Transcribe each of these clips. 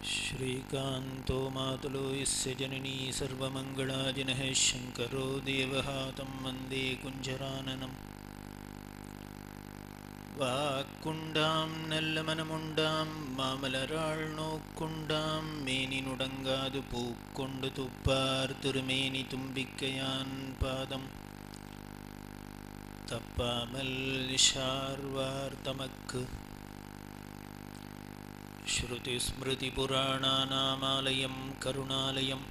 श्रीकान्तो मातुलो यस्य जननी सर्वमङ्गलाजिनः शङ्करो देवः तं वन्दे कुञ्जराननम् वाक्कुण्डां नल्लमनमुण्डां मामलराळ्नोक्कुण्डां मेनिनुडङ्गादु पूक्कोण्डु तुप्पार् तिरुमेनि तुम्बिक्कयान् पादं तप्पामल् शार्वार्तमक्कु श्रुतिस्मृतिपुराणानामालयं करुणालयं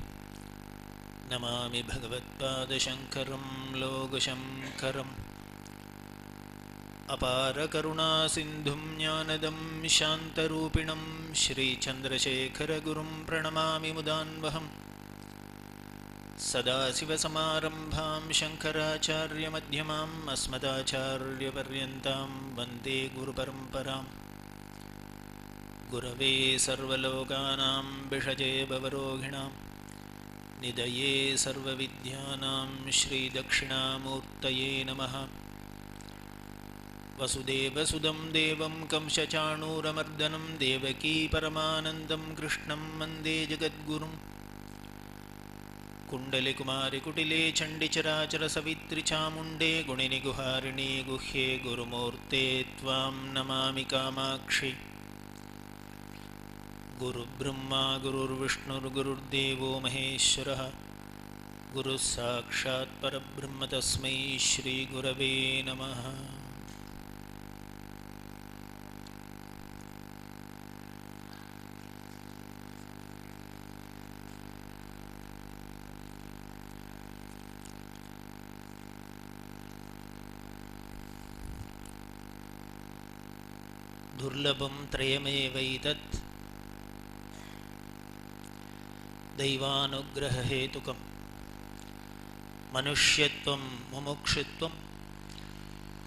नमामि भगवत्पादशङ्करं लोकशङ्करम् अपारकरुणासिन्धुं ज्ञानदं शान्तरूपिणं श्रीचन्द्रशेखरगुरुं प्रणमामि मुदान्वहम् सदाशिवसमारम्भां शङ्कराचार्यमध्यमाम् अस्मदाचार्यपर्यन्तां वन्दे गुरुपरम्पराम् गुरवे सर्वलोकानां विषजे भवरोगिणां निधये सर्वविद्यानां श्रीदक्षिणामूर्तये नमः। वसुदेवसुदं देवं कंसचाणूरमर्दनं देवकी परमानन्दं कृष्णं वन्दे जगद्गुरुं कुण्डलिकुमारिकुटिले चण्डिचराचरसवित्रिचामुण्डे गुणिनिगुहारिणे गुह्ये गुरुमूर्ते त्वां नमामि कामाक्षि। गुरुब्रह्मा गुरुर्विष्णुर्गुरुर्देवो महेश्वरः गुरुः साक्षात् परब्रह्म तस्मै श्रीगुरवे नमः। दुर्लभं त्रयमेवैतत् दैवानुग्रहहेतुकं मनुष्यत्वं मुमुक्षुत्वं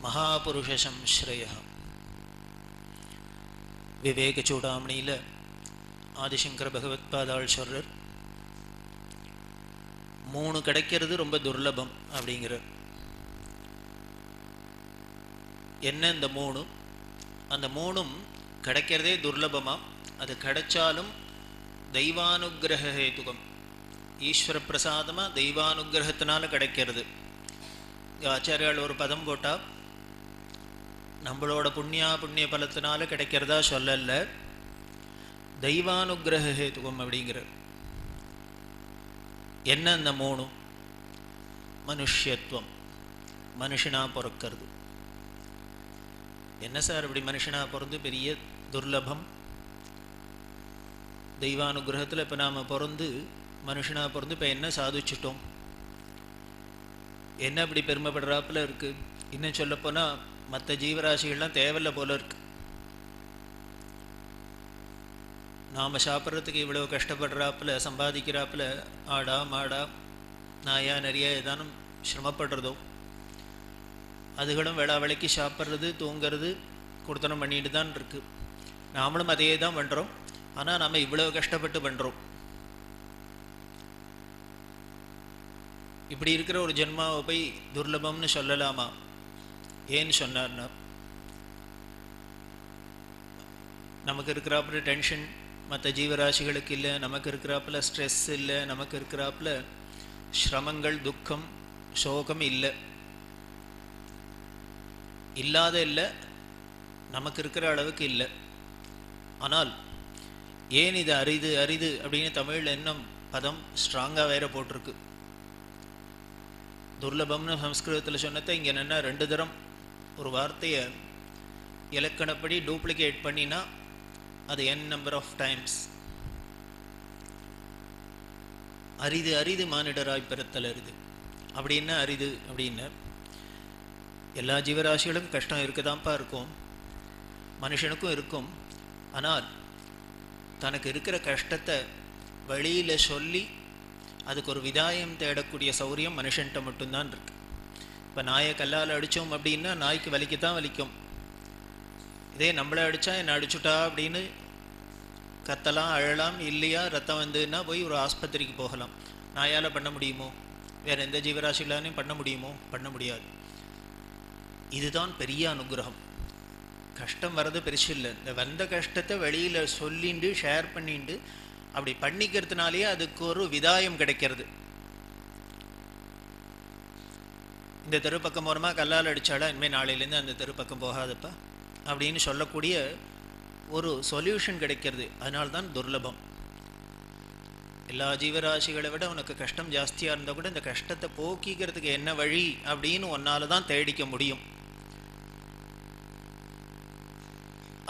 महापुरुषसंश्रयः। விவேக சூடாமணியில் ஆதிசங்கர பகவத்பாதாள் சொல்றார், 3 கிடைக்கிறது ரொம்ப துர்லபம் அப்படிங்கிற. என்ன இந்த 3? அந்த 3ம் கிடைக்கிறதே துர்லபமாக, அது கிடைச்சாலும் தெய்வானுகிரக ஹேதுகம், ஈஸ்வர பிரசாதமாக தெய்வானுகிரகத்தினால கிடைக்கிறது. ஆச்சாரியால் ஒரு பதம் போட்டால் நம்மளோட புண்ணிய பலத்தினால கிடைக்கிறதா சொல்லல, தெய்வானுகிரக ஹேதுகம் அப்படிங்கிற. என்ன அந்த 3? மனுஷ்யத்துவம், மனுஷனா பிறக்கிறது. என்ன சார் இப்படி மனுஷனா பிறந்து பெரிய துர்லபம்? தெய்வானுகிரகத்தில் இப்போ நாம் பிறந்து மனுஷனாக பிறந்து இப்போ என்ன சாதிச்சிட்டோம்? என்ன இப்படி பெருமைப்படுறாப்புல இருக்குது? இன்னும் சொல்லப்போனால் மற்ற ஜீவராசிகள்லாம் தேவையில்லை போல இருக்கு. நாம் சாப்பிட்றதுக்கு இவ்வளோ கஷ்டப்படுறாப்புல, சம்பாதிக்கிறாப்புல, ஆடா மாடா நாயா நிறைய ஏதானும் சிரமப்படுறதோ, அதுகளும் வேளாவேளைக்கு சாப்பிட்றது தூங்கிறது கொடுத்தனம் பண்ணிட்டு தான் இருக்குது. நாமளும் அதே தான் பண்ணுறோம். ஆனால் நம்ம இவ்வளோ கஷ்டப்பட்டு பண்ணுறோம். இப்படி இருக்கிற ஒரு ஜென்மாவை போய் துர்லபம்னு சொல்லலாமா? ஏன்னு சொன்னார்னா, நமக்கு இருக்கிறாப்புல டென்ஷன் மற்ற ஜீவராசிகளுக்கு இல்லை, நமக்கு இருக்கிறாப்புல ஸ்ட்ரெஸ் இல்லை, நமக்கு இருக்கிறாப்புல சிரமங்கள் துக்கம் சோகம் இல்லை. இல்லாத இல்லை, நமக்கு இருக்கிற அளவுக்கு இல்லை. ஆனால் ஏன் இது அரிது அரிது அப்படின்னு தமிழில் இன்னும் பதம் ஸ்ட்ராங்காக வேற போட்டிருக்கு. துர்லபம்னு சம்ஸ்கிருதத்தில் சொன்னதை இங்கே என்னென்னா 2 தரம் ஒரு வார்த்தையை இலக்கணப்படி டூப்ளிகேட் பண்ணினா அது n நம்பர் ஆஃப் டைம்ஸ். அரிது அரிது மானிடராய் பிறத்தல் அரிது அப்படின்னா அரிது அப்படின்னு எல்லா ஜீவராசிகளுக்கும் கஷ்டம் இருக்குதான்ப்பா இருக்கும், மனுஷனுக்கும் இருக்கும். ஆனால் தனக்கு இருக்கிற கஷ்டத்தை வழியில் சொல்லி அதுக்கு ஒரு விதாயம் தேடக்கூடிய சௌரியம் மனுஷன்ட்ட மட்டும்தான் இருக்கு. இப்போ நாயை கல்லால் அடித்தோம் அப்படின்னா நாய்க்கு வலிக்கத்தான் வலிக்கும். இதே நம்மளை அடித்தா என்னை அடிச்சுட்டா அப்படின்னு கத்தலாம், அழலாம். இல்லையா ரத்தம் வந்துன்னா போய் ஒரு ஆஸ்பத்திரிக்கு போகலாம். நாயால் பண்ண முடியுமோ? வேறு எந்த ஜீவராசிகளாலையும் பண்ண முடியுமோ? பண்ண முடியாது. இதுதான் பெரிய அனுகிரகம். கஷ்டம் வர்றது பெருசு இல்லை. இந்த வந்த கஷ்டத்தை வெளியில் சொல்லிண்டு ஷேர் பண்ணிண்டு அப்படி பண்ணிக்கிறதுனாலேயே அதுக்கு ஒரு விதாயம் கிடைக்கிறது. இந்த தெருப்பக்கம் மூலமாக கல்லால் அடித்தாடா, இனிமேல் நாளையிலேருந்து அந்த தெருப்பக்கம் போகாதப்பா அப்படின்னு சொல்லக்கூடிய ஒரு சொல்யூஷன் கிடைக்கிறது. அதனால்தான் துர்லபம். எல்லா ஜீவராசிகளை விட உனக்கு கஷ்டம் ஜாஸ்தியாக இருந்தால் கூட இந்த கஷ்டத்தை போக்கிக்கிறதுக்கு என்ன வழி அப்படின்னு ஒன்னால தான் தேடிக்க முடியும்.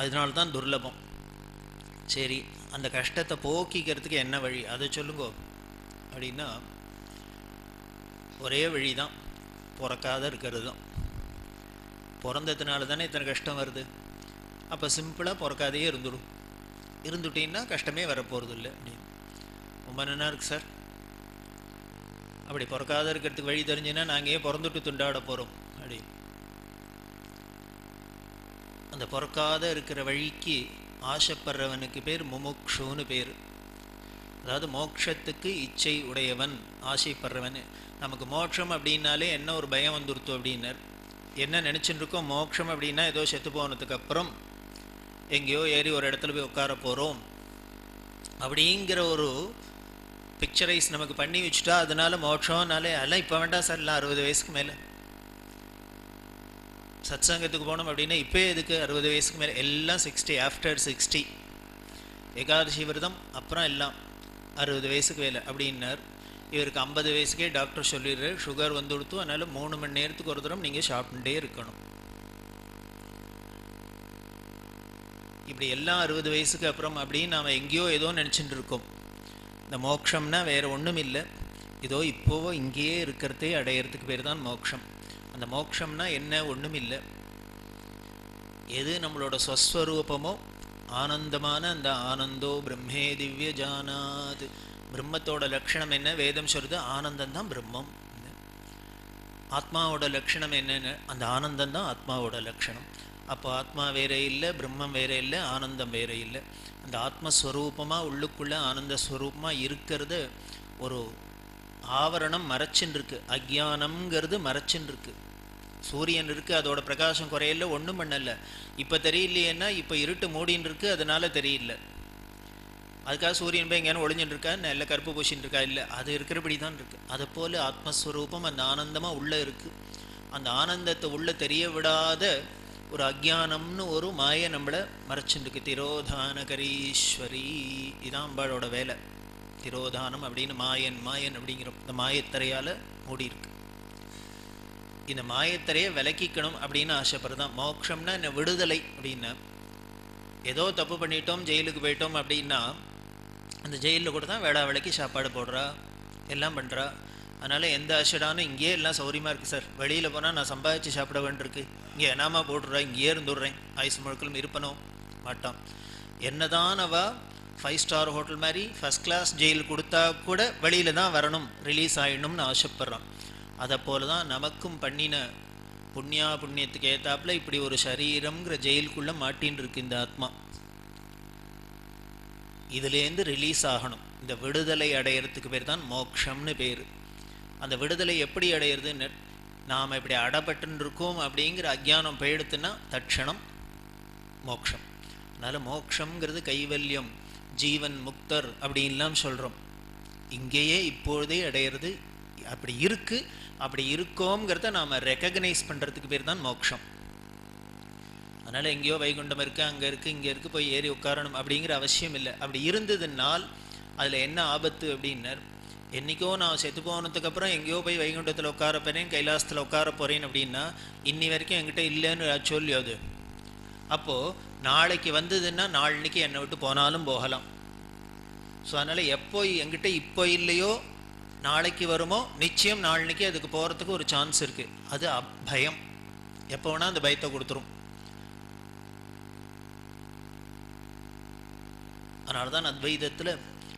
அதனால்தான் துர்லபம். சரி, அந்த கஷ்டத்தை போக்கிக்கிறதுக்கு என்ன வழி அதை சொல்லுங்கோ அப்படின்னா, ஒரே வழி தான், பிறக்காத இருக்கிறது தான். பிறந்ததுனால தானே இத்தனை கஷ்டம் வருது. அப்போ சிம்பிளாக பிறக்காதையே இருந்துட்டீங்கன்னா கஷ்டமே வரப்போகிறது இல்லை அப்படின்னு. ரொம்ப நல்லா இருக்கு சார், அப்படி பிறக்காத இருக்கிறதுக்கு வழி தெரிஞ்சுன்னா நாங்கள் ஏன் பிறந்துட்டு துண்டாட போகிறோம் அப்படி. அந்த பிறக்காத இருக்கிற வழிக்கு ஆசைப்படுறவனுக்கு பேர் முமுக்ஷுன்னு பேர். அதாவது மோட்சத்துக்கு இச்சை உடையவன், ஆசைப்படுறவன். நமக்கு மோட்சம் அப்படின்னாலே என்ன ஒரு பயம் வந்துருத்து அப்படின்னார். என்ன நினச்சிட்டு இருக்கோம், மோட்சம் அப்படின்னா ஏதோ செத்து போனதுக்கு அப்புறம் எங்கேயோ ஏறி ஒரு இடத்துல போய் உட்கார போகிறோம் அப்படிங்கிற ஒரு பிக்சரைஸ் நமக்கு பண்ணி வச்சுட்டா அதனால மோட்சம்னாலே அதெல்லாம் இப்போ வேண்டாம் சார், எல்லாம் 60 வயசுக்கு மேலே சத்சங்கத்துக்கு போனோம் அப்படின்னா இப்போ எதுக்கு 60 வயசுக்கு மேலே, எல்லாம் 60, ஆஃப்டர் 60 ஏகாதசி விரதம் அப்புறம் எல்லாம் 60 வயசுக்கு மேலே அப்படின்னார். இவருக்கு 50 வயசுக்கே டாக்டர் சொல்லிடுறாரு சுகர் வந்து கொடுத்து, அதனால் 3 மணி நேரத்துக்கு ஒரு தரம் நீங்கள் சாப்பிட்டுட்டே இருக்கணும். இப்படி எல்லாம் 60 வயசுக்கு அப்புறம் அப்படின்னு நாம் எங்கேயோ ஏதோ நினச்சிட்டு இருக்கோம். இந்த மோட்சம்னா வேறு ஒன்றும் இல்லை, இதோ இப்போவோ இங்கேயே இருக்கிறதே அடையிறதுக்கு பேர் தான் மோட்சம். அந்த மோட்சம்னா என்ன, ஒன்றும் இல்லை. எது நம்மளோட ஸ்வஸ்வரூபமோ ஆனந்தமான அந்த ஆனந்தோ பிரம்மே திவ்ய ஜானாத். பிரம்மத்தோட லட்சணம் என்ன, வேதம் சொல்றது ஆனந்தந்தான் பிரம்மம். ஆத்மாவோட லட்சணம் என்னன்னு, அந்த ஆனந்தந்தான் ஆத்மாவோட லட்சணம். அப்போ ஆத்மா வேறே இல்லை, பிரம்மம் வேறே இல்லை, ஆனந்தம் வேறே இல்லை. அந்த ஆத்மஸ்வரூபமாக உள்ளுக்குள்ளே ஆனந்தஸ்வரூபமாக இருக்கிறது ஒரு ஆவரணம் மறைச்சின்னு இருக்கு. அக்ஞானம்ங்கிறது மறைச்சின்னு இருக்கு. சூரியன் இருக்குது, அதோட பிரகாசம் குறையில, ஒன்றும் பண்ணல. இப்போ தெரியலையேன்னா இப்போ இருட்டு மூடின்னு இருக்கு, அதனால தெரியல. அதுக்காக சூரியன் போய் எங்கேயான ஒளிஞ்சுட்டு இருக்கா, நல்ல கருப்பு பூசின்னு இருக்கா, இல்லை, அது இருக்கிறபடி தான் இருக்குது. அதை போல் ஆத்மஸ்வரூபம் அந்த ஆனந்தமாக உள்ளே இருக்குது. அந்த ஆனந்தத்தை உள்ளே தெரிய விடாத ஒரு அக்ஞானம்னு ஒரு மாயை நம்மளை மறைச்சுருக்கு. திரோதானகரீஸ்வரி, இதான் அம்பாளோட வேலை. திரோதானம் அப்படின்னு மாயன் மாயன் அப்படிங்கிற இந்த மாயத்தரையால் மூடி இருக்கு. இந்த மாயத்தரையை விலக்கிக்கணும் அப்படின்னு ஆசைப்படுறதான் மோட்சம்னா என்ன, விடுதலை. அப்படின்னா ஏதோ தப்பு பண்ணிட்டோம், ஜெயிலுக்கு போயிட்டோம் அப்படின்னா அந்த ஜெயிலில் கூட தான் வேளா வேலைக்கு சாப்பாடு போடுறா, எல்லாம் பண்ணுறா. அதனால் எந்த அசடானும் இங்கேயே எல்லாம் சௌரியமாக இருக்குது சார், வெளியில் போனால் நான் சம்பாதிச்சு சாப்பிட வேண்டியிருக்கு, இங்கே என்னாமா போட்டுடுறா, இங்கேயே இருந்துடுறேன், ஆயுசு முழுக்களும் இருப்பனும் மாட்டான். என்னதான் அவள் 5 ஸ்டார் ஹோட்டல் மாதிரி ஃபஸ்ட் கிளாஸ் ஜெயில் கொடுத்தா கூட வெளியில் தான் வரணும், ரிலீஸ் ஆகிடணும்னு ஆசைப்பட்றான். அதை போல தான் நமக்கும் பண்ணின புண்ணியத்துக்கு ஏற்றாப்புல இப்படி ஒரு சரீரம்ங்கிற ஜெயிலுக்குள்ளே மாட்டின்னு இருக்கு இந்த ஆத்மா. இதுலேருந்து ரிலீஸ் ஆகணும். இந்த விடுதலை அடையிறதுக்கு பேர் தான் மோட்சம்னு பேர். அந்த விடுதலை எப்படி அடையிறதுன்னு, நாம் இப்படி அடப்பட்டுன்னு இருக்கோம் அப்படிங்கிற அக்ஞானம் போயிடுத்துன்னா தட்சணம் மோட்சம். அதனால் மோட்சங்கிறது கைவல்யம், ஜீவன் முக்தர் அப்படின்லாம் சொல்கிறோம். இங்கேயே இப்பொழுதே அடையிறது. அப்படி இருக்குது, அப்படி இருக்கோங்கிறத நாம் ரெக்கக்னைஸ் பண்ணுறதுக்கு பேர் தான் மோட்சம். அதனால் எங்கேயோ வைகுண்டம் இருக்குது, அங்கே இருக்குது, இங்கே இருக்குது, போய் ஏறி உட்காரணும் அப்படிங்கிற அவசியம் இல்லை. அப்படி இருந்ததுனால் அதில் என்ன ஆபத்து அப்படின்னர், என்றைக்கோ நான் செத்து போனதுக்கப்புறம் எங்கேயோ போய் வைகுண்டத்தில் உட்கார போகிறேன், கைலாசத்தில் உட்கார போகிறேன் அப்படின்னா இன்னி வரைக்கும் என்கிட்ட இல்லைன்னு சொல்லியோ அது. அப்போது நாளைக்கு வந்ததுன்னா நாளைக்கு என்னை விட்டு போனாலும் போகலாம். ஸோ அதனால் எப்போ என்கிட்ட இப்போ இல்லையோ நாளைக்கு வருமோ நிச்சயம் நாளைக்கு அதுக்கு போகிறதுக்கு ஒரு சான்ஸ் இருக்குது. அது பயம். எப்போ வேணால் அந்த பயத்தை கொடுத்துரும். அதனால தான் அத்வைதத்தில்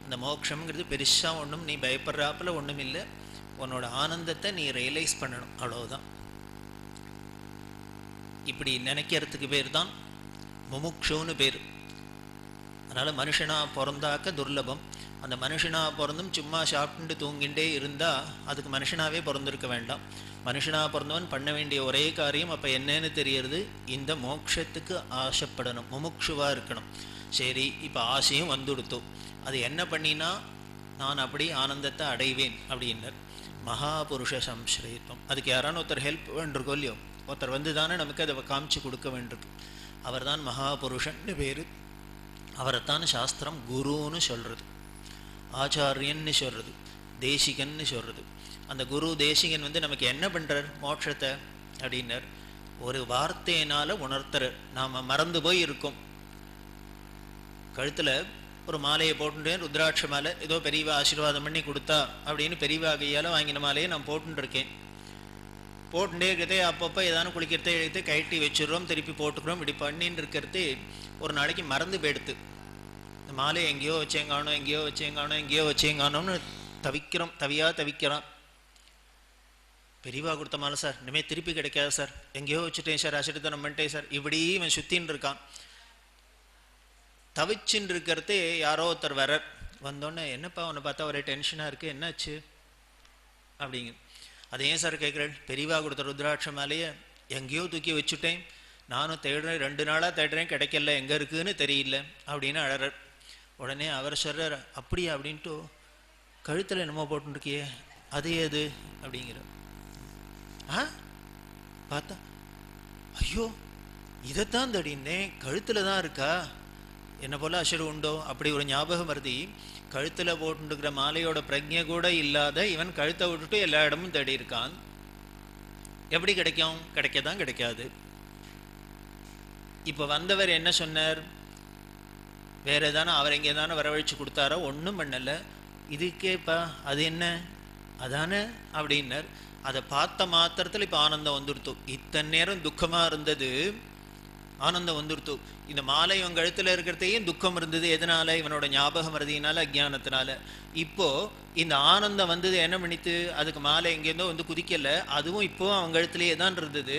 அந்த மோட்சம்ங்கிறது பெருசாக ஒன்றும் நீ பயப்படுறாப்புல ஒன்றும் இல்லை. உன்னோட ஆனந்தத்தை நீ ரியலைஸ் பண்ணணும், அவ்வளோதான். இப்படி நினைக்கிறதுக்கு பேர் தான் முமுக்ஷுன்னு பேர். அதனால் மனுஷனாக பிறந்தாக்க துர்லபம், அந்த மனுஷனாக பிறந்தும் சும்மா சாப்பிட்டு தூங்கிண்டே இருந்தால் அதுக்கு மனுஷனாகவே பிறந்திருக்க வேண்டாம். மனுஷனாக பிறந்தவன் பண்ண வேண்டிய ஒரே காரியம் அப்போ என்னன்னு தெரியறது, இந்த மோட்சத்துக்கு ஆசைப்படணும், முமுட்சுவாக இருக்கணும். சரி, இப்போ ஆசையும் வந்துடுத்தோம், அது என்ன பண்ணினா நான் அப்படி ஆனந்தத்தை அடைவேன் அப்படின்னர். மகாபுருஷ சம்ஸ்ரேத்வம். அதுக்கு யாரான ஒருத்தர் ஹெல்ப் வேண்டிருக்கோ இல்லையோ, ஒருத்தர் வந்து தானே நமக்கு அதை காமிச்சு கொடுக்க வேண்டியிருக்கு. அவர் தான் மகாபுருஷன்னு பேர். அவரைத்தான் சாஸ்திரம் குருன்னு சொல்கிறது, ஆச்சாரியன்னு சொல்கிறது, தேசிகன்னு சொல்கிறது. அந்த குரு தேசிகன் வந்து நமக்கு என்ன பண்ணுறார் மோட்சத்தை அப்படின்னர், ஒரு வார்த்தையினால் உணர்த்துற. நாம் மறந்து போய் இருக்கோம். கழுத்தில் ஒரு மாலையை போட்டுட்டேன், ருத்ராட்ச மாலை, ஏதோ பெரியவா ஆசீர்வாதம் பண்ணி கொடுத்தா அப்படின்னு பெரியவா கையால் வாங்கின மாலையை நான் போட்டுருக்கேன். போட்டுட்டே இருக்கிறதே அப்பப்போ ஏதானு குளிக்கிறதே எழுத்து கழட்டி வச்சுடுறோம், திருப்பி போட்டுக்கிறோம். இப்படி பண்ணின்னு இருக்கிறது ஒரு நாளைக்கு மறந்து போயிடுத்து. இந்த மாலையை எங்கேயோ வச்சேங்கானோ, எங்கேயோ வச்சேங்கானோ, எங்கேயோ வச்சேங்கானோன்னு தவிக்கிறோம், தவிக்கிறான். பெரியவா கொடுத்த மாலை சார், இனிமேல் திருப்பி கிடைக்காது சார், எங்கேயோ வச்சுட்டேன் சார், அசிட்டத்தனம் பண்ணிட்டேன் சார், இப்படி இவன் சுத்தின்னு இருக்கான். தவிச்சுன்னு இருக்கிறது யாரோ ஒருத்தர் வர்றார். வந்தோடனே என்னப்பா அவனை பார்த்தா ஒரே டென்ஷனாக இருக்குது, என்னாச்சு அப்படிங்க. அது ஏன் சார் கேட்குறேன், பெரியவா கொடுத்த ருத்ராட்ச மாலையை எங்கேயோ தூக்கி வச்சுட்டேன், நானும் தேடுறேன், 2 நாளாக தேடுறேன், கிடைக்கல, எங்கே இருக்குதுன்னு தெரியல அப்படின்னு அழறார். உடனே அவர் சொல்கிறார், அப்படியா அப்படின்ட்டு, கழுத்தில் என்னமோ போட்டுருக்கியே அது ஏது அப்படிங்கிற. பார்த்தா ஐயோ இதைத்தான் தடின்னேன், கழுத்தில் தான் இருக்கா, என்ன போல அசடு உண்டோ அப்படி ஒரு ஞாபகம் வருதி. கழுத்தில் போட்டுருக்கிற மாலையோட பிரஜை கூட இல்லாத இவன் கழுத்தை விட்டுட்டு எல்லா இடமும் தேடி இருக்கான். எப்படி கிடைக்கும், கிடைக்கதான் கிடைக்காது. இப்போ வந்தவர் என்ன சொன்னார், வேற ஏதானே அவர் எங்கே தானே வரவழைச்சு கொடுத்தாரோ, ஒன்றும் பண்ணலை, இதுக்கேப்பா அது என்ன அதானே அப்படின்னர். அதை பார்த்த மாத்திரத்தில் இப்போ ஆனந்தம் வந்துடுத்து. இத்தனை நேரம் துக்கமாக இருந்தது, ஆனந்தம் வந்துடுத்து. இந்த மாலை இவன் கழுத்தில் இருக்கிறதையும் துக்கம் இருந்தது, எதனால, இவனோட ஞாபகம் வருதினால, அஜ்ஞானத்தினால. இப்போ இந்த ஆனந்தம் வந்தது என்ன பண்ணித்து, அதுக்கு மாலை எங்கேருந்தோ வந்து குதிக்கலை, அதுவும் இப்போ அவன் கழுத்திலேயே தான் இருந்தது.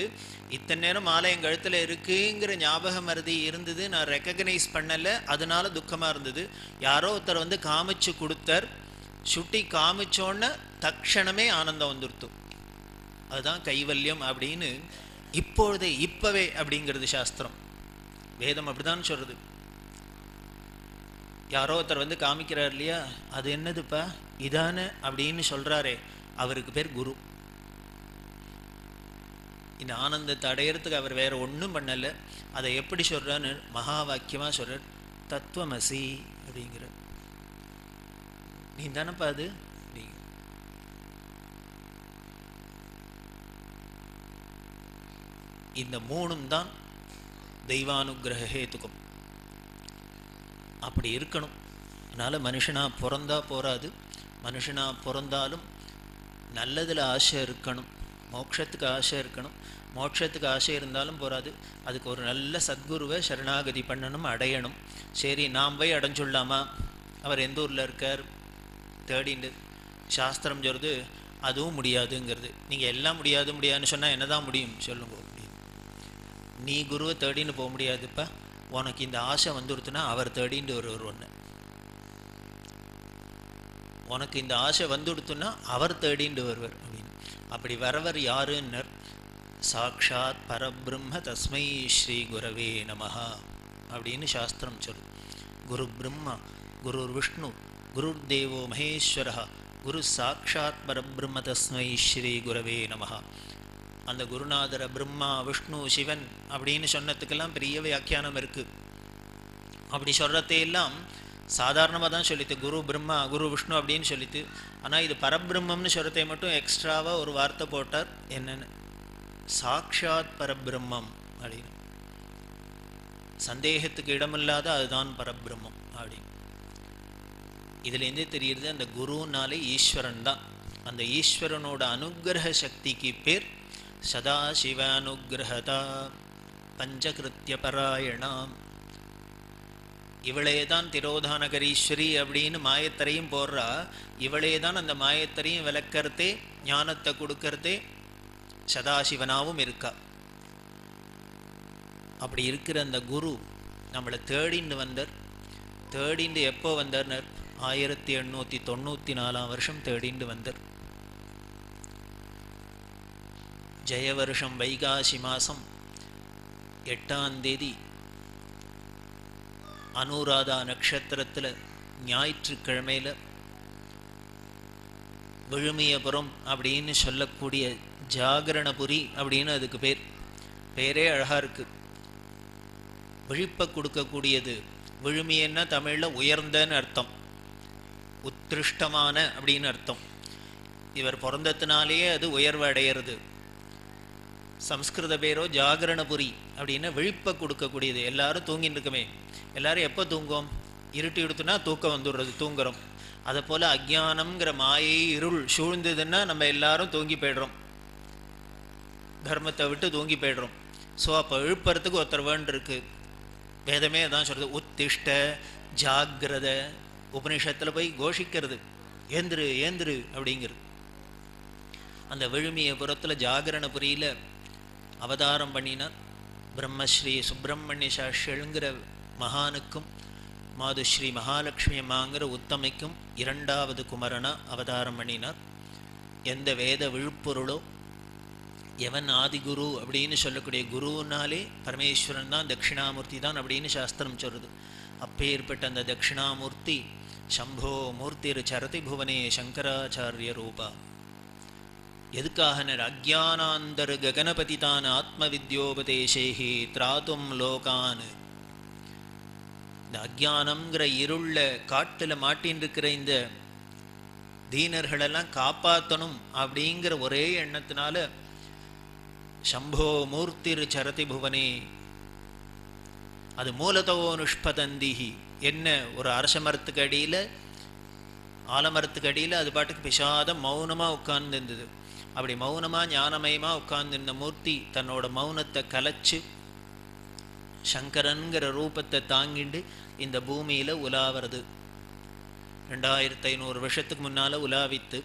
இத்தனை நேரம் மாலை என் கழுத்தில் இருக்குங்கிற ஞாபகம் மருதி இருந்தது, நான் ரெக்கக்னைஸ் பண்ணலை, அதனால துக்கமாக இருந்தது. யாரோ ஒருத்தர் வந்து காமிச்சு கொடுத்தார், சுட்டி காமிச்சோன்னு தக்ஷணமே ஆனந்தம் வந்துடுத்து. அதுதான் கைவல்யம் அப்படின்னு இப்பொழுதே இப்பவே அப்படிங்கிறது சாஸ்திரம், வேதம் அப்படிதான் சொல்றது. யாரோ ஒருத்தர் வந்து காமிக்கிறார் இல்லையா, அது என்னதுப்பா இதானே அப்படின்னு சொல்றாரே, அவருக்கு பேர் குரு. இந்த ஆனந்தத்தை அடையிறதுக்கு அவர் வேற ஒன்றும் பண்ணலை. அதை எப்படி சொல்றான்னு மகா வாக்கியமாக சொல்றார், தத்துவமசி அப்படிங்கிற, நீ தானப்பா அது. இந்த 3 தான் தெய்வானுகிரக ஹேதுகம். அப்படி இருக்கணும். அதனால் மனுஷனாக பிறந்தா போராது, மனுஷனாக பிறந்தாலும் நல்லதில் ஆசை இருக்கணும், மோட்சத்துக்கு ஆசை இருக்கணும். மோட்சத்துக்கு ஆசை இருந்தாலும் போராது, அதுக்கு ஒரு நல்ல சத்குருவை சரணாகதி பண்ணணும், அடையணும். சரி, நாம் போய் அடைஞ்சுடலாமா, அவர் எந்த ஊரில் இருக்கார் தேடிண்டு, சாஸ்திரம் சொல்கிறது அதுவும் முடியாதுங்கிறது. நீங்கள் எல்லாம் முடியாதுன்னு சொன்னால் என்ன தான் முடியும் சொல்லுங்க. நீ குருவை தேடின்னு போக முடியாதுப்பா, உனக்கு இந்த ஆசை வந்துடுத்துனா அவர் தேடின்னு வருவார். ஒன்று உனக்கு இந்த ஆசை வந்துடுத்துன்னா அவர் தேடிண்டு வருவார் அப்படின்னு. அப்படி வரவர் யாருன்னர், சாக்ஷாத் பரபிரம்ம தஸ்மை ஸ்ரீ குரவே நமஹா அப்படின்னு சாஸ்திரம் சொல்லு. குரு பிரம்மா, குரு விஷ்ணு, குரு தேவோ மகேஸ்வரஹா, குரு சாக்ஷாத் பரபிரம்ம தஸ்மை ஸ்ரீ குரவே நமஹா. அந்த குருநாதரை பிரம்மா விஷ்ணு சிவன் அப்படின்னு சொன்னதுக்கெல்லாம் பெரிய வியாக்கியானம் இருக்குது. அப்படி சொல்கிறதையெல்லாம் சாதாரணமாக தான் சொல்லித்து, குரு பிரம்மா குரு விஷ்ணு அப்படின்னு சொல்லித்து. ஆனால் இது பரபிரம்மம்னு சொல்கிறதை மட்டும் எக்ஸ்ட்ராவாக ஒரு வார்த்தை போட்டார், என்னென்னு சாக்ஷாத் பரபிரம்மம் அப்படின்னு. சந்தேகத்துக்கு இடமில்லாத அதுதான் பரபிரம்மம் அப்படின்னு. இதுலேருந்தே தெரியுது அந்த குருனாலே ஈஸ்வரன் தான். அந்த ஈஸ்வரனோட அனுகிரக சக்திக்கு பேர் சதாசிவானுகிரகதா பஞ்சகிருத்திய பராயணாம். இவளே தான் திரோதானகரீஸ்வரி அப்படின்னு மாயத்தரையும் போடுறா. இவளே தான் அந்த மாயத்தரையும் விளக்கறதே, ஞானத்தை கொடுக்கறதே சதாசிவனாவும் இருக்கா. அப்படி இருக்கிற அந்த குரு நம்மளை தேடின்னு வந்தார். தேடிண்டு எப்போ வந்தார்னர், 1894 தேடிண்டு வந்தார். ஜெய வருஷம் வைகாசி மாதம் 8ஆம் தேதி அனுராதா நட்சத்திரத்தில் ஞாயிற்றுக்கிழமையில் விழுமியபுரம் அப்படின்னு சொல்லக்கூடிய ஜாகரணபுரி அப்படின்னு அதுக்கு பேரே அழகாக இருக்குது. விழிப்பை கொடுக்கக்கூடியது. விழுமியன்னா தமிழில் உயர்ந்தன்னு அர்த்தம், உத்கிருஷ்டமான அப்படின்னு அர்த்தம். இவர் பிறந்தத்தினாலேயே அது உயர்வு அடையிறது. சம்ஸ்கிருத பேரோ ஜாகரணபுரி அப்படின்னா விழிப்பை கொடுக்கக்கூடியது. எல்லாரும் தூங்கின்னு இருக்குமே, எல்லாரும் எப்போ தூங்குவோம்? இருட்டி எடுத்துனா தூக்கம் வந்துடுறது, தூங்குறோம். அதை போல் அஜ்ஞானம்ங்கிற மாயை இருள் சூழ்ந்ததுன்னா நம்ம எல்லாரும் தூங்கி போய்டுறோம், தர்மத்தை விட்டு தூங்கி போய்டுறோம். ஸோ அப்போ எழுப்புறதுக்கு ஒருத்தர் வேண்டிருக்கு. வேதமே அதான் சொல்கிறது, உத்திஷ்ட ஜாகிரத. உபனிஷத்தில் போய் கோஷிக்கிறது, ஏந்திரு ஏந்திரு அப்படிங்கிறது. அந்த விழுமியபுரத்தில் ஜாகரணபுரியில் அவதாரம் பண்ணினார். பிரம்மஸ்ரீ சுப்பிரமணிய சாஸ்திரிங்கிற மகானுக்கும் மாதுஸ்ரீ மகாலட்சுமி அம்மாங்கிற உத்தமைக்கும் 2வது குமரனா அவதாரம் பண்ணினார். எந்த வேத விழுப்பொருளோ, எவன் ஆதிகுரு அப்படின்னு சொல்லக்கூடிய குருனாலே பரமேஸ்வரன் தான், தட்சிணாமூர்த்தி தான் அப்படின்னு சாஸ்திரம் சொல்லுது. அப்பேற்பட்ட அந்த தட்சிணாமூர்த்தி சம்போ மூர்த்திர் சரதி புவனே சங்கராச்சாரிய ரூபா. எதுக்காக? அஜ்ஞானாந்தர் ககனபதிதான் ஆத்ம வித்யோபதேசேஹி திராத்தும் லோகான். இந்த அஜ்ஞானம்ங்கிற இருள காட்டில் மாட்டின்னு இருக்கிற இந்த தீனர்களெல்லாம் காப்பாற்றணும் அப்படிங்கிற ஒரே எண்ணத்தினால சம்போ மூர்த்திர் சரதி புவனே. அது மூலதோ நிஷ்பதந்திஹி. என்ன, ஒரு அரச மரத்துக்கு அடியில், ஆலமரத்துக்கு அடியில் அது பாட்டுக்கு பிசாதம் மௌனமாக உட்கார்ந்து இருந்தது. அப்படி மௌனமாக ஞானமயமாக உட்கார்ந்துருந்த மூர்த்தி தன்னோட மௌனத்தை கலைச்சு சங்கரன்கிற ரூபத்தை தாங்கிண்டு இந்த பூமியில் உலாவது. 2500 வருஷத்துக்கு முன்னால் உலாவித்து,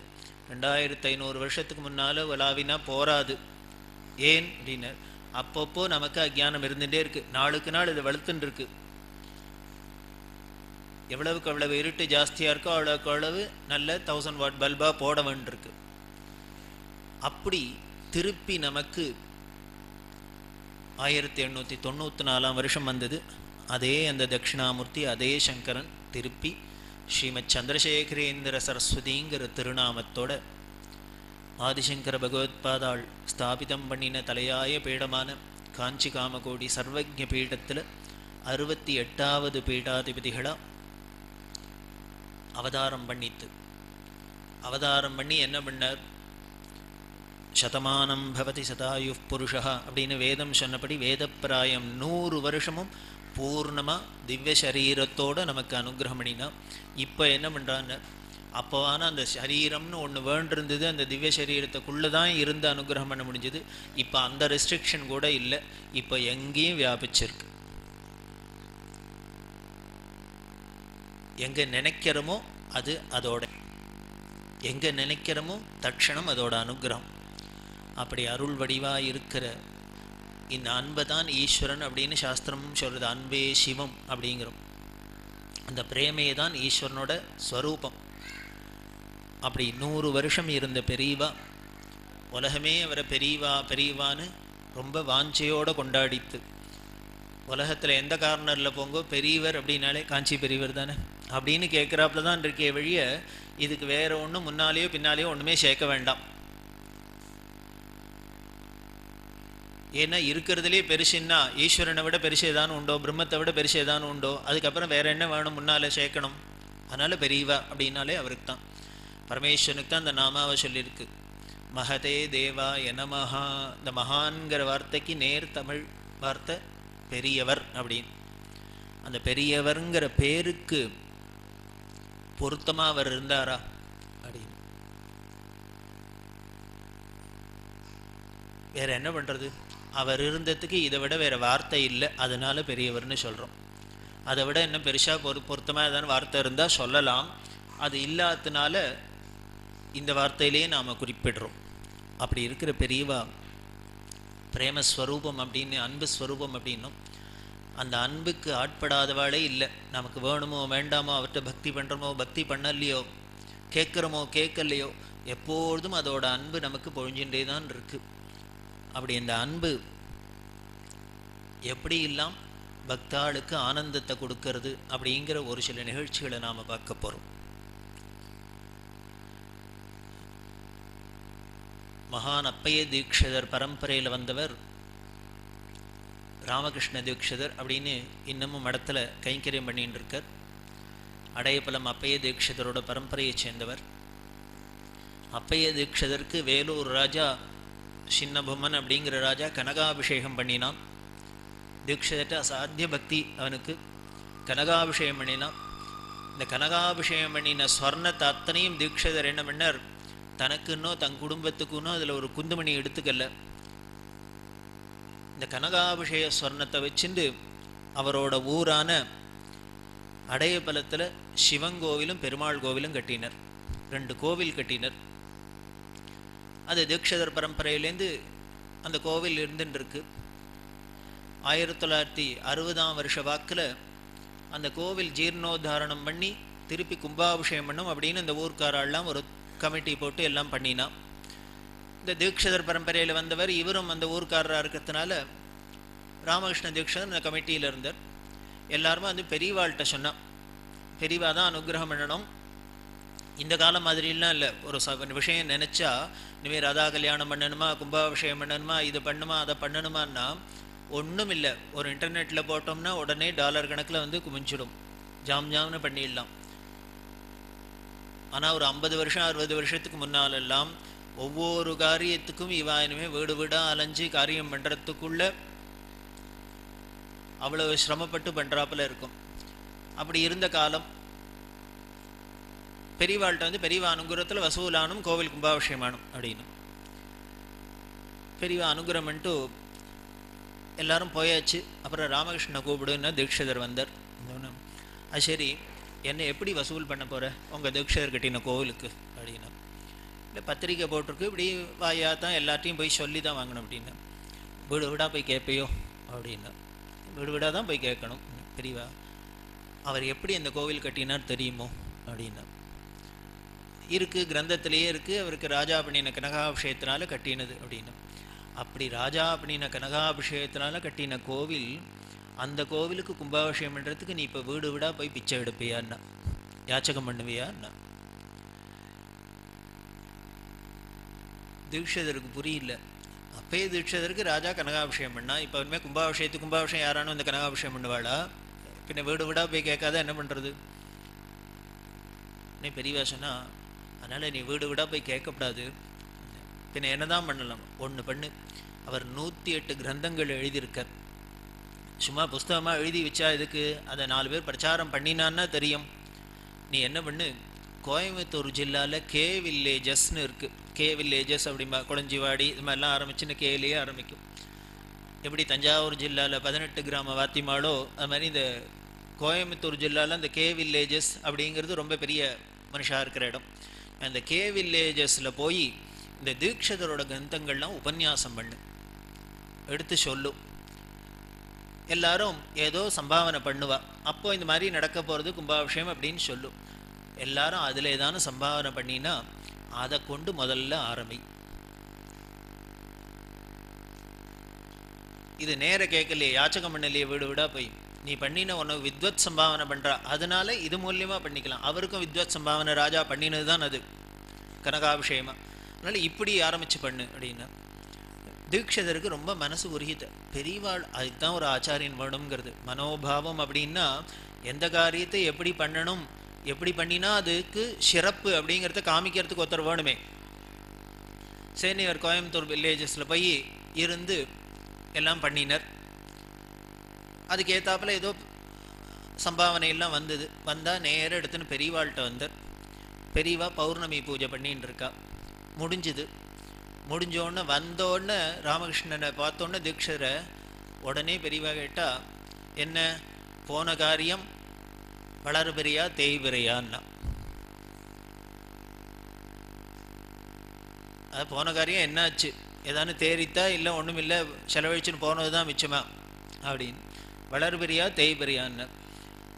2500 வருஷத்துக்கு முன்னால் உலாவினா போராது. ஏன் அப்படின்னு, அப்பப்போ நமக்கு அஜ்ஞானம் இருந்துகிட்டே இருக்குது. நாளுக்கு நாள் இது வளர்த்துன்னு இருக்கு. எவ்வளவுக்கு அவ்வளவு இருட்டு ஜாஸ்தியாக இருக்கோ அவ்வளவுக்கு அவ்வளவு நல்ல 1000 வாட் பல்பாக போட வேண்டியிருக்கு. அப்படி திருப்பி நமக்கு 1894 வருஷம் வந்தது. அதே அந்த தட்சிணாமூர்த்தி, அதே சங்கரன் திருப்பி ஸ்ரீமத் சந்திரசேகரேந்திர சரஸ்வதிங்கிற திருநாமத்தோட ஆதிசங்கர பகவத்பாதாள் ஸ்தாபிதம் பண்ணின தலையாய பீடமான காஞ்சி காமகோடி சர்வஜ பீடத்தில் 68வது பீடாதிபதிகளாக அவதாரம் பண்ணித்து. அவதாரம் பண்ணி என்ன பண்ணார்? சதமானம் பவதி சதாயு புருஷா அப்படின்னு வேதம் சொன்னபடி வேதப்பிராயம் 100 வருஷமும் பூர்ணமாக திவ்ய சரீரத்தோடு நமக்கு அனுகிரகம் பண்ணினா. இப்போ என்ன பண்ணுறான்னு, அப்போவான அந்த சரீரம்னு ஒன்று வேண்டிருந்தது, அந்த திவ்ய சரீரத்துக்குள்ளே தான் இருந்து அனுகிரகம் பண்ண முடிஞ்சது. இப்போ அந்த ரெஸ்ட்ரிக்ஷன் கூட இல்லை, இப்போ எங்கேயும் வியாபிச்சிருக்கு. எங்கே நினைக்கிறோமோ அது அதோட, எங்கே நினைக்கிறோமோ தட்சணம் அதோட அனுகிரகம். அப்படி அருள் வடிவாக இருக்கிற இந்த அன்பை தான் ஈஸ்வரன் அப்படின்னு சாஸ்திரமும் சொல்கிறது. அன்பே சிவம் அப்படிங்கிறோம். அந்த பிரேமையை தான் ஈஸ்வரனோட ஸ்வரூபம். அப்படி 100 வருஷம் இருந்த பெரியவா, உலகமே அவரை பெரியவா பெரியவான்னு ரொம்ப வாஞ்சையோடு கொண்டாடித்து. உலகத்தில் எந்த கார்னரில் போங்கோ பெரியவர் அப்படின்னாலே காஞ்சி பெரியவர் தானே அப்படின்னு கேட்குறாப்புல தான் இருக்கே வழிய, இதுக்கு வேறு ஒன்றும் முன்னாலேயோ பின்னாலேயோ ஒன்றுமே சேர்க்க வேண்டாம். ஏன்னா இருக்கிறதுலே பெருசுன்னா ஈஸ்வரனை விட பெருசு ஏதானு உண்டோ, பிரம்மத்தை விட பெருசு ஏதானு உண்டோ, அதுக்கப்புறம் வேறு என்ன வேணும் முன்னால் சேர்க்கணும். அதனால் பெரியவா அப்படின்னாலே அவருக்கு தான், பரமேஸ்வரனுக்கு தான் அந்த நாமாவை சொல்லியிருக்கு. மகதே தேவா எனமஹா. இந்த மகான்கிற வார்த்தைக்கு நேர் தமிழ் வார்த்தை பெரியவர் அப்படின்னு. அந்த பெரியவர்ங்கிற பேருக்கு பொருத்தமாக அவர் இருந்தாரா அப்படின்னு வேற என்ன பண்ணுறது? அவர் இருந்ததுக்கு இதை விட வேறு வார்த்தை இல்லை, அதனால பெரியவர்னு சொல்கிறோம். அதை விட இன்னும் பெருசாக பொருத்தமாக ஏதாவது வார்த்தை இருந்தால் சொல்லலாம். அது இல்லாததுனால இந்த வார்த்தையிலேயே நாம் குறிப்பிடுறோம். அப்படி இருக்கிற பெரியவா பிரேமஸ்வரூபம் அப்படின்னு, அன்பு ஸ்வரூபம் அப்படின்னும், அந்த அன்புக்கு ஆட்படாதவாளே இல்லை. நமக்கு வேணுமோ வேண்டாமோ, அவர்கிட்ட பக்தி பண்ணுறோமோ பக்தி பண்ணலையோ, கேட்குறோமோ கேட்கலையோ, எப்பொழுதும் அதோட அன்பு நமக்கு பொழிஞ்சுட்டே தான் இருக்கு. அப்படி இந்த அன்பு எப்படி இல்லாம் பக்தாளுக்கு ஆனந்தத்தை கொடுக்கறது அப்படிங்கிற ஒரு சில நிகழ்ச்சிகளை நாம் பார்க்க போகிறோம். மகான் அப்பைய தீட்சிதர் பரம்பரையில் வந்தவர் ராமகிருஷ்ண தீட்சிதர் அப்படின்னு இன்னமும் மடத்தில் கைங்கரியம் பண்ணிட்டு இருக்கார். அடையப்பலம் அப்பைய தீட்சிதரோட பரம்பரையை சேர்ந்தவர். அப்பைய தீட்சிதருக்கு வேலூர் ராஜா சின்னபொம்மன் அப்படிங்கிற ராஜா கனகாபிஷேகம் பண்ணினான். தீட்சிதர்கிட்ட அசாத்திய பக்தி அவனுக்கு. கனகாபிஷேகம் பண்ணினான். இந்த கனகாபிஷேகம் பண்ணின ஸ்வர்ணத்தை அத்தனையும் தீட்சிதர் என்ன பண்ணார், தனக்குன்னோ தன் குடும்பத்துக்குன்னோ அதில் ஒரு குந்துமணி எடுத்துக்கல. இந்த கனகாபிஷேக ஸ்வர்ணத்தை வச்சுண்டு அவரோட ஊரான அடையபலத்தில் சிவங்கோவிலும் பெருமாள் கோவிலும் கட்டினர். 2 கோவில் கட்டினர். அது தீட்சிதர் பரம்பரையிலேருந்து அந்த கோவில் இருந்துருக்கு. 1960ஆம் வருஷ வாக்கில் அந்த கோவில் ஜீர்ணோத்தாரணம் பண்ணி திருப்பி கும்பாபிஷேகம் பண்ணும் அப்படின்னு இந்த ஊர்க்காரெல்லாம் ஒரு கமிட்டி போட்டு எல்லாம் பண்ணினான். இந்த தீட்சிதர் பரம்பரையில் வந்தவர் இவரும் அந்த ஊர்க்காரராக இருக்கிறதுனால ராமகிருஷ்ண தீட்சிதர் இந்த கமிட்டியில் இருந்தார். எல்லாருமே வந்து பெரியவாள்கிட்ட சொன்னான், பெரியவா தான் அனுகிரகம் பண்ணணும். இந்த காலம் மாதிரிலாம் இல்லை. ஒரு விஷயம் நினச்சா இனிமேல் ராதா கல்யாணம் பண்ணணுமா, கும்பாபிஷேகம் பண்ணணுமா, இது பண்ணுமா அதை பண்ணணுமான்னா ஒன்றும் இல்லை. ஒரு இன்டர்நெட்டில் போட்டோம்னா உடனே டாலர் கணக்கில் வந்து குமிஞ்சிடும், ஜாம்னு பண்ணிடலாம். ஆனால் ஒரு 50 வருஷம் 60 வருஷத்துக்கு முன்னாலெல்லாம் ஒவ்வொரு காரியத்துக்கும் இவா இனிமேல் வீடு வீடாக அலைஞ்சு காரியம் பண்ணுறதுக்குள்ள அவ்வளவு சிரமப்பட்டு பண்ணுறாப்புல இருக்கும். அப்படி இருந்த காலம் பெரியவாள்கிட்ட வந்து பெரியவா அனுகிரகத்தில் வசூலானும் கோவில் கும்பாபிஷேகமானும் அப்படின்னு பெரியவா அனுகிரகம் பண்ணிட்டு எல்லாரும் போயாச்சு. அப்புறம் ராமகிருஷ்ணனை கூப்பிடுன்னா தீட்சிதர் வந்தார். அது சரி, என்னை எப்படி வசூல் பண்ண போகிற உங்கள் தீட்சிதர் கட்டின கோவிலுக்கு அப்படின்னா, இல்லை பத்திரிக்கை போட்டிருக்கு, இப்படி வாயா தான் எல்லாத்தையும் போய் சொல்லி தான் வாங்கணும் அப்படின்னா, வீடு வீடாக போய் கேட்பையோ அப்படின்னா, வீடு வீடாக தான் போய் கேட்கணும். பெரியவா அவர் எப்படி அந்த கோவில் கட்டினார் தெரியுமோ அப்படின்னா, இருக்குது கிரந்தத்திலேயே இருக்குது, அவருக்கு ராஜா பண்ணின கனகாபிஷேகத்தினால கட்டினது அப்படின்னா. அப்படி ராஜா பண்ணின கனகாபிஷேகத்தினால கட்டின கோவில், அந்த கோவிலுக்கு கும்பாபிஷேகம் பண்ணுறதுக்கு நீ இப்போ வீடு வீடாக போய் பிச்சை எடுப்பியான்னா, யாச்சகம் பண்ணுவியான்னா. தீட்சிதருக்கு புரியல. அப்பயே தீட்சிதருக்கு ராஜா கனகாபிஷேகம் பண்ணா, இப்போ இனிமேல் கும்பாபிஷேகம் யாரானும் இந்த கனகாபிஷேகம் பண்ணுவாளா, பின்ன வீடு வீடாக போய் கேட்காத என்ன பண்ணுறது? நீ பெரியவா சொன்னா, அதனால் நீ வீடு வீடாக போய் கேட்கக்கூடாது, பின்ன என்ன தான் பண்ணலாம், ஒன்று பண்ணு. அவர் 108 கிரந்தங்கள் எழுதியிருக்கார். சும்மா புஸ்தகமாக எழுதி வச்சா இதுக்கு, அதை 4 பேர் பிரச்சாரம் பண்ணினான்னா தெரியும். நீ என்ன பண்ணு, கோயம்புத்தூர் ஜில்லாவில் கே வில்லேஜஸ்ன்னு இருக்குது. கே வில்லேஜஸ் அப்படிம்பா, குளஞ்சிவாடி இது மாதிரிலாம் ஆரம்பிச்சுன்னு கேலேயே ஆரம்பிக்கும். எப்படி தஞ்சாவூர் ஜில்லாவில் 18 கிராம வாத்திமாளோ, அது மாதிரி இந்த கோயம்புத்தூர் ஜில்லாவில் அந்த கே வில்லேஜஸ் அப்படிங்கிறது ரொம்ப பெரிய மனுஷாக இருக்கிற இடம். அந்த கே வில்லேஜஸில் போய் இந்த தீட்சிதரோட கிரந்தங்கள்லாம் உபன்யாசம் பண்ணு, எடுத்து சொல்லும். எல்லாரும் ஏதோ சம்பாவனை பண்ணுவா. அப்போ இந்த மாதிரி நடக்க போகிறது கும்பாபிஷேகம் அப்படின்னு சொல்லும். எல்லாரும் அதில் ஏதானு சம்பாவனை பண்ணினா அதை கொண்டு முதல்ல ஆரம்பி. இது நேர கேட்கலையே, யாச்சகம் பண்ணலையே, வீடு வீடாக போய் நீ பண்ணின உனக்கு வித்வத் சம்பாவனை பண்ணுறா, அதனால இது மூலியமாக பண்ணிக்கலாம். அவருக்கும் வித்வத் சம்பாவனை ராஜா பண்ணினது தான் அது கனகாபிஷேகமாக. அதனால் இப்படி ஆரம்பித்து பண்ணு அப்படின்னா தீட்சிதருக்கு ரொம்ப மனசு உருகித்த. பெரியவாள் அதுக்கு தான் ஒரு ஆச்சாரியன் வேணுங்கிறது. மனோபாவம் அப்படின்னா எந்த காரியத்தை எப்படி பண்ணணும், எப்படி பண்ணினா அதுக்கு சிறப்பு அப்படிங்கிறத காமிக்கிறதுக்கு ஒருத்தர் வேணுமே. சரி, இவர் கோயம்புத்தூர் வில்லேஜஸில் போய் இருந்து எல்லாம் பண்ணினர். அதுக்கு ஏற்றாப்புல ஏதோ சம்பாவனையெல்லாம் வந்தது. வந்தால் நேராக எடுத்துன்னு பெரியவாள்கிட்ட வந்தார். பெரியவா பௌர்ணமி பூஜை பண்ணின்னு இருக்கா. முடிஞ்சுது. முடிஞ்சோடனே வந்தோடனே ராமகிருஷ்ணனை பார்த்தோன்னே தீட்சிதரை உடனே பெரியவா கேட்டா, என்ன போன காரியம் வளர்பிரியா தேய்பிரியான்னா. அது போன காரியம் என்னாச்சு, ஏதானு தேறித்தா இல்லை ஒன்றும் இல்லை செலவழிச்சுன்னு போனது தான் மிச்சமா அப்படின்னு. வளர்பிரியா தேய்பிரியான்னு.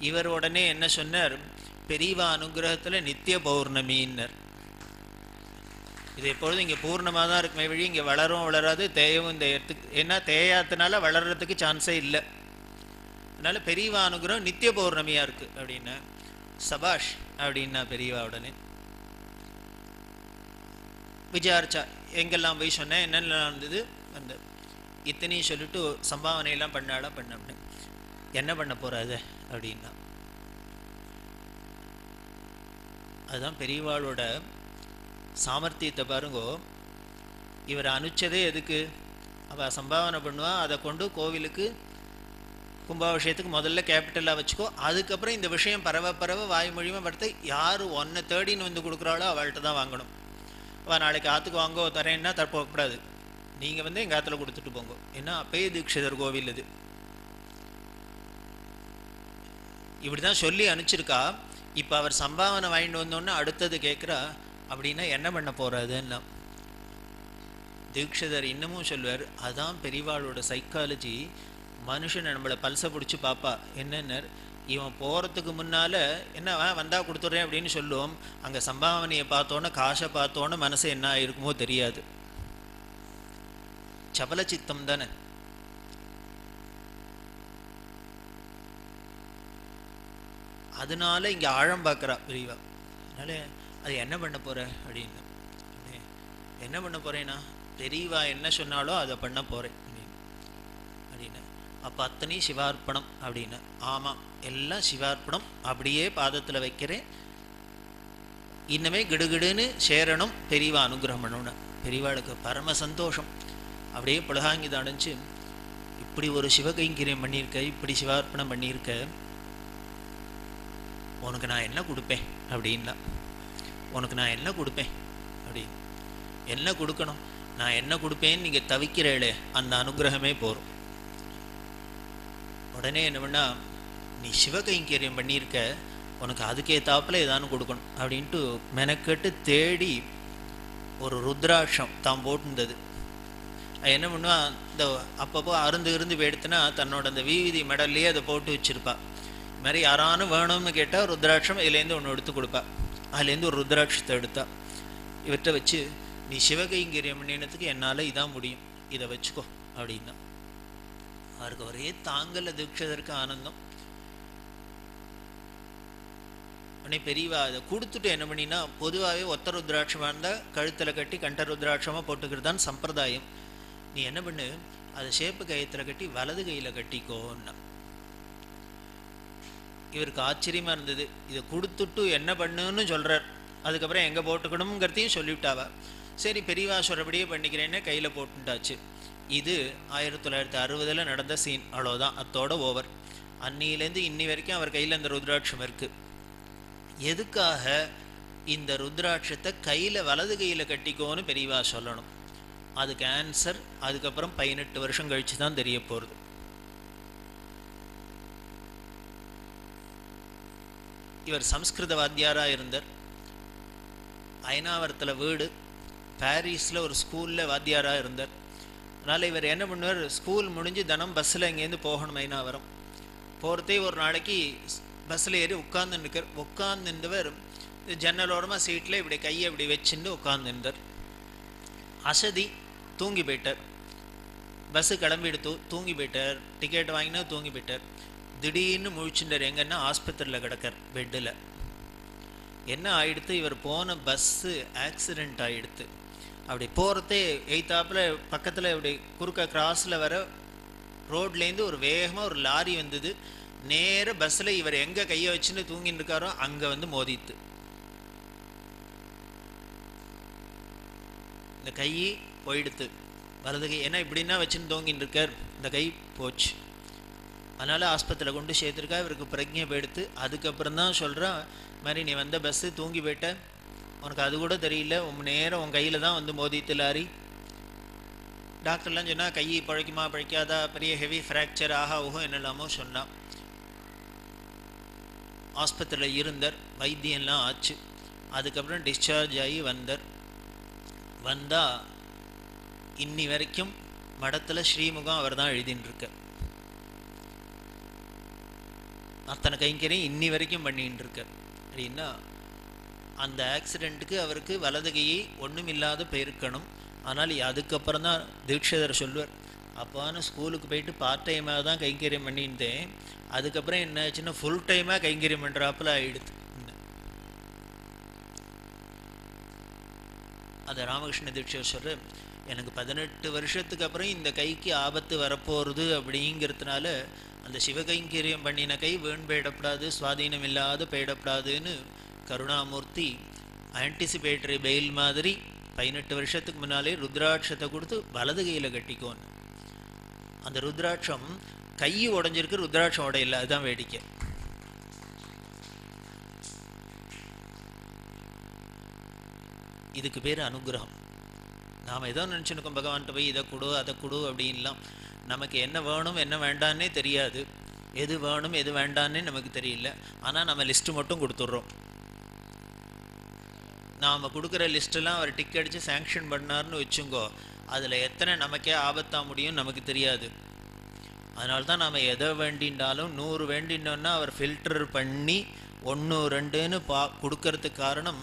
இவர் உடனே என்ன சொன்னார், பெரியவா அனுகிரகத்தில் நித்திய பௌர்ணமின்னர். இது எப்பொழுதும் இங்கே பூர்ணமாக தான் இருக்குமே வழி இங்கே வளரும் வளராது தேயவும் இந்த இடத்துக்கு, ஏன்னா தேயாத்தினால வளர்கிறதுக்கு சான்ஸே இல்லை. அதனால பெரியவா அனுகிரகம் நித்திய பௌர்ணமியாக இருக்குது அப்படின்னா சபாஷ் அப்படின்னா பெரியவா உடனே விசாரிச்சா. எங்கெல்லாம் போய் சொன்னேன், என்னெல்லாம் இருந்தது, அந்த இத்தனையும் சொல்லிட்டு சம்பாவனையெல்லாம் பண்ணாலாம் பண்ண என்ன பண்ண போகிறாது அப்படின்னா. அதுதான் பெரியவாளோட சாமர்த்தியத்தை பாருங்கோ. இவர் அனுச்சதே எதுக்கு, அவள் சம்பாவனை பண்ணுவா, அதை கொண்டு கோவிலுக்கு கும்பாபிஷேகத்துக்கு முதல்ல கேபிட்டலாக வச்சுக்கோ, அதுக்கப்புறம் இந்த விஷயம் பரவ பரவ வாய்மொழியுமா படுத்த யார் ஒன்றை தேடின்னு வந்து கொடுக்குறாளோ அவள்கிட்ட தான் வாங்கணும். அவள் நாளைக்கு ஆற்றுக்கு வாங்கோ தரேன்னா தரப்போகக்கூடாது, நீங்கள் வந்து எங்கள் ஆற்றுல கொடுத்துட்டு போங்க. ஏன்னா அப்பயே தீட்சிதர் கோவில் இது. இப்படி தான் சொல்லி அனுப்பிச்சிருக்கா. இப்போ அவர் சம்பாவனை வாங்கிட்டு வந்தோன்னே அடுத்தது கேட்குறா, அப்படின்னா என்ன பண்ண போகிறாதுன்னா தீட்சிதர் இன்னமும் சொல்வார். அதான் பெரியவாளோட சைக்காலஜி. மனுஷனை நம்மளை பல்சை பிடிச்சி பாப்பா. என்னென்ன இவன் போகிறதுக்கு முன்னால் என்ன வந்தால் கொடுத்துட்றேன் அப்படின்னு சொல்லுவோம். அங்கே சம்பாவனையை பார்த்தோன்னே காசை பார்த்தோன்னே மனசு என்ன இருக்குமோ தெரியாது. சபல சித்தம் தானே. அதனால இங்கே ஆழம் பார்க்குறா பெரியவா. அதனால அது என்ன பண்ண போகிற அப்படின்னு. என்ன பண்ண போகிறேன்னா பெரியவா என்ன சொன்னாலோ அதை பண்ண போகிறேன் அப்படின்னு. அப்போ அத்தனையும் சிவார்ப்பணம் அப்படின்னு. ஆமாம், எல்லாம் சிவார்ப்பணம், அப்படியே பாதத்தில் வைக்கிறேன். இன்னமே கிடுகிடுன்னு சேரணும், பெரியவா அனுகிரகம் பண்ணணும்னு. பெரியவாளுக்கு பரம சந்தோஷம். அப்படியே புலகாங்கி அடைஞ்சு, இப்படி ஒரு சிவகைங்கரியம் பண்ணியிருக்க, இப்படி சிவார்ப்பணம் பண்ணியிருக்க, உனக்கு நான் என்ன கொடுப்பேன் அப்படின்னா. உனக்கு நான் என்ன கொடுப்பேன் அப்படின்னு. என்ன கொடுக்கணும், நான் என்ன கொடுப்பேன்னு நீங்கள் தவிக்கிறேளே, அந்த அனுகிரகமே போகும். உடனே என்ன பண்ணா, நீ சிவகைங்கரியம் பண்ணியிருக்க, உனக்கு அதுக்கேத்தாப்புல ஏதானு கொடுக்கணும் அப்படின்ட்டு மெனக்கெட்டு தேடி ஒரு ருத்ராட்சம் தான் போட்டுருந்தது. என்ன பண்ணுவா, இந்த அப்பப்போ இருந்து எடுத்துனா தன்னோட அந்த வீதி மெடல்லையே அதை போட்டு வச்சிருப்பா. இது மாதிரி யாரானு வேணும்னு கேட்டால் ருத்ராட்சம் இதுலேருந்து ஒன்று எடுத்து கொடுப்பா. அதுலேருந்து ஒரு ருத்ராட்சத்தை எடுத்தா. இவற்றை வச்சு, நீ சிவகைங்கரியம் பண்ணினதுக்கு என்னால் இதான் முடியும், இதை வச்சுக்கோ அப்படின்னா. அவருக்கு ஒரே தாங்கல தீட்சிதருக்கு ஆனந்தம். உடனே பெரியவா அதை கொடுத்துட்டு என்ன பண்ணினா, பொதுவாகவே ஒத்த ருத்ராட்சமாக இருந்தால் கழுத்தில் கட்டி கண்ட ருத்ராட்சமாக போட்டுக்கிறது தான் சம்பிரதாயம். நீ என்ன பண்ணு, அதை சேப்பு கயத்தில் கட்டி வலது கையில் கட்டிக்கோன்னா. இவருக்கு ஆச்சரியமாக இருந்தது. இதை கொடுத்துட்டு என்ன பண்ணுன்னு சொல்கிறார். அதுக்கப்புறம் எங்கே போட்டுக்கணுங்கிறதையும் சொல்லிவிட்டாவா. சரி பெரியவா சொல்கிறபடியே பண்ணிக்கிறேன்னு கையில் போட்டுட்டாச்சு. இது 1960 நடந்த சீன், அவ்வளோதான், அத்தோட ஓவர். அன்னிலேருந்து இன்னி வரைக்கும் அவர் கையில் அந்த ருத்ராட்சம் இருக்குது. எதுக்காக இந்த ருத்ராட்சத்தை கையில் வலது கையில் கட்டிக்கோன்னு பெரியவா சொல்லணும், அதுக்கு ஆன்சர் அதுக்கப்புறம் 18 வருஷம் கழிச்சு தான் தெரிய போகிறது. இவர் சம்ஸ்கிருத வாத்தியாராக இருந்தார். அயனாவரத்தில் வீடு, பாரிஸில் ஒரு ஸ்கூலில் வாத்தியாராக இருந்தார். அதனால் இவர் என்ன பண்ணுவார், ஸ்கூல் முடிஞ்சு தினம் பஸ்ஸில் இங்கேருந்து போகணும் அயனாவரம். போகிறதே ஒரு நாளைக்கு பஸ்ஸில் ஏறி உட்காந்துருக்கார். உட்காந்துருந்தவர் ஜன்னலோரமாக சீட்டில் இப்படி கையை இப்படி வச்சுட்டு உட்காந்துருந்தார். அசதி, தூங்கி போயிட்டார். பஸ்ஸு கிளம்பிடுத்து, தூங்கி போயிட்டார். டிக்கெட் வாங்கினா தூங்கி போயிட்டார். திடீர்னு முழிச்சுட்டார். எங்கன்னா ஆஸ்பத்திரியில் கிடக்கார் பெட்டில். என்ன ஆகிடுத்து, இவர் போன பஸ்ஸு ஆக்சிடெண்ட் ஆகிடுத்து. அப்படி போகிறதே எய்த்தாப்பில் பக்கத்தில் இப்படி குறுக்க கிராஸில் வர ரோட்லேருந்து ஒரு வேகமாக ஒரு லாரி வந்தது. நேர பஸ்ஸில் இவர் எங்கே கையை வச்சுன்னு தூங்கின்னு இருக்காரோ அங்கே வந்து மோதித்து. இந்த கை போயிடுத்து, வலது கை. ஏன்னா இப்படின்னா வச்சுன்னு தூங்கின்னு இருக்கார், இந்த கை போச்சு. அதனால் ஆஸ்பத்திரியில் கொண்டு சேர்த்துருக்கா. இவருக்கு பிரஜை போயிடுத்து. அதுக்கப்புறம் தான் சொல்கிறான், மாதிரி நீ வந்த பஸ்ஸு தூங்கி போயிட்ட, உனக்கு அது கூட தெரியல, நேரம் உன் கையில் தான் வந்து மோதித்து லாரி. டாக்டர்லாம் சொன்னால் கை பழைக்குமா பழைக்காதா, பெரிய ஹெவி ஃப்ராக்சர் ஓஹோ என்னெல்லாமோ சொன்னான். ஆஸ்பத்திரியில் இருந்தார், வைத்தியம்லாம் ஆச்சு. அதுக்கப்புறம் டிஸ்சார்ஜ் ஆகி வந்தால் இன்னி வரைக்கும் மடத்தில் ஸ்ரீமுகம் அவர் தான் எழுதின்னு இருக்க. அத்தனை கைங்கரையும் இன்னி வரைக்கும் பண்ணின்னு இருக்கார். அப்படின்னா அந்த ஆக்சிடெண்ட்டுக்கு அவருக்கு வலது கையை ஒன்றும் இல்லாத போயிருக்கணும். ஆனால் அதுக்கப்புறம் தான் தீட்சிதர் சொல்லுவார், அப்பான்னு ஸ்கூலுக்கு போயிட்டு பார்ட் டைமாக தான் கைங்கரியம் பண்ணியிருந்தேன், அதுக்கப்புறம் என்ன ஆச்சுன்னா ஃபுல் டைமாக கைங்கரியம் பண்ணுறாப்புல ஆயிடுது. அதை ராமகிருஷ்ண தீட்சிதர் சொல்ற, எனக்கு 18 வருஷத்துக்கு அப்புறம் இந்த கைக்கு ஆபத்து வரப்போகிறது அப்படிங்கிறதுனால அந்த சிவகைங்கரியம் பண்ணின கை வீண் போயிடப்படாது, சுவாதீனம் இல்லாத போயிடப்படாதுன்னு கருணாமூர்த்தி ஆன்டிசிபேட்டரி பெயில் மாதிரி 18 வருஷத்துக்கு முன்னாலே ருத்ராட்சத்தை கொடுத்து வலது கையில் கட்டிக்கோன்னு. அந்த ருத்ராட்சம் கை உடஞ்சிருக்கு, ருத்ராட்சம் உடையில. அதுதான் வேடிக்கை. இதுக்கு பேர் அனுகிரகம். நாம் ஏதோ நினச்சுருக்கோம், பகவான்கிட்ட போய் இதை கொடு அதை கொடு அப்படின்லாம். நமக்கு என்ன வேணும் என்ன வேண்டான்னே தெரியாது, எது வேணும் எது வேண்டான்னே நமக்கு தெரியல. ஆனால் நம்ம லிஸ்ட்டு மட்டும் கொடுத்துட்றோம். நாம் கொடுக்குற லிஸ்ட்டெல்லாம் அவர் டிக் அடித்து சேங்ஷன் பண்ணார்னு வச்சுங்கோ, அதில் எத்தனை நமக்கே ஆபத்தாக முடியும் நமக்கு தெரியாது. அதனால தான் நாம் எதை வேண்டின்றாலும் 100 வேண்டினோன்னா அவர் ஃபில்டர் பண்ணி 1 2ன்னு கொடுக்கறதுக்கு காரணம்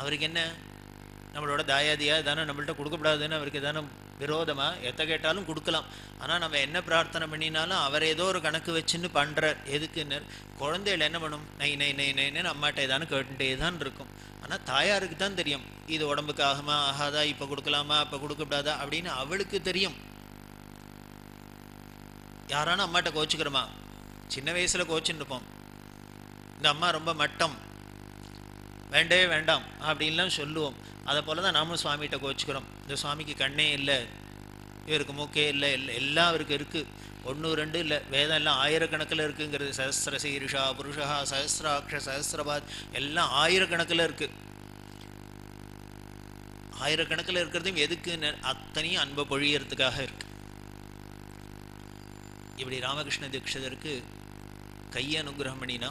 அவருக்கு என்ன, நம்மளோட தாயாதியாக தானே நம்மள்கிட்ட கொடுக்கப்படாதுன்னு அவருக்கு தானே விரோதமாக எதை கேட்டாலும் கொடுக்கலாம். ஆனால் நம்ம என்ன பிரார்த்தனை பண்ணினாலும் அவர் ஏதோ ஒரு கணக்கு வச்சுன்னு பண்ணுறார். எதுக்குன்னு குழந்தைகள் என்ன பண்ணும், நை நை நை நைன்னு அம்மாட்ட ஏதானு கேட்டுட்டே தான் இருக்கும். ஆனால் தாயாருக்கு தான் தெரியும் இது உடம்புக்கு ஆகுமா ஆகாதா, இப்போ கொடுக்கலாமா இப்போ கொடுக்கப்படாதா அப்படின்னு அவளுக்கு தெரியும். யாரான அம்மாட்ட கோச்சிக்கிறோமா, சின்ன வயசில் கோச்சின்னு இருப்போம், இந்த அம்மா ரொம்ப மட்டம் வேண்டவே வேண்டாம் அப்படின்லாம் சொல்லுவோம். அதை போல தான் நாமும் சுவாமிகிட்ட கோச்சிக்கிறோம், இந்த சுவாமிக்கு கண்ணே இல்லை, இவருக்கு மூக்கே இல்லை, எல்லாம் அவருக்கு இருக்குது, 1 2 இல்லை, வேதம் எல்லாம் ஆயிரக்கணக்கில் இருக்குங்கிறது. சஹஸ்ர சீருஷா புருஷா சஹஸ்ராட்ச சஹஸ்ரபாத் எல்லாம் ஆயிரக்கணக்கில் இருக்குது. ஆயிரக்கணக்கில் இருக்கிறதையும் எதுக்குன்னு அத்தனையும் அன்பை பொழியறதுக்காக இருக்கு. இப்படி ராமகிருஷ்ண தீட்சிதருக்கு கையை அனுகிரகம் பண்ணினா,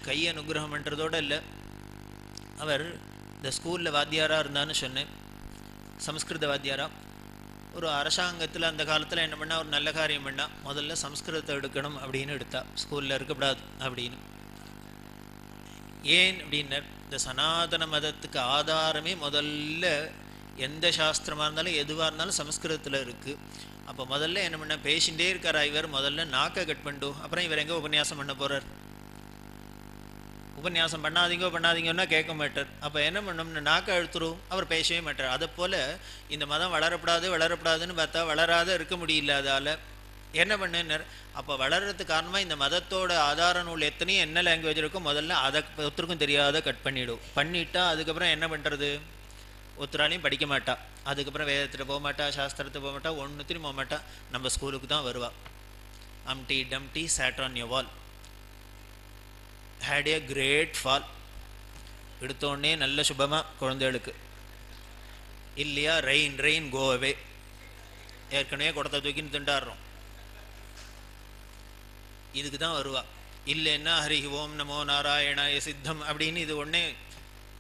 கையை அனுகிரகம் பண்ணுறதோடு இல்லை, அவர் இந்த ஸ்கூலில் வாத்தியாராக இருந்தான்னு சொன்னேன், சம்ஸ்கிருத வாத்தியாராக. ஒரு அரசாங்கத்தில் அந்த காலத்தில் என்ன பண்ணால், ஒரு நல்ல காரியம் பண்ணால் முதல்ல சம்ஸ்கிருதத்தை எடுக்கணும் அப்படின்னு எடுத்தா, ஸ்கூலில் இருக்கக்கூடாது அப்படின்னு. ஏன் அப்படின்னர், இந்த சனாதன மதத்துக்கு ஆதாரமே முதல்ல எந்த சாஸ்திரமாக இருந்தாலும் எதுவாக இருந்தாலும் சம்ஸ்கிருதத்தில் இருக்குது. அப்போ முதல்ல என்ன பண்ண, பேசிகிட்டே இருக்காரா இவர், முதல்ல நாக்கை கட் பண்ணிட்டு அப்புறம் இவர் எங்கே உபன்யாசம் பண்ண போகிறார். உபன்யாசம் பண்ணாதீங்கன்னா கேட்க மாட்டார். அப்போ என்ன பண்ணோம்னு நாக்கை அழுத்துரும், அவர் பேசவே மாட்டார். அதை போல் இந்த மதம் வளரப்படாதுன்னு பார்த்தா வளராத இருக்க முடியல. அதால் என்ன பண்ணுன்னார், அப்போ வளர்கிறதுக்கு காரணமாக இந்த மதத்தோட ஆதார நூல் எத்தனையும் என்ன லாங்குவேஜ் இருக்கோ முதல்ல அதை ஒருத்தருக்கும் தெரியாத கட் பண்ணிட்டா அதுக்கப்புறம் என்ன பண்ணுறது, ஒருத்தராலையும் படிக்க மாட்டா, அதுக்கப்புறம் வேதத்தில் போக மாட்டா, சாஸ்திரத்தை போக மாட்டா, ஒன்றுத்தையும் போக மாட்டா, நம்ம ஸ்கூலுக்கு தான் வருவா. அம்டி டம்டி sat on your wall, had a great fall. எடுத்தோடனே நல்ல சுபமாக குழந்தைகளுக்கு இல்லையா, ரெயின் கோ அவே, ஏற்கனவே குடத்தை தூக்கின்னு திண்டாடுறோம், இதுக்கு தான் வருவா. இல்லைன்னா ஹரி ஓம் நமோ நாராயணாய சித்தம் அப்படின்னு இது உடனே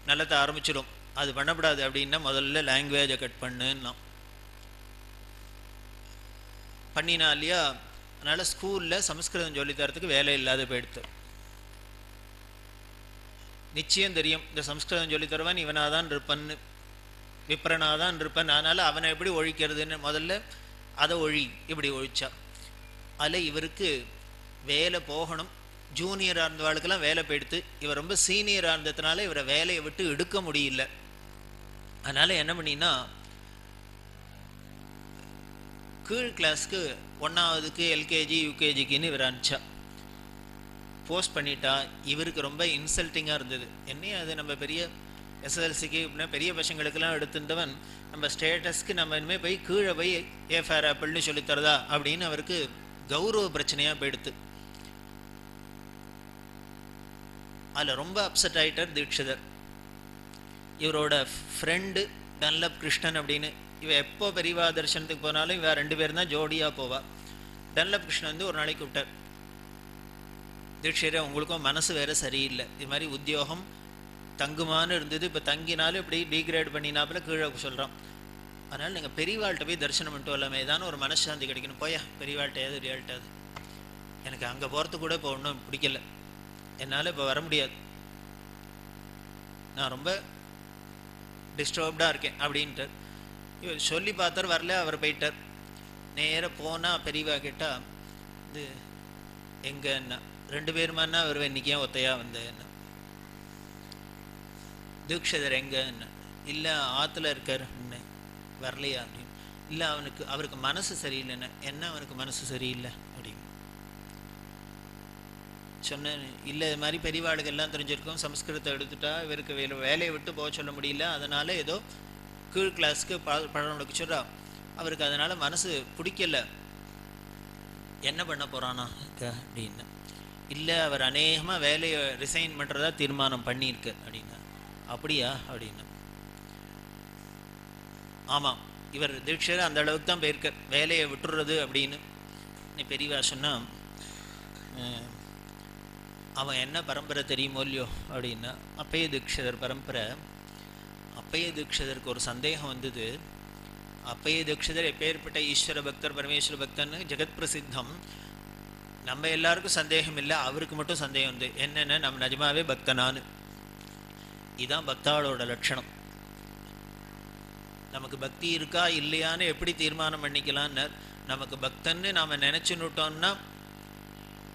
நல்லத்தை ஆரம்பிச்சிடும். அது பண்ணக்கூடாது அப்படின்னா முதல்ல லாங்குவேஜை கட் பண்ணுன்னா பண்ணினா இல்லையா. அதனால் ஸ்கூலில் சமஸ்கிருதம் சொல்லித்தரத்துக்கு வேலை இல்லாத போயிடுத்து. நிச்சயம் தெரியும் இந்த சம்ஸ்கிருதம் சொல்லி தருவான் இவனாக தான் இருப்பன்னு, விப்ரனாக தான் இருப்பன், அதனால் அவனை எப்படி ஒழிக்கிறதுன்னு முதல்ல அதை இப்படி ஒழிச்சா. அதில் இவருக்கு வேலை போகணும், ஜூனியராக இருந்தவாளுக்கெல்லாம் வேலை போயிடுத்து, இவர் ரொம்ப சீனியராக இருந்ததுனால இவரை வேலையை விட்டு எடுக்க முடியல. அதனால் என்ன பண்ணினா, கீழ் கிளாஸ்க்கு 1ஆவதுக்கு எல்கேஜி யூகேஜிக்குன்னு இவர் அனுப்பிச்சா. போஸ்ட் பண்ணிட்டா. இவருக்கு ரொம்ப இன்சல்ட்டிங்காக இருந்தது. என்னையே அது நம்ம பெரிய எஸ்எஸ்எல்சிக்கு இப்படின்னா பெரிய பசங்களுக்கெல்லாம் எடுத்துட்டவன் நம்ம ஸ்டேட்டஸ்க்கு நம்ம இனிமேல் போய் கீழே போய் ஏ ஃபேர் ஆப்பிள்னு சொல்லித்தரதா அப்படின்னு அவருக்கு கௌரவ பிரச்சனையாக போயிடுத்து. அதில் ரொம்ப அப்செட் ஆகிட்டார் தீட்சிதர். இவரோட ஃப்ரெண்டு டன்லப் கிருஷ்ணன் அப்படின்னு, இவன் எப்போ பெரியவா தரிசனத்துக்கு போனாலும் இவன் 2 பேரும் தான் ஜோடியாக போவா. டன்லப் கிருஷ்ணன் வந்து ஒரு நாளைக்கு விட்டார், தீட்சிதரே உங்களுக்கும் மனசு வேறு சரியில்லை, இது மாதிரி உத்தியோகம் தங்குமானு இருந்தது, இப்போ தங்கினாலும் இப்படி டீக்ரேட் பண்ணினாப்புல கீழே சொல்கிறான், அதனால் நீங்கள் பெரியவாள்கிட்ட போய் தரிசனம் பண்ணிட்டு வரலாமே, ஏதான ஒரு மனசாந்தி கிடைக்கணும். போயா பெரியவாள்கிட்டையாவது ரியால்ட்டாவது. எனக்கு அங்கே போகிறதுக்கு கூட இப்போ ஒன்றும் பிடிக்கல, என்னால் இப்போ வர முடியாது, நான் ரொம்ப டிஸ்டர்ப்டாக இருக்கேன் அப்படின்ட்டு இவர் சொல்லி பார்த்தார். வரல, அவர் போயிட்டார். நேராக போனால் பெரியவா கேட்டால் இது எங்கன்னா 2 பேருமானா அவர் இன்னைக்கு ஏன் ஒத்தையாக வந்தேன்னா, தீட்சிதர் எங்கன்னா, இல்லை ஆற்றுல இருக்கார் என்ன வரலையா அப்படின்னு. இல்லை அவருக்கு மனசு சரியில்லைன்னு. என்ன அவனுக்கு மனசு சரியில்லை அப்படின்னு சொன்னேன். இல்லை இது மாதிரி பெரியவாளுக்கு எல்லாம் தெரிஞ்சிருக்கும், சம்ஸ்கிருதத்தை எடுத்துட்டா இவருக்கு வேலையை விட்டு போக சொல்ல முடியல, அதனால ஏதோ கீழ் கிளாஸ்க்கு பழம் சொல்றா. அவருக்கு அதனால மனசு பிடிக்கல, என்ன பண்ண போறானா அப்படின்னு. இல்லை அவர் அநேகமாக வேலையை ரிசைன் பண்ணுறதா தீர்மானம் பண்ணியிருக்கு அப்படின்னா. அப்படியா அப்படின்னு. ஆமாம், இவர் தீட்சர் அந்த அளவுக்கு தான் போயிருக்க, வேலையை விட்டுறது அப்படின்னு. நீ பெரியவா சொன்னா, அவன் என்ன பரம்பரை தெரியுமோ இல்லையோ அப்படின்னா, அப்பைய தீட்சிதர் பரம்பரை. அப்பைய தீட்சிதருக்கு ஒரு சந்தேகம் வந்தது. அப்பைய தீட்சிதர் எப்பேற்பட்ட ஈஸ்வர பக்தர், பரமேஸ்வர பக்தர்னு ஜெகத் பிரசித்தம். நம்ம எல்லாருக்கும் சந்தேகம் இல்லை, அவருக்கு மட்டும் சந்தேகம் வந்து என்னென்ன நம்ம நிஜமாவே பக்தனான்னு. இதுதான் பக்தாளோட லட்சணம். நமக்கு பக்தி இருக்கா இல்லையான்னு எப்படி தீர்மானம் பண்ணிக்கலான்னு, நமக்கு பக்தன்னு நாம் நினச்சுன்னுட்டோம்னா,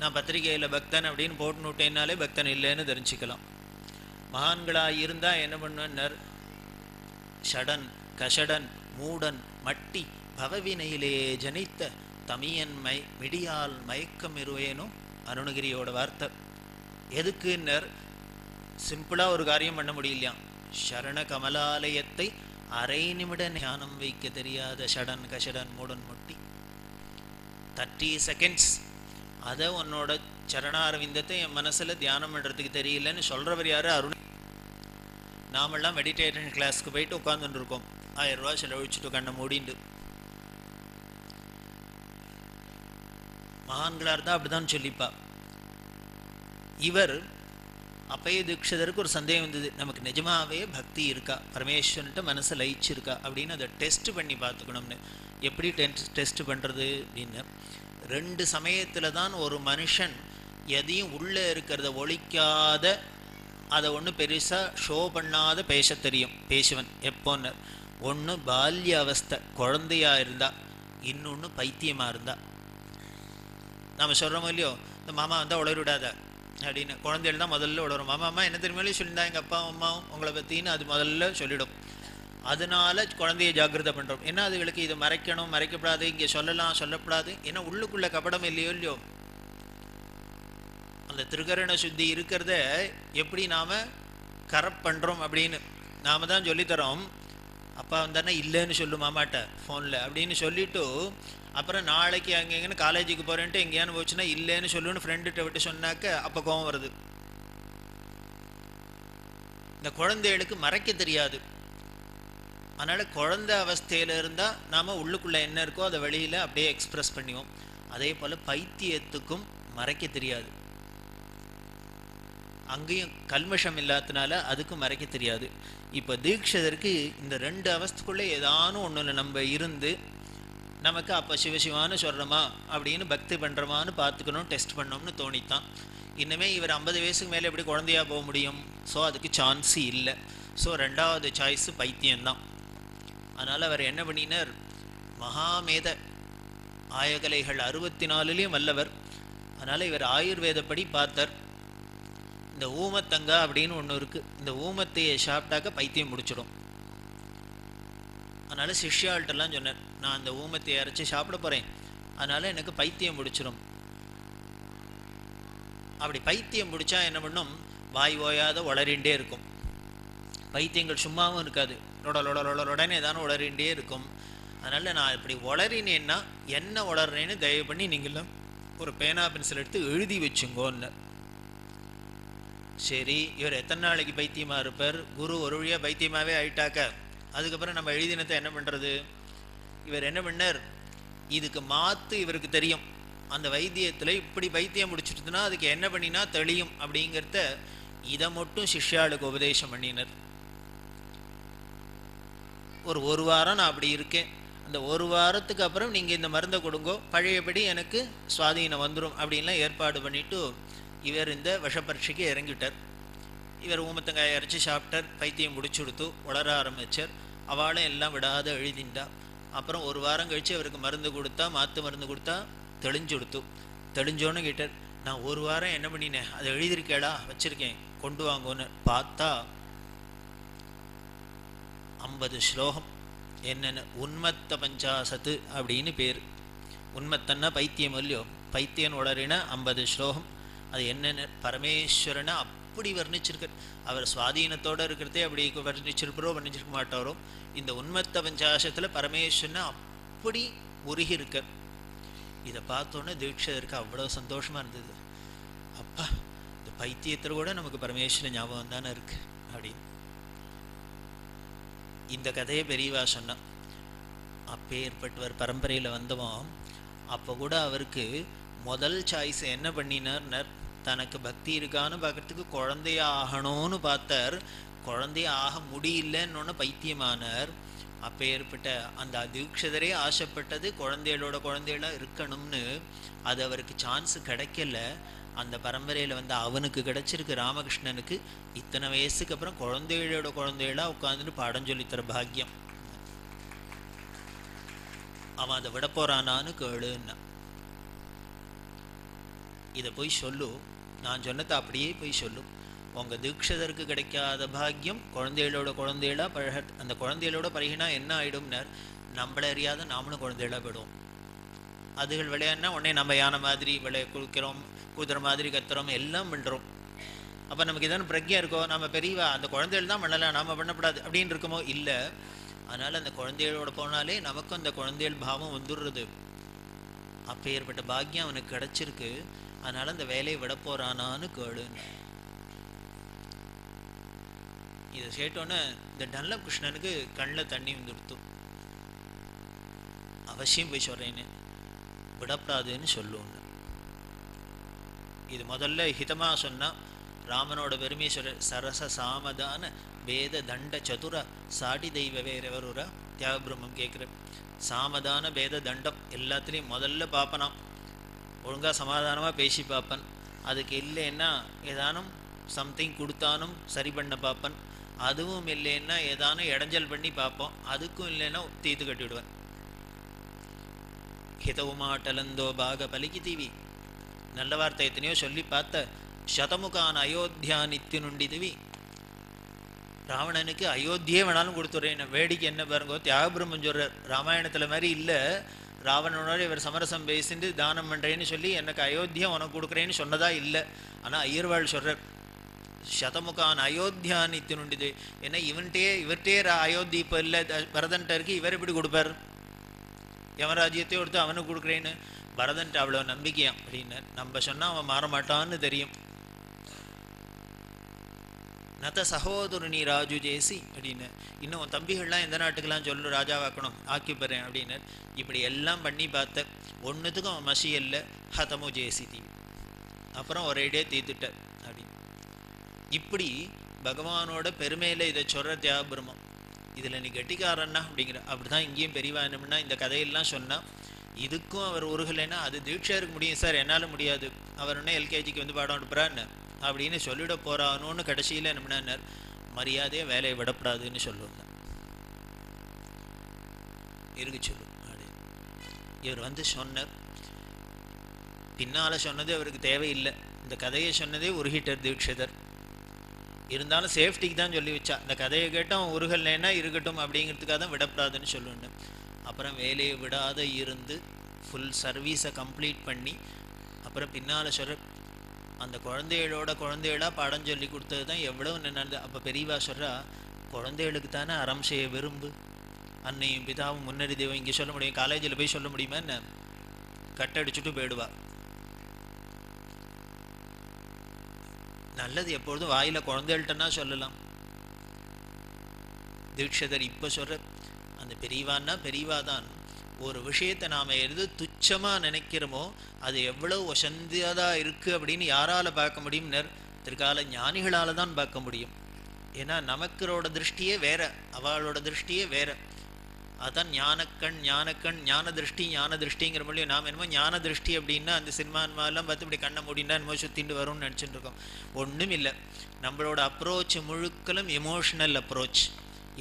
நான் பத்திரிகையில் பக்தன் அப்படின்னு போட்டுனுட்டேன்னாலே பக்தன் இல்லைன்னு தெரிஞ்சுக்கலாம். மகான்களாக இருந்தால் என்ன பண்ணுன்னர், ஷடன் கஷடன் மூடன் மட்டி பவவினையிலே ஜனித்த தமியன் மிடியால் மயக்கம் இருவேனும் அருணகிரியோட வார்த்தை. எதுக்குன்னர், சிம்பிளாக ஒரு காரியம் பண்ண முடியலையாம். சரண கமலாலயத்தை அரை நிமிட ஞானம் வைக்க தெரியாத ஷடன் கஷடன் மூடன் மொட்டி 30 செகண்ட்ஸ் அதை உன்னோட சரணாரவிந்தத்தை என் மனசில் தியானம் பண்ணுறதுக்கு தெரியலன்னு சொல்கிறவர் யார்? அருண். நாமெல்லாம் மெடிடேஷன் கிளாஸ்க்கு போயிட்டு உட்காந்துட்டு இருக்கோம், 1000 ரூபா செலவழிச்சுட்டு கண்ணை மூடிண்டு. மகான்களாக இருந்தால் அப்படிதான் சொல்லிப்பா. இவர் அப்பைய தீட்சிதருக்கு ஒரு சந்தேகம் வந்தது, நமக்கு நிஜமாவே பக்தி இருக்கா, பரமேஸ்வரன்ட்டு மனசை லயிச்சிருக்கா அப்படின்னு அதை டெஸ்ட் பண்ணி பார்த்துக்கணும்னு. எப்படி டெஸ்ட் பண்ணுறது அப்படின்னு, 2 சமயத்தில் தான் ஒரு மனுஷன் எதையும் உள்ளே இருக்கிறத ஒழிக்காத, அதை ஒன்று பெருசாக ஷோ பண்ணாத பேச தெரியும். பேசுவன் எப்போன்னு, ஒன்று பால்ய அவஸ்தை குழந்தையாக இருந்தா, இன்னொன்று பைத்தியமாக இருந்தா. நம்ம சொல்கிறோமோ இல்லையோ, இந்த மாமா வந்தால் உளறிவிடாத அப்படின்னு. குழந்தைகள் தான் முதல்ல உளரும். மாமா அம்மா என்ன தெரியுமாலே சொல்லியிருந்தா எங்கள் அப்பா அம்மாவும் உங்களை பற்றின்னு அது முதல்ல சொல்லிவிடும். அதனால குழந்தைய ஜாக்கிரதை பண்ணுறோம். ஏன்னா அதுகளுக்கு இது மறைக்கணும், மறைக்கப்படாது, இங்கே சொல்லலாம் சொல்லப்படாது. ஏன்னா உள்ளுக்குள்ள கபடம் இல்லையோ இல்லையோ, அந்த திருக்கரண சுத்தி இருக்கிறத எப்படி நாம் கரெக்ட் பண்ணுறோம் அப்படின்னு நாம் தான் சொல்லித்தரோம். அப்பா வந்தானே இல்லைன்னு சொல்லு மாமாட்ட ஃபோனில் அப்படின்னு சொல்லிவிட்டு, அப்புறம் நாளைக்கு அங்கே எங்கேன்னு காலேஜுக்கு போகிறேன்ட்டு எங்கேயானு போச்சுன்னா இல்லைன்னு சொல்லுன்னு ஃப்ரெண்டுகிட்ட விட்டு சொன்னாக்க அப்போ கோவம் வருது. இந்த குழந்தைகளுக்கு மறைக்க தெரியாது. அதனால் குழந்தை அவஸ்தையில் இருந்தால் நாம் உள்ளுக்குள்ளே என்ன இருக்கோ அதை வெளியில் அப்படியே எக்ஸ்ப்ரெஸ் பண்ணுவோம். அதே போல் பைத்தியத்துக்கும் மறைக்க தெரியாது, அங்கேயும் கல்மஷம் இல்லாததுனால அதுக்கும் மறைக்க தெரியாது. இப்போ தீட்சிதருக்கு இந்த 2 அவஸ்தைக்குள்ளே ஏதானும் ஒன்றுல நம்ம இருந்து நமக்கு அப்போ சிவசிவான்னு சொல்கிறோமா அப்படின்னு பக்தி பண்ணுறோமான்னு பார்த்துக்கணும், டெஸ்ட் பண்ணோம்னு தோணித்தான். இன்னுமே இவர் 50 வயசுக்கு மேலே எப்படி குழந்தையாக போக முடியும்? ஸோ அதுக்கு சான்ஸு இல்லை. ஸோ 2வது சாய்ஸு பைத்தியம்தான். அதனால் அவர் என்ன பண்ணினார், மகாமேத ஆயகலைகள் 64லேயும் வல்லவர். அதனால் இவர் ஆயுர்வேதப்படி பார்த்தார். இந்த ஊமத்தங்கா அப்படின்னு ஒன்று இருக்குது, இந்த ஊமத்தையை சாப்பிட்டாக்க பைத்தியம் முடிச்சிடும். அதனால் சிஷ்யாள்கிட்டலாம் சொன்னார், நான் அந்த ஊமத்தையை அரைச்சி சாப்பிட போகிறேன், அதனால் எனக்கு பைத்தியம் முடிச்சிடும். அப்படி பைத்தியம் முடித்தா என்ன பண்ணும், வாய் ஓயாத உளறிண்டே இருக்கும். பைத்தியங்கள் சும்மாவும் இருக்காது, லொடனே ஏதானும் உளறிண்டே இருக்கும். அதனால் நான் இப்படி உளறினேன்னா என்ன உளறேன்னு தயவு பண்ணி நீங்களும் ஒரு பேனா பென்சில் எடுத்து எழுதி வச்சுங்கோன்னு. சரி, இவர் எத்தனை நாளைக்கு பைத்தியமாக இருப்பார்? குரு ஒரு வழியாக பைத்தியமாகவே ஆயிட்டாக்க அதுக்கப்புறம் நம்ம எழுதினத்தை என்ன பண்ணுறது? இவர் என்ன பண்ணார், இதுக்கு மாற்று இவருக்கு தெரியும். அந்த வைத்தியத்தில் இப்படி பைத்தியம் முடிச்சுட்டுதுன்னா அதுக்கு என்ன பண்ணினா தெளியும் அப்படிங்கிறத இதை மட்டும் சிஷ்யாளுக்கு உபதேசம் பண்ணினர். ஒரு வாரம் நான் அப்படி இருக்கேன், அந்த ஒரு வாரத்துக்கு அப்புறம் நீங்கள் இந்த மருந்தை கொடுங்கோ, பழையபடி எனக்கு சுவாதீனம் வந்துடும் அப்படின்லாம் ஏற்பாடு பண்ணிவிட்டு இவர் இந்த விஷப்பரீட்சைக்கு இறங்கிவிட்டார். இவர் ஊமத்தங்காயை அரைச்சி சாப்பிட்டார், பைத்தியம் முடிச்சு கொடுத்து வளர ஆரம்பித்தார். அவளும் எல்லாம் விடாத எழுதிண்டா. அப்புறம் ஒரு வாரம் கழித்து அவருக்கு மருந்து கொடுத்தா, மாற்று மருந்து கொடுத்தா, தெளிஞ்சு கொடுத்து. தெளிஞ்சோன்னு கேட்டார், நான் ஒரு வாரம் என்ன பண்ணினேன், அதை எழுதியிருக்கேடா, வச்சுருக்கேன், கொண்டு வாங்கன்னு பார்த்தா 50 ஸ்லோகம். என்னென்ன உன்மத்த பஞ்சாசத்து அப்படின்னு பேர். உன்மத்தன்னா பைத்தியம் இல்லையோ, பைத்தியன் உளறின 50 ஸ்லோகம். அது என்னென்ன பரமேஸ்வரனை அப்படி வர்ணிச்சிருக்கார். அவர் சுவாதீனத்தோடு இருக்கிறதே அப்படி வர்ணிச்சிருக்க மாட்டாரோ, இந்த உன்மத்த பஞ்சாசத்தில் பரமேஸ்வரனை அப்படி உருகி இருக்கார். இதை பார்த்தோன்னே தீட்சிதருக்கு அவ்வளோ சந்தோஷமாக இருந்தது. அப்பா, இந்த பைத்தியத்தில் கூட நமக்கு பரமேஸ்வரன் ஞாபகம் தானே இருக்கு அப்படின்னு. இந்த கதையை பெரியவா சொன்னான். அப்பேற்பட்டவர் பரம்பரையில் வந்தவன். அப்போ கூட அவருக்கு முதல் சாய்ஸ் என்ன பண்ணினார், தனக்கு பக்தி இருக்கான்னு பார்க்கறதுக்கு குழந்தைய ஆகணும்னு பார்த்தார். குழந்தைய ஆக முடியலன்னு பைத்தியமானார். அப்பேற்பட்ட அந்த தீட்சிதரே ஆசைப்பட்டது குழந்தைகளா இருக்கணும்னு. அது அவருக்கு சான்ஸ் கிடைக்கல. அந்த பரம்பரையில் வந்து அவனுக்கு கிடைச்சிருக்கு, ராமகிருஷ்ணனுக்கு. இத்தனை வயசுக்கு அப்புறம் குழந்தைகளா உட்காந்துட்டு பாடம் சொல்லித்தர பாக்கியம். அவன் அதை விட போறானான்னு கேளுன்னா, இதை போய் சொல்லு, நான் சொன்னதை அப்படியே போய் சொல்லு. உங்கள் தீட்சிதருக்கு கிடைக்காத பாக்கியம் குழந்தைகளா பழக. அந்த குழந்தைகளோட பழகினா என்ன ஆகிடும்னார், நம்மள அறியாத நாமளும் குழந்தைகளா போயிடுவோம். அதுகள் விளையாடினா உடனே நம்ம யானை மாதிரி குளிக்கிறோம், குதிரை மாதிரி கத்துறோம், எல்லாம் பண்ணுறோம். அப்போ நமக்கு இதான பிரக்ஞை இருக்கோ, நம்ம பெரியவா அந்த குழந்தைகள் தான் பண்ணலாம், நாம் பண்ணக்கூடாது அப்படின்னு இருக்குமோ? இல்லை. அதனால் அந்த குழந்தைகளோட போனாலே நமக்கும் அந்த குழந்தைகள் பாவம் வந்துடுறது. அப்போ ஏற்பட்ட பாக்கியம் அவனுக்கு கிடச்சிருக்கு. அதனால் அந்த வேலையை விட போகிறானான்னு கேளுன்னு. இதை கேட்டோன்னே இந்த டன்லப் கிருஷ்ணனுக்கு கண்ணில் தண்ணி வந்துடுத்து. அவசியம் போய் சொல்கிறேன்னு, விடப்படாதுன்னு சொல்லுவோன்னு. இது முதல்ல ஹிதமாக சொன்னால் ராமனோட பெருமையை சொல்ற. சரச சாமதான வேத தண்ட சதுர சாடி தெய்வ வேறெவருரா தியாகபிரம்மம் கேட்குற. சாமதான வேத தண்டம் எல்லாத்துலேயும் முதல்ல பார்ப்பனாம். ஒழுங்காக சமாதானமாக பேசி பார்ப்பன். அதுக்கு இல்லைன்னா ஏதானும் சம்திங் கொடுத்தானும் சரி பண்ண பார்ப்பன். அதுவும் இல்லைன்னா ஏதானும் இடைஞ்சல் பண்ணி பார்ப்போம். அதுக்கும் இல்லைன்னா தீத்து கட்டிவிடுவேன். ஹிதவுமாட்டலந்தோ பாக பலிக்கு தீவி. நல்ல வார்த்தை எத்தனையோ சொல்லி பார்த்த. சதமுகான் அயோத்தியா நித்தி நுண்டிதுவி. ராவணனுக்கு அயோத்தியே வேணாலும் கொடுத்துட்றேன். வேடிக்கை என்ன பாருங்கோ, தியாகபிரம்மன் சொல்கிறார். ராமாயணத்தில் மாதிரி இல்லை, ராவணனோட இவர் சமரசம் பேசிட்டு தானம் பண்ணுறேன்னு சொல்லி எனக்கு அயோத்தியா உனக்கு கொடுக்குறேன்னு சொன்னதா இல்லை. ஆனால் ஐயர்வாள் சொல்கிறார், சதமுகான் அயோத்தியா நித்தி நுண்டிது. ஏன்னா இவர்கிட்டே அயோத்தி இப்போ இல்லை, பரதன்ட்ட இருக்கு, இவர் எப்படி கொடுப்பார்? யமராஜ்யத்தையும் கொடுத்து அவனுக்கு கொடுக்குறேன்னு. பரதன்ட்டு அவ்வளோ நம்பிக்கையாம் அப்படின்னு. நம்ம சொன்னால் அவன் மாறமாட்டான்னு தெரியும். நத்த சகோதரனி ராஜு ஜேசி அப்படின்னு. இன்னும் உன் தம்பிகள்லாம் எந்த நாட்டுக்கெல்லாம் சொல்லு, ராஜாவாக்கணும், ஆக்கிப்பறேன் அப்படின்னு. இப்படி எல்லாம் பண்ணி பார்த்த. ஒன்றுத்துக்கும் அவன் மசியல்ல. ஹதமு ஜேசி தீ. அப்புறம் ஒரேடியே தீர்த்துட்டார் அப்படின்னு. இப்படி பகவானோட பெருமையில் இதை சொல்கிற தியாகபிரம்மம். இதில் நீ கெட்டிக்காரன்னா அப்படிங்கிற. அப்படி தான் இங்கேயும் பெரியவா என்னம்னா இந்த கதையெல்லாம் சொன்னால் இதுக்கும் அவர் உருகலைன்னா அது தீட்சருக்கு முடியும் சார், என்னால் முடியாது. அவர் என்ன எல்கேஜிக்கு வந்து பாடம் எடுப்புறான்னு அப்படின்னு சொல்லிட போகிறானோன்னு கடைசியில் என்னம்னார், மரியாதையை வேலையை விடப்படாதுன்னு சொல்லுவாங்க. இருக்கு சொல்லு அப்படின்னு இவர் வந்து சொன்னார். பின்னால் சொன்னது அவருக்கு தேவையில்லை. இந்த கதையை சொன்னதே உருகிட்டர் தீட்சிதர். இருந்தாலும் சேஃப்டிக்கு தான் சொல்லி வச்சா. இந்த கதையை கேட்டால் உருகல்னா இருக்கட்டும் அப்படிங்கிறதுக்காக தான் விடப்படாதுன்னு சொல்லுவேன். அப்புறம் வேலையை விடாத இருந்து ஃபுல் சர்வீஸை கம்ப்ளீட் பண்ணி அப்புறம் பின்னால் சொல்கிற அந்த குழந்தைகளா பாடம் சொல்லி கொடுத்தது தான் எவ்வளோ நினைந்து. அப்போ பெரியவா சொல்கிறா, குழந்தைகளுக்கு தானே அறம் செய்ய விரும்பு. அன்னையும் பிதாவும் முன்னறி தெய்வம் இங்கே சொல்ல முடியும், காலேஜில் போய் சொல்ல முடியுமா என்ன? கட்டடிச்சுட்டு போயிடுவா. நல்லது எப்பொழுதும் வாயில் குழந்தைகள்கிட்டனா சொல்லலாம். தீட்சிதர் இப்போ சொல்கிற அந்த பெரியவான்னா பெரியவா தான். ஒரு விஷயத்தை நாம் எது துச்சமாக நினைக்கிறோமோ அது எவ்வளோ வசந்தியதாக இருக்குது அப்படின்னு யாரால் பார்க்க முடியும்னர்? திருக்கால ஞானிகளால் தான் பார்க்க முடியும். ஏன்னா நமக்கரோட திருஷ்டியே வேற, அவளோட திருஷ்டியே வேற. அதான் ஞானக்கண் ஞானக்கண் ஞான திருஷ்டிங்கிற மொழி. நாம் என்னமோ ஞான திருஷ்டி அப்படின்னா அந்த சினிமாலாம் பார்த்து இப்படி கண்ணை மூடினா என்னமோ சுற்றிட்டு வரும்னு நினச்சிட்டு இருக்கோம். ஒன்றும் இல்லை. நம்மளோட அப்ரோச் முழுக்கலும் எமோஷனல் அப்ரோச்.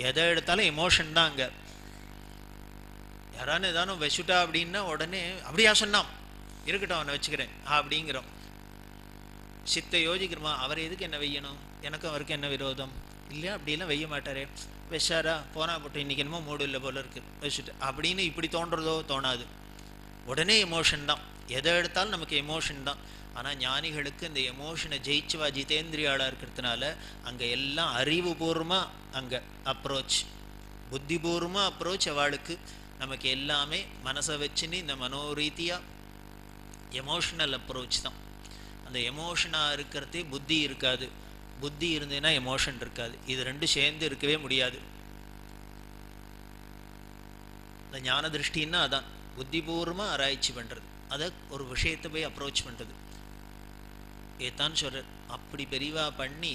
எதை எடுத்தாலும் எமோஷன் தான். அங்கே யாரானு ஏதானும் வச்சுட்டா அப்படின்னா உடனே அப்படியா சொன்னான், இருக்கட்டும் அவனை வச்சுக்கிறேன் அப்படிங்கிறோம். சித்தை யோசிக்கிறோமா, அவர் எதுக்கு என்ன வையணும், எனக்கும் அவருக்கு என்ன விரோதம் இல்லையா, அப்படிலாம் வைய மாட்டாரே, வச்சாரா போனா போட்டு இன்னைக்கு என்னமோ மூடு இல்லை போல இருக்கு வச்சுட்டு அப்படின்னு இப்படி தோன்றதோ தோணாது. உடனே எமோஷன் தான். எதை எடுத்தாலும் நமக்கு எமோஷன் தான். ஆனால் ஞானிகளுக்கு இந்த எமோஷனை ஜெயிச்சுவா ஜிதேந்திரியாளாக இருக்கிறதுனால அங்கே எல்லாம் அறிவுபூர்வமாக அங்கே அப்ரோச், புத்திபூர்வமாக அப்ரோச் அவளுக்கு. நமக்கு எல்லாமே மனசை வச்சுன்னு இந்த மனோரீதியாக எமோஷனல் அப்ரோச் தான். அந்த எமோஷனாக இருக்கிறதே புத்தி இருக்காது. புத்தி இருந்ததுன்னா எமோஷன் இருக்காது. இது ரெண்டும் சேர்ந்து இருக்கவே முடியாது. இந்த ஞான திருஷ்டின்னா அதான் புத்திபூர்வமாக ஆராய்ச்சி பண்ணுறது, அதை ஒரு விஷயத்தை போய் அப்ரோச் பண்ணுறது. ஏத்தான் சொல்கிறார், அப்படி பெரிவா பண்ணி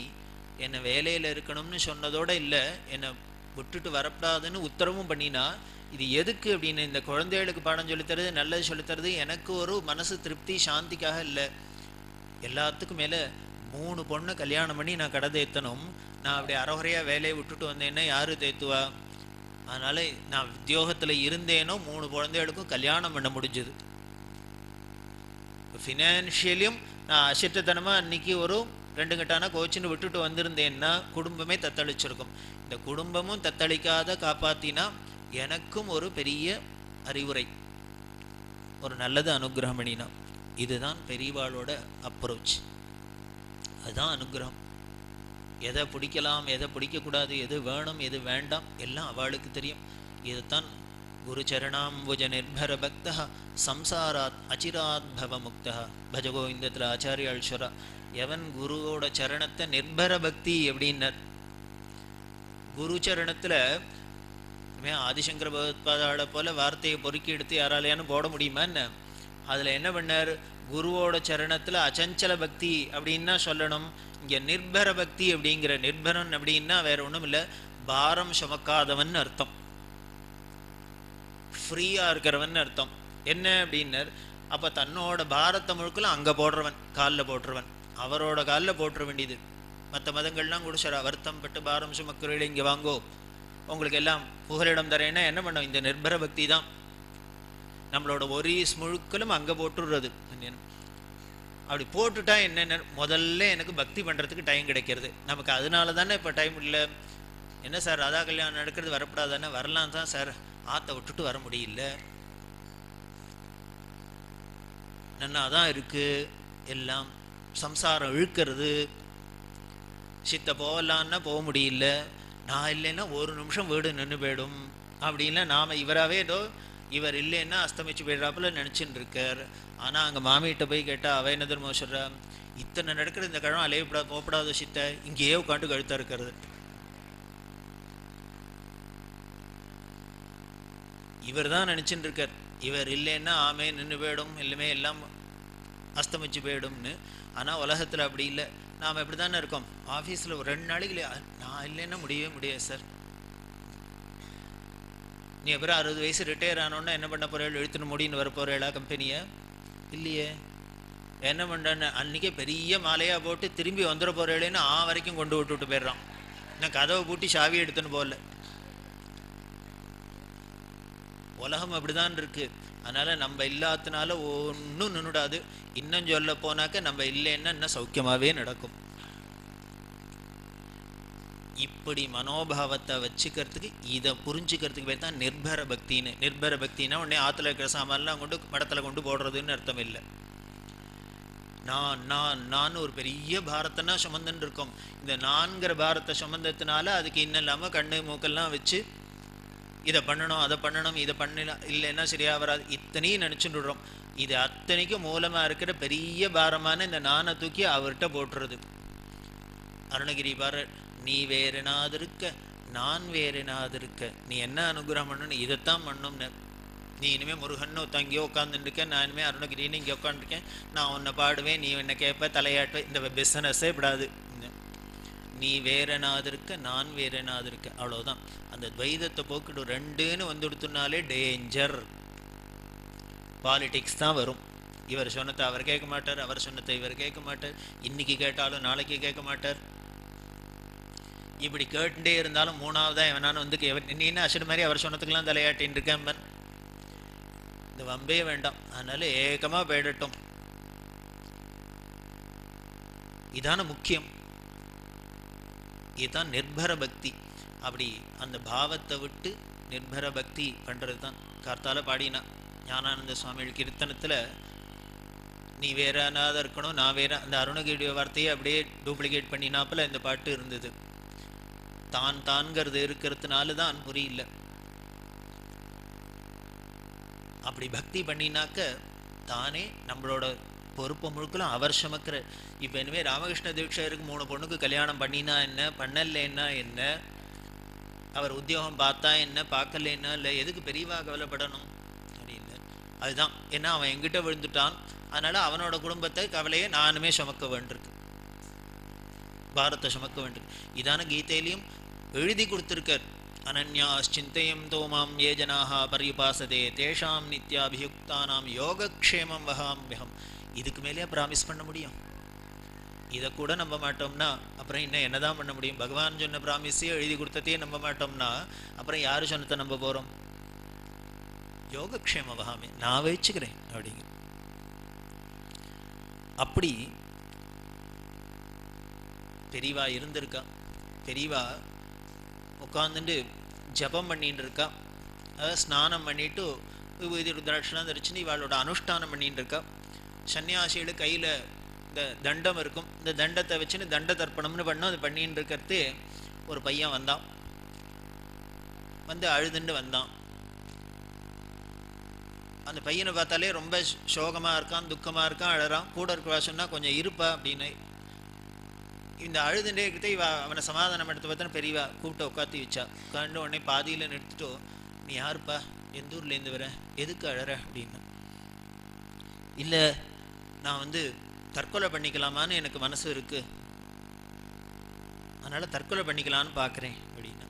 என்னை வேலையில் இருக்கணும்னு சொன்னதோடு இல்லை, என்னை விட்டுட்டு வரப்படாதுன்னு உத்தரவும் பண்ணினா இது எதுக்கு அப்படின்னு, இந்த குழந்தைகளுக்கு பாடம் சொல்லித்தரது, நல்லது சொல்லித்தரது எனக்கு ஒரு மனசு திருப்தி சாந்திக்காக இல்லை. எல்லாத்துக்கும் மேலே 3 பொண்ணை கல்யாணம் பண்ணி நான் கடை தேத்தணும். நான் அப்படி அறகுறையாக வேலையை விட்டுட்டு வந்தேன்னா யார் தேத்துவா? அதனால் நான் உத்தியோகத்தில் இருந்தேனோ 3 குழந்தைகளுக்கும் கல்யாணம் பண்ண முடிஞ்சுது. ஃபினான்ஷியலியும் நான் அசிட்டத்தனமாக அன்றைக்கி ஒரு 2 கட்டான கோச்சின்னு விட்டுட்டு வந்திருந்தேன்னா குடும்பமே தத்தளிச்சிருக்கும். இந்த குடும்பமும் தத்தளிக்காத காப்பாற்றினா எனக்கும் ஒரு பெரிய அறிவுரை, ஒரு நல்லது அனுகிரகம் பண்ணினா. இதுதான் பெரியவாளோட அப்ரோச். அதுதான் அனுகிரகம். எதை பிடிக்கலாம் எதை பிடிக்கக்கூடாது, எது வேணும் எது வேண்டாம் எல்லாம் அவளுக்கு தெரியும். இதுதான் குரு சரணாம்புஜ நிர்பர பக்தா சம்சாராத் அச்சிராத் பவ முக்தா. பஜகோவிந்தத்தில் ஆச்சாரியால் சொல்றா, எவன் குருவோட சரணத்தை நிர்பர பக்தி அப்படின்னர். குரு சரணத்தில் ஆதிசங்கர பகவத்பாதாளை போல வார்த்தையை பொறுக்கி எடுத்து யாராலையானு போட முடியுமா என்ன? அதில் என்ன பண்ணார், குருவோட சரணத்தில் அச்சஞ்சல பக்தி அப்படின்னா சொல்லணும். இங்கே நிர்பர பக்தி அப்படிங்கிற, நிர்பரன் அப்படின்னா வேற ஒன்றும் இல்லை, பாரம் சுமக்காதவன் அர்த்தம், ஃப்ரீயாக இருக்கிறவன் அர்த்தம். என்ன அப்படின்னர், அப்போ தன்னோட பாரத்தை முழுக்கலும் அங்கே போடுறவன், காலில் போட்டுருவன், அவரோட காலில் போட்டுற வேண்டியது. மற்ற மதங்கள்லாம் குடிச்சாரா, வருத்தம் பட்டு பாரம் சுமக்கிறீர்கள் இங்கே வாங்கோ உங்களுக்கு எல்லாம் புகலிடம் தரேன்னா என்ன பண்ணோம், இந்த நிர்பர பக்தி தான். நம்மளோட ஒரீஸ் முழுக்களும் அங்கே போட்டுடுறது. அப்படி போட்டுட்டா என்னென்ன, முதல்ல எனக்கு பக்தி பண்ணுறதுக்கு டைம் கிடைக்கிறது. நமக்கு அதனால தானே இப்போ டைம் இல்லை. என்ன சார் ராதா கல்யாணம் நடக்கிறது வரப்படாதானே? வரலாம் தான் சார், ஆற்றை விட்டுட்டு வர முடியல, நன்னா தான் இருக்குது, எல்லாம் சம்சாரம் இழுக்கிறது, சித்த போகலான்னா போக முடியல, நான் இல்லைன்னா ஒரு நிமிஷம் வீடு நின்று போயிடும் அப்படின்ல நாம் இவராகவே ஏதோ இவர் இல்லைன்னா அஸ்தமிச்சு போயிடுறாப்புல நினச்சின்னு இருக்கார். ஆனால் அங்கே மாமிகிட்ட போய் கேட்டால் அவ என்ன தெரியுமா சொல்கிறா, இத்தனை நடக்கிற இந்த கிழமை அலையப்படா போகப்படாத சித்த இங்கேயே உட்காந்து கழுத்தாக இருக்கிறது. இவர் தான் நினச்சின்னு இருக்கார், இவர் இல்லைன்னா ஆமே நின்று போயிடும், இல்லைமே எல்லாம் அஸ்தமிச்சு போயிடும்னு. ஆனால் உலகத்தில் அப்படி இல்லை. நாம் எப்படி தானே இருக்கோம், ஆஃபீஸில் ஒரு 2 நாளைக்கு நான் இல்லைன்னா முடியவே முடியாது சார். நீ அப்புறம் 60 வயசு ரிட்டையர் ஆனோன்னா என்ன பண்ண போகிறேன், இழுத்துன்னு முடின்னு வர போகிறேளா கம்பெனியை? இல்லையே. என்ன பண்ணுறேன்னு அன்றைக்கே பெரிய மாலையாக போட்டு திரும்பி வந்துட போகிறேன்னு வரைக்கும் கொண்டு விட்டுட்டு போயிடுறான். நான் கதவை பூட்டி சாவி எடுத்துன்னு போகல. உலகம் அப்படிதான் இருக்குது. அதனால் நம்ம இல்லாதனால ஒன்றும் நின்றுடாது. இன்னும் சொல்ல போனாக்க நம்ம இல்லைன்னா இன்னும் சௌக்கியமாகவே நடக்கும். இப்படி மனோபாவத்தை வச்சுக்கிறதுக்கு, இதை புரிஞ்சுக்கிறதுக்கு பேர் தான் நிர்பர பக்தின்னு. நிர்பர பக்தின்னா உடனே ஆற்றுல இருக்கிற சாமான்லாம் கொண்டு படத்தில் கொண்டு போடுறதுன்னு அர்த்தம் இல்லை. நான் ஒரு பெரிய பாரத்தைனா சுமந்துன்னு இருக்கோம். இந்த நான்கிற பாரத்தை சுமந்ததுனால அதுக்கு இன்னும் இல்லாமல் கண்ணு மூக்கெல்லாம் வச்சு இதை பண்ணணும் அதை பண்ணணும் இதை பண்ணலாம் இல்லைன்னா சரியாக வராது இத்தனையும் நினச்சிட்டு விடுறோம். இது அத்தனைக்கும் மூலமாக இருக்கிற பெரிய பாரமான இந்த நானை தூக்கி அவர்கிட்ட போட்டுறது. அருணகிரி பாரு, நீ வேறெனாது இருக்க நான் வேறெனாது இருக்க, நீ என்ன அனுகிரகம் பண்ணணும் இதைத்தான் பண்ணணும்னு. நீ இனிமேல் முருகன்னு தங்கியோ உட்காந்துருக்கேன், நான் இனிமேல் அருணகிரின்னு இங்கே உட்காந்துருக்கேன், நான் உன்னை பாடுவேன், நீ என்னை கேட்ப தலையாட்டுவேன், இந்த பிஸ்னஸே விடாது. நீ வேறனாதிருக்க நான் வேறனாதிருக்க, அவ்வளோதான். அந்த துவைதத்தை போக்கிட்டு ரெண்டுன்னு வந்துடுத்துனாலே டேஞ்சர். பாலிடிக்ஸ் தான் வரும். இவர் சொன்னதை அவர் கேட்க மாட்டார், அவர் சொன்னதை இவர் கேட்க மாட்டார், இன்னைக்கு கேட்டாலும் நாளைக்கு கேட்க மாட்டார். இப்படி கேட்டுட்டே இருந்தாலும் மூணாவதாக எவனானு வந்து நீ என்ன அசடு மாதிரி அவர் சொன்னதுக்கெல்லாம் தலையாட்டின்னு இருக்கேன். இந்த வம்பே வேண்டாம், அதனால ஏகமாக போயிடட்டும். இதான முக்கியம். இதுதான் நிர்பர பக்தி. அப்படி அந்த பாவத்தை விட்டு நிர்பர பக்தி பண்ணுறது தான். கார்த்தால பாடினா ஞானானந்த சுவாமிகள் கீர்த்தனத்தில் நீ வேறனாதான் இருக்கணும், நான் வேற, அந்த அருணகிரிய வார்த்தையை அப்படியே டூப்ளிகேட் பண்ணினாப்பில் இந்த பாட்டு இருந்தது. தான் தான்கிறது இருக்கிறதுனால தான் புரியல. அப்படி பக்தி பண்ணினாக்க தானே நம்மளோட பொறுப்பு முழுக்கலாம் அவர் சுமக்கிற. இப்போ இனிமே ராமகிருஷ்ண தீட்சருக்கு 3 பொண்ணுக்கு கல்யாணம் பண்ணினா என்ன, பண்ணலைன்னா என்ன, அவர் உத்தியோகம் பார்த்தா என்ன, பார்க்கலன்னா இல்லை, எதுக்கு பெரியவா கவலைப்படணும் அப்படின்னு. அதுதான், ஏன்னா அவன் எங்கிட்ட விழுந்துட்டான், அதனால அவனோட குடும்பத்தை கவலையை நானுமே சுமக்க வேண்டியிருக்கு, பாரத்தை சுமக்க வேண்டியிருக்கு. இதான கீதையிலையும் எழுதி கொடுத்துருக்கார். அனன்யாஸ் சிந்தையம் தோமாம் ஏ ஜனாக பரியுபாசதே தேஷாம் நித்யாபியுக்தானாம் யோகக்ஷேமம் வகாம்யகம். இதுக்கு மேலேயே ப்ராமிஸ் பண்ண முடியும்? இதை கூட நம்ப மாட்டோம்னா அப்புறம் இன்னும் என்னதான் பண்ண முடியும்? பகவான் சொன்ன ப்ராமிஸையே எழுதி கொடுத்ததையே நம்ப மாட்டோம்னா அப்புறம் யாரு சொன்னதை நம்ப போகிறோம்? யோகக்ஷேம வகாமே, நான் வச்சுக்கிறேன் அப்படிங்க. அப்படி பெரியவா இருந்திருக்கா. பெரியவா உட்காந்துட்டு ஜபம் பண்ணிட்டு இருக்கா. அதாவது ஸ்நானம் பண்ணிட்டு விபூதி ருத்ராட்சலாம் தரிச்சுன்னு இவாளோட அனுஷ்டானம் பண்ணிட்டு இருக்கா. சன்னியாசிகள் கையில் இந்த தண்டம் இருக்கும், இந்த தண்டத்தை வச்சுன்னு தண்ட தர்ப்பணம்னு பண்ணோம். அது பண்ணின்னு இருக்கிறது ஒரு பையன் வந்தான், வந்து அழுதுண்டு வந்தான். அந்த பையனை பார்த்தாலே ரொம்ப சோகமாக இருக்கான், துக்கமாக இருக்கான், அழறான். கூட இருக்கிறவா சொன்னால் கொஞ்சம் இருப்பா அப்படின்னு. இந்த அழுதுண்டே இருக்கிறத இவ அவனை சமாதானம் எடுத்து பார்த்தா பெரியவா கூப்பிட்டு உட்காத்தி வச்சா. உட்காந்து உடனே பாதியில் நிறுத்திட்டோ, நீ யாருப்பா, எந்த ஊர்லேருந்து வர, எதுக்கு அழற அப்படின்னு. இல்லை, நான் வந்து தற்கொலை பண்ணிக்கலாமான்னு எனக்கு மனசு இருக்கு, அதனால் தற்கொலை பண்ணிக்கலான்னு பார்க்குறேன் அப்படின்னு.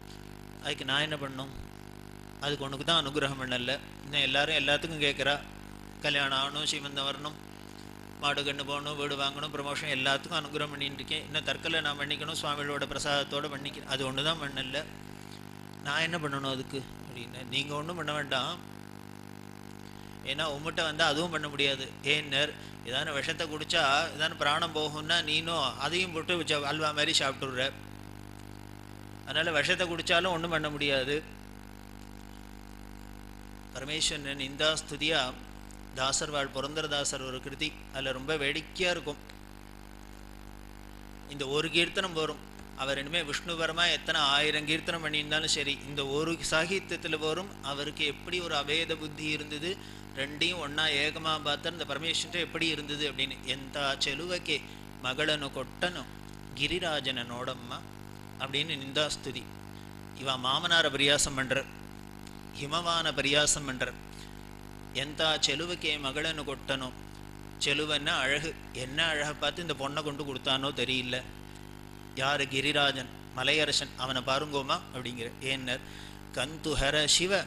அதுக்கு நான் என்ன பண்ணணும்? அதுக்கு உனக்கு தான் அனுகிரகம் பண்ணல. இன்னும் எல்லாரும் எல்லாத்துக்கும் கேட்குறா, கல்யாணம் ஆகணும், சீமந்தம் வரணும், மாடு கண்ணு போகணும், வீடு வாங்கணும், ப்ரமோஷன், எல்லாத்துக்கும் அனுகிரகம் பண்ணிட்டு இருக்கேன். இன்னும் தற்கொலை நான் பண்ணிக்கணும், சுவாமிகளோட பிரசாதத்தோடு பண்ணிக்கிறேன். அது ஒன்று தான் பண்ணல, நான் என்ன பண்ணணும் அதுக்கு அப்படின்னு. நீங்கள் ஒன்றும் பண்ண வேண்டாம், ஏன்னா உங்கள்கிட்ட வந்தால் அதுவும் பண்ண முடியாது. ஏன்னர், ஏதான விஷத்தை குடித்தா ஏதான பிராணம் போகும்னா நீனும் அதையும் போட்டு அல்வா மாதிரி சாப்பிட்டுடுற. அதனால் விஷத்தை குடித்தாலும் ஒன்றும் பண்ண முடியாது. பரமேஸ்வரன் இந்தா ஸ்துதியா தாசர்வாள் புரந்தரதாசர் ஒரு கிருதி, அதில் ரொம்ப வேடிக்கையாக இருக்கும். இந்த ஒரு கீர்த்தனம் வரும், அவர் இனிமேல் விஷ்ணுபரமாக எத்தனை 1000 கீர்த்தனம் பண்ணியிருந்தாலும் சரி, இந்த ஒரு சாகித்யத்தில் வரும் அவருக்கு எப்படி ஒரு அபேத புத்தி இருந்தது, ரெண்டையும் ஒன்றா ஏகமாக பார்த்தா இந்த பரமேஸ்வரன் எப்படி இருந்தது அப்படின்னு. எந்த செலுவக்கே மகளனு கொட்டனு கிரிராஜன நோடம்மா அப்படின்னு நிந்தாஸ்துதி. இவன் மாமனாரை பரியாசம் பண்ணுறார், ஹிமவான பரியாசம் பண்ணுறார். எந்த செலுவுக்கே மகளன்னு கொட்டணும், செலுவன்னா அழகு, என்ன அழகை பார்த்து இந்த பொண்ணை கொண்டு கொடுத்தானோ தெரியல. யாரு? கிரிராஜன், மலையரசன், அவனை பாருங்கோமா அப்படிங்கிற. ஏன்னர், கந்துஹர சிவ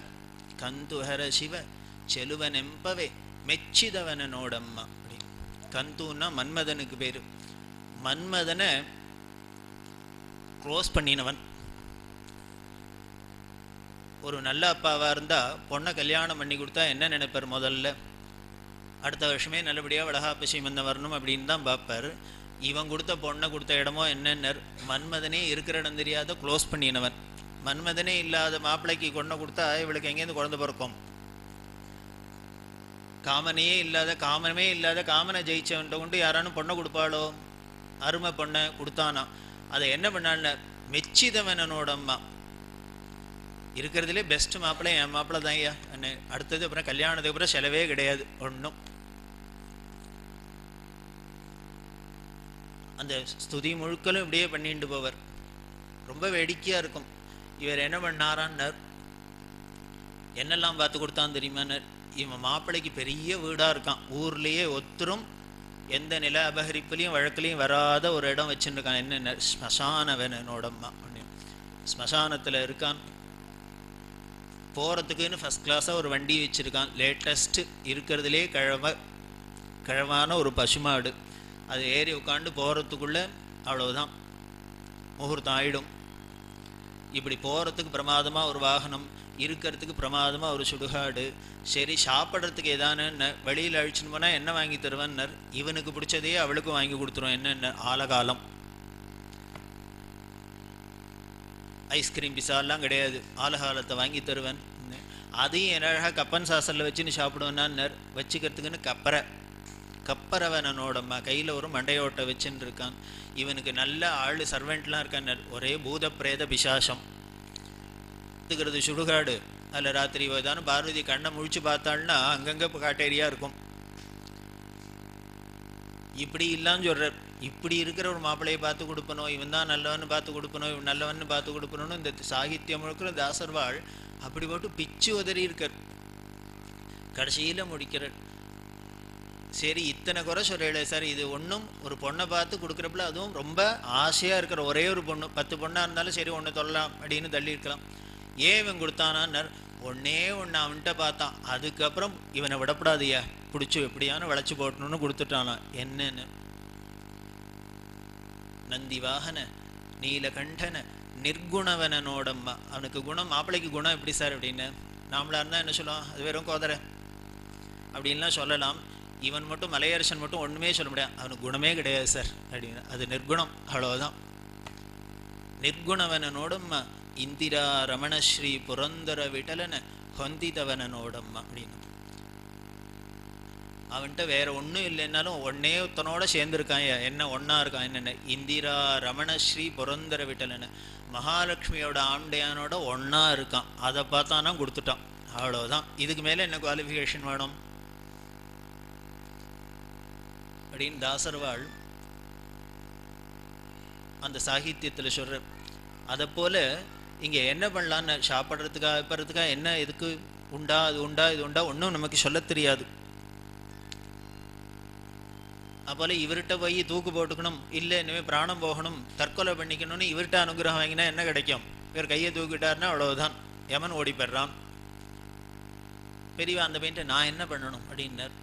கந்துஹர சிவ செலுவனெம்பவே மெச்சிதவனோடம்மா அப்படி. கந்துன்னா மன்மதனுக்கு பேரு. மன்மதனை க்ளோஸ் பண்ணினவன். ஒரு நல்ல அப்பாவாக இருந்தால் பொண்ணை கல்யாணம் பண்ணி கொடுத்தா என்ன நினைப்பார்? முதல்ல அடுத்த வருஷமே நல்லபடியாக வளகாப்பு சீமந்தம் வரணும் அப்படின்னு தான் பார்ப்பார். இவன் கொடுத்த பொண்ணை கொடுத்த இடமோ என்னன்னர், மன்மதனே இருக்கிற இடம் தெரியாத க்ளோஸ் பண்ணினவன். மன்மதனே இல்லாத மாப்பிள்ளைக்கு கொண்டை கொடுத்தா இவளுக்கு எங்கேருந்து குழந்தை பிறக்கும்? காமனையே இல்லாத காமனை ஜெயிச்சவன்ட்ட கொண்டு யாரானும் பொண்ணை கொடுப்பாளோ? அருமை பொண்ணை கொடுத்தானா. அதை என்ன பண்ணான்னு, மெச்சிதவனோட அம்மா, இருக்கிறதுலே பெஸ்ட் மாப்பிள்ளை என் மாப்பிள்ளை தான் ஐயா என்ன. அடுத்தது அப்புறம் கல்யாணத்துக்கு அப்புறம் செலவே கிடையாது ஒன்றும். அந்த ஸ்துதி முழுக்களும் இப்படியே பண்ணிட்டு போவர். ரொம்ப வேடிக்கையாக இருக்கும். இவர் என்ன பண்ணாரான்னர், என்னெல்லாம் பார்த்து கொடுத்தான் தெரியுமான்னர், இவன் மாப்பிள்ளைக்கு பெரிய வீடாக இருக்கான், ஊர்லேயே ஒத்தரும் எந்த நில அபகரிப்புலையும் வழக்குலையும் வராத ஒரு இடம் வச்சுருக்கான். என்ன ஸ்மசானவனோடம்மா அப்படின்னு. ஸ்மசானத்தில் இருக்கான். போகிறதுக்குன்னு ஃபஸ்ட் கிளாஸாக ஒரு வண்டி வச்சுருக்கான். லேட்டஸ்ட்டு இருக்கிறதுலே கிழவான ஒரு பசுமாடு. அது ஏறி உட்காந்து போகிறதுக்குள்ளே அவ்வளவுதான், முகூர்த்தம் ஆயிடும். இப்படி போகிறதுக்கு பிரமாதமாக ஒரு வாகனம், இருக்கிறதுக்கு பிரமாதமாக ஒரு சுடுகாடு. சரி, சாப்பிட்றதுக்கு ஏதானு வெளியில் அழிச்சுன்னு போனால் என்ன வாங்கி தருவேன்னர். இவனுக்கு பிடிச்சதையே அவளுக்கும் வாங்கி கொடுத்துருவோம். என்னென்ன ஆலகாலம், ஐஸ்கிரீம் பிசாலாம் கிடையாது, ஆலகாலத்தை வாங்கி தருவேன். அதையும் அழகாக கப்பன் சாசலில் வச்சுன்னு சாப்பிடுவேன்னான்னர். வச்சுக்கிறதுக்குன்னு கப்பரவனோடம்மா கையில் ஒரு மண்டையோட்டை வச்சுன்னு இருக்கான். இவனுக்கு நல்ல ஆள் சர்வெண்ட்லாம் இருக்கான். ஒரே பூத பிரேத பிசாசம். இருக்கிறது சுடுகாடு. அதில் ராத்திரி ஏதானும் பார்வதி கண்ணை முழிச்சு பார்த்தாள்னா அங்கங்கே காட்டேரியா இருக்கும். இப்படி இல்லான்னு சொல்கிறார். இப்படி இருக்கிற ஒரு மாப்பிள்ளையை பார்த்து கொடுப்பணும், இவன் தான் நல்லவன்னு பார்த்து கொடுப்பணும், இவன் நல்லவன்னு பார்த்து கொடுப்பணும்னு இந்த சாகித்யம் முழுக்கிற தாசர்வாள் அப்படி போட்டு பிச்சு உதறி இருக்கார். கடைசியில் முடிக்கிறார். சரி, இத்தனை குறை சொல்கிறே சார், இது ஒன்றும் ஒரு பொண்ணை பார்த்து கொடுக்குறப்பல அதுவும் ரொம்ப ஆசையாக இருக்கிற ஒரே ஒரு பொண்ணு, 10 பொண்ணாக இருந்தாலும் சரி ஒன்று சொல்லலாம் அப்படின்னு தள்ளி இருக்கலாம். ஏன் இவன் கொடுத்தானான்னர். ஒன்னே ஒன்று அவன்கிட்ட பார்த்தான், அதுக்கப்புறம் இவனை விடப்படாதையா, பிடிச்சி எப்படியான வளைச்சி போட்டணும்னு கொடுத்துட்டானா. என்னன்னு நந்தி வாகன நீலகண்டன நிர்குணவனோடம்மா. அவனுக்கு குணம், மாப்பிள்ளைக்கு குணம் எப்படி சார் அப்படின்னு நாமளா இருந்தால் என்ன சொல்லலாம், அது வெறும் கோதரை அப்படின்லாம் சொல்லலாம். இவன் மட்டும் மலையரசன் மட்டும் ஒன்றுமே சொல்ல முடியாது, அவனுக்கு குணமே கிடையாது சார் அப்படின்னு. அது நிர்குணம், அவ்வளோதான். நிர்குணவனோடம்மா இந்திரா ரமணஸ்ரீ புரந்தர விட்டலன ஹொந்திதவனோடம்மா அப்படின்னு. அவன்கிட்ட வேற ஒன்றும் இல்லைன்னாலும் ஒன்னே ஒருத்தனோட சேர்ந்துருக்கான். என்ன ஒன்றா இருக்கான், என்னென்ன இந்திரா ரமணஸ்ரீ புரந்தர விட்டலன மகாலட்சுமியோட ஆண்டையானோட ஒன்றா இருக்கான். அதை பார்த்தானா கொடுத்துட்டான், அவ்வளோதான். இதுக்கு மேலே என்ன குவாலிஃபிகேஷன் வேணும் அப்படின்னு தாசர்வாள் அந்த சாகித்யத்தில் சொல்கிற. அதை போல் இங்கே என்ன பண்ணலான்னு சாப்பிட்றதுக்காக வைப்பறதுக்காக என்ன எதுக்கு உண்டா, அது உண்டா, இது உண்டா, ஒன்றும் நமக்கு சொல்ல தெரியாது. அப்போல இவர்கிட்ட போய் தூக்கு போட்டுக்கணும், இல்லை இனிமேல் பிராணம் போகணும், தற்கொலை பண்ணிக்கணும்னு இவர்கிட்ட அனுகிரகம் வாங்கினா என்ன கிடைக்கும்? இவர் கையை தூக்கிட்டாருன்னா அவ்வளவுதான், யமன் ஓடி போடுறான். பெரியவா அந்த பையன்ட்டு நான் என்ன பண்ணணும் அப்படின்னார்.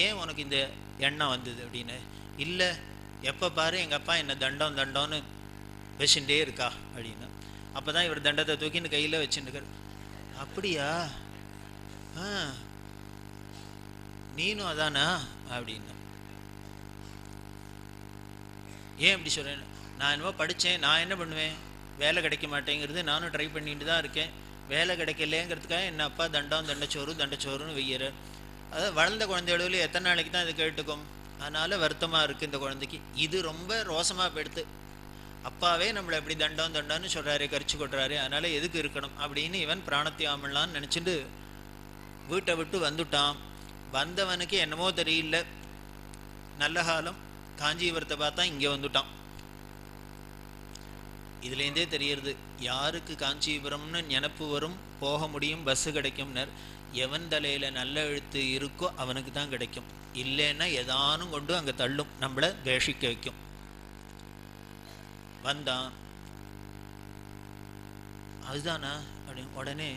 ஏன் உனக்கு இந்த எண்ணம் வந்தது அப்படின்னு. இல்லை, எப்போ பாரு எங்கள் அப்பா என்ன தண்டம் தண்டம்னு வச்சுட்டே இருக்கா அப்படின்னு. அப்போ தான் இவர் தண்டத்தை தூக்கின்னு கையில் வச்சுட்டுருக்கார். அப்படியா, நீனும் அதானா அப்படின்னு. ஏன் இப்படி சொல்கிறேன், நான் என்னவோ படித்தேன், நான் என்ன பண்ணுவேன், வேலை கிடைக்க மாட்டேங்கிறது, நானும் ட்ரை பண்ணிட்டு தான் இருக்கேன், வேலை கிடைக்கலேங்கிறதுக்காக என்ன அப்பா தண்டச்சோறுன்னு வெய்யறார். அதாவது வளர்ந்த குழந்தைகளும் எத்தனை நாளைக்கு தான் இது கேட்டுக்கும். அதனால் வருத்தமாக இருக்குது இந்த குழந்தைக்கு. இது ரொம்ப ரோசமாக போயிடுது. அப்பாவே நம்மளை எப்படி தண்டம்னு சொல்கிறாரு, கரிச்சு கொட்டுறாரு, அதனால் எதுக்கு இருக்கணும் அப்படின்னு இவன் பிராணத்தியாமலான்னு நினச்சிட்டு வீட்டை விட்டு வந்துட்டான். வந்தவனுக்கு என்னமோ தெரியல, நல்ல காலம் காஞ்சிபுரத்தை பார்த்தா இங்கே வந்துட்டான். இதுலேருந்தே தெரியறது யாருக்கு காஞ்சிபுரம்னு நினப்பு வரும், போக முடியும், பஸ்ஸு கிடைக்கும்னர். எவன் தலையில் நல்ல எழுத்து இருக்கோ அவனுக்கு தான் கிடைக்கும், இல்லைன்னா எதானும் கொண்டு அங்கே தள்ளும், நம்மளை வேஷிக்க வைக்கும். வந்தான், அதுதானா அப்படின்னு. உடனே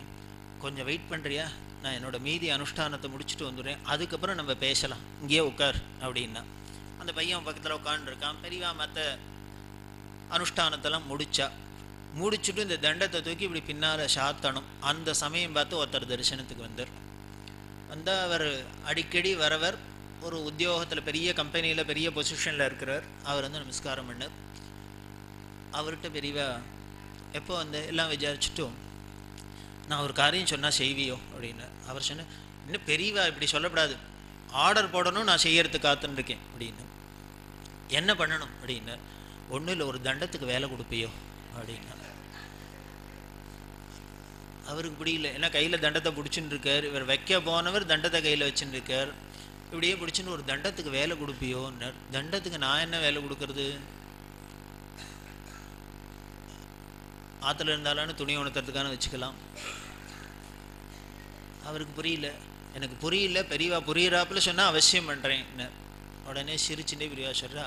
கொஞ்சம் வெயிட் பண்ணுறியா, நான் என்னோட மீதி அனுஷ்டானத்தை முடிச்சுட்டு வந்துடுறேன், அதுக்கப்புறம் நம்ம பேசலாம், இங்கேயே உட்கார் அப்படின்னா. அந்த பையன் பக்கத்தில் உட்காந்துருக்கான். பெரியவா மற்ற அனுஷ்டானத்தெல்லாம் முடிச்சுட்டு இந்த தண்டத்தை தூக்கி இப்படி பின்னால் சாத்தணும். அந்த சமயம் பார்த்து ஒருத்தர் தரிசனத்துக்கு வந்தால் அவர் அடிக்கடி வரவர், ஒரு உத்தியோகத்தில் பெரிய கம்பெனியில் பெரிய பொசிஷனில் இருக்கிறார். அவர் வந்து நமஸ்காரம் பண்ணார். அவர்கிட்ட பெரியவா எப்போ வந்து எல்லாம் விசாரிச்சுட்டும், நான் ஒரு காரியம் சொன்னால் செய்வியோ அப்படின்னு. அவர் சொன்ன, இன்னும் பெரியவா இப்படி சொல்லப்படாது, ஆர்டர் போடணும், நான் செய்யறதுக்கு காத்துன்னு இருக்கேன் அப்படின்னு. என்ன பண்ணணும் அப்படின்னு. ஒன்றும் இல்லை, ஒரு தண்டத்துக்கு வேலை கொடுப்பியோ அப்படின்னா. அவருக்கு பிடிக்கல, ஏன்னா கையில் தண்டத்தை பிடிச்சின்னு இருக்கார். இவர் வைக்க போனவர் தண்டத்தை கையில் வச்சுன்னு இருக்கார். இப்படியே பிடிச்சின்னு ஒரு தண்டத்துக்கு வேலை கொடுப்பியோன்னார். தண்டத்துக்கு நான் என்ன வேலை கொடுக்கறது, ஆற்றுல இருந்தாலும் துணி உணர்த்துறதுக்கான வச்சுக்கலாம். அவருக்கு புரியல, எனக்கு புரியல, பெரியவா புரியிறாப்புல சொன்னால் அவசியம் பண்ணுறேன். உடனே சிரிச்சுட்டே பிரிவா சொல்கிறா,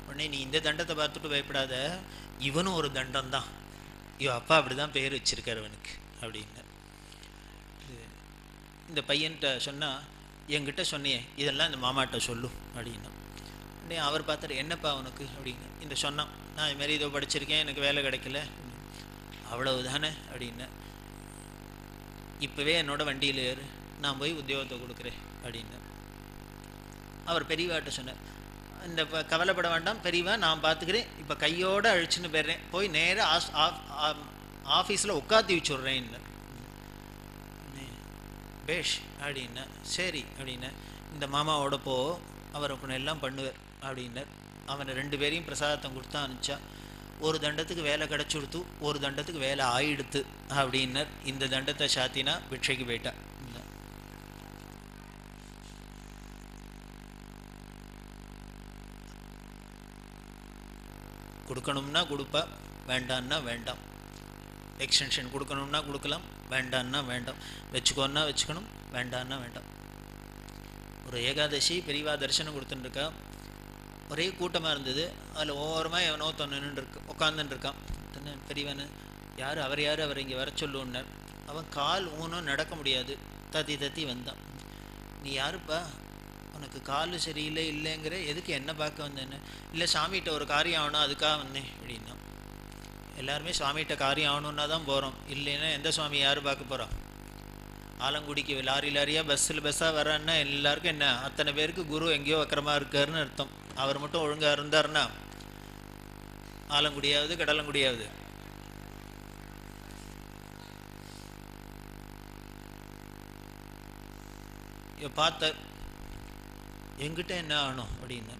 உடனே நீ இந்த தண்டத்தை பார்த்துட்டு பயப்படாத, இவனும் ஒரு தண்டம் தான், இவன் அப்பா அப்படி தான் பேர் வச்சிருக்காரு அவனுக்கு அப்படின்னு. இந்த பையன்கிட்ட சொன்னால், என்கிட்ட சொன்னியே இதெல்லாம் இந்த மாமாட்ட சொல்லும் அப்படின்னு. உடனே அவர் பார்த்தாரு, என்னப்பா அவனுக்கு அப்படின்னு. இந்த சொன்னான், நான் இதுமாரி இதோ படிச்சிருக்கேன், எனக்கு வேலை கிடைக்கல, அவ்வளவு தானே அப்படின்னு. இப்போவே என்னோட வண்டியில் ஏறு, நான் போய் உத்தியோகத்தை கொடுக்குறேன் அப்படின்னு. அவர் பெரியவாட்ட சொன்னார், இந்த கவலைப்பட வேண்டாம் பெரியவா, நான் பார்த்துக்கிறேன், இப்போ கையோடு அழிச்சுன்னு போயிடுறேன், போய் நேராக ஆஃபீஸில் உட்காத்தி வச்சுட்றேன்னு. பேஷ் அப்படின்னா, சரி அப்படின்னா, இந்த மாமாவோட போ, அவர் அப்போ எல்லாம் பண்ணுவார் அப்படின்னார். அவனை 2 பேரையும் பிரசாதத்தை கொடுத்தா அனுப்பிச்சா. ஒரு தண்டத்துக்கு வேலை கிடச்சி கொடுத்து, ஒரு தண்டத்துக்கு வேலை ஆயிடுத்து அப்படின்னர். இந்த தண்டத்தை சாத்தினா பிட்சைக்கு போயிட்டா. கொடுக்கணும்னா கொடுப்பா, வேண்டான்னா வேண்டாம். எக்ஸ்டென்ஷன் கொடுக்கணும்னா கொடுக்கலாம், வேண்டான்னா வேண்டாம். வச்சுக்கோன்னா வச்சுக்கணும், வேண்டான்னா வேண்டாம். ஒரு ஏகாதசி பெரியவா தரிசனம் கொடுத்துட்டுருக்கா. ஒரே கூட்டமாக இருந்தது. அதில் ஓரமாக எவனோ நின்றுருக்கு, உட்காந்துட்டுருக்கான். பெரியவனு, யார் அவர், யார் அவர் இங்கே வர சொல்லுன்னார். அவன் கால் ஊனும் நடக்க முடியாது, தத்தி தத்தி வந்தான். நீ யாருப்பா, உனக்கு கால் சரியில்லை இல்லைங்கிற, எதுக்கு என்ன பார்க்க வந்தேன்னு. இல்லை சாமிகிட்ட ஒரு காரியம் ஆகணும் அதுக்காக வந்தேன் அப்படின்னா. எல்லாருமே சுவாமிகிட்ட காரியம் ஆகணுன்னா தான் போகிறோம், இல்லைன்னா எந்த சுவாமி யார் பார்க்க போகிறோம். ஆலங்குடிக்கு லாரி லாரியாக பஸ்ஸாக வரான்னா எல்லாருக்கும் என்ன, அத்தனை பேருக்கு குரு எங்கேயோ வக்கரமாக இருக்காருன்னு அர்த்தம். அவர் மட்டும் ஒழுங்காக இருந்தார்னா ஆலங்குடியாவது கடலங்குடியாவது. பார்த்த எங்கிட்ட என்ன ஆகணும் அப்படின்னு.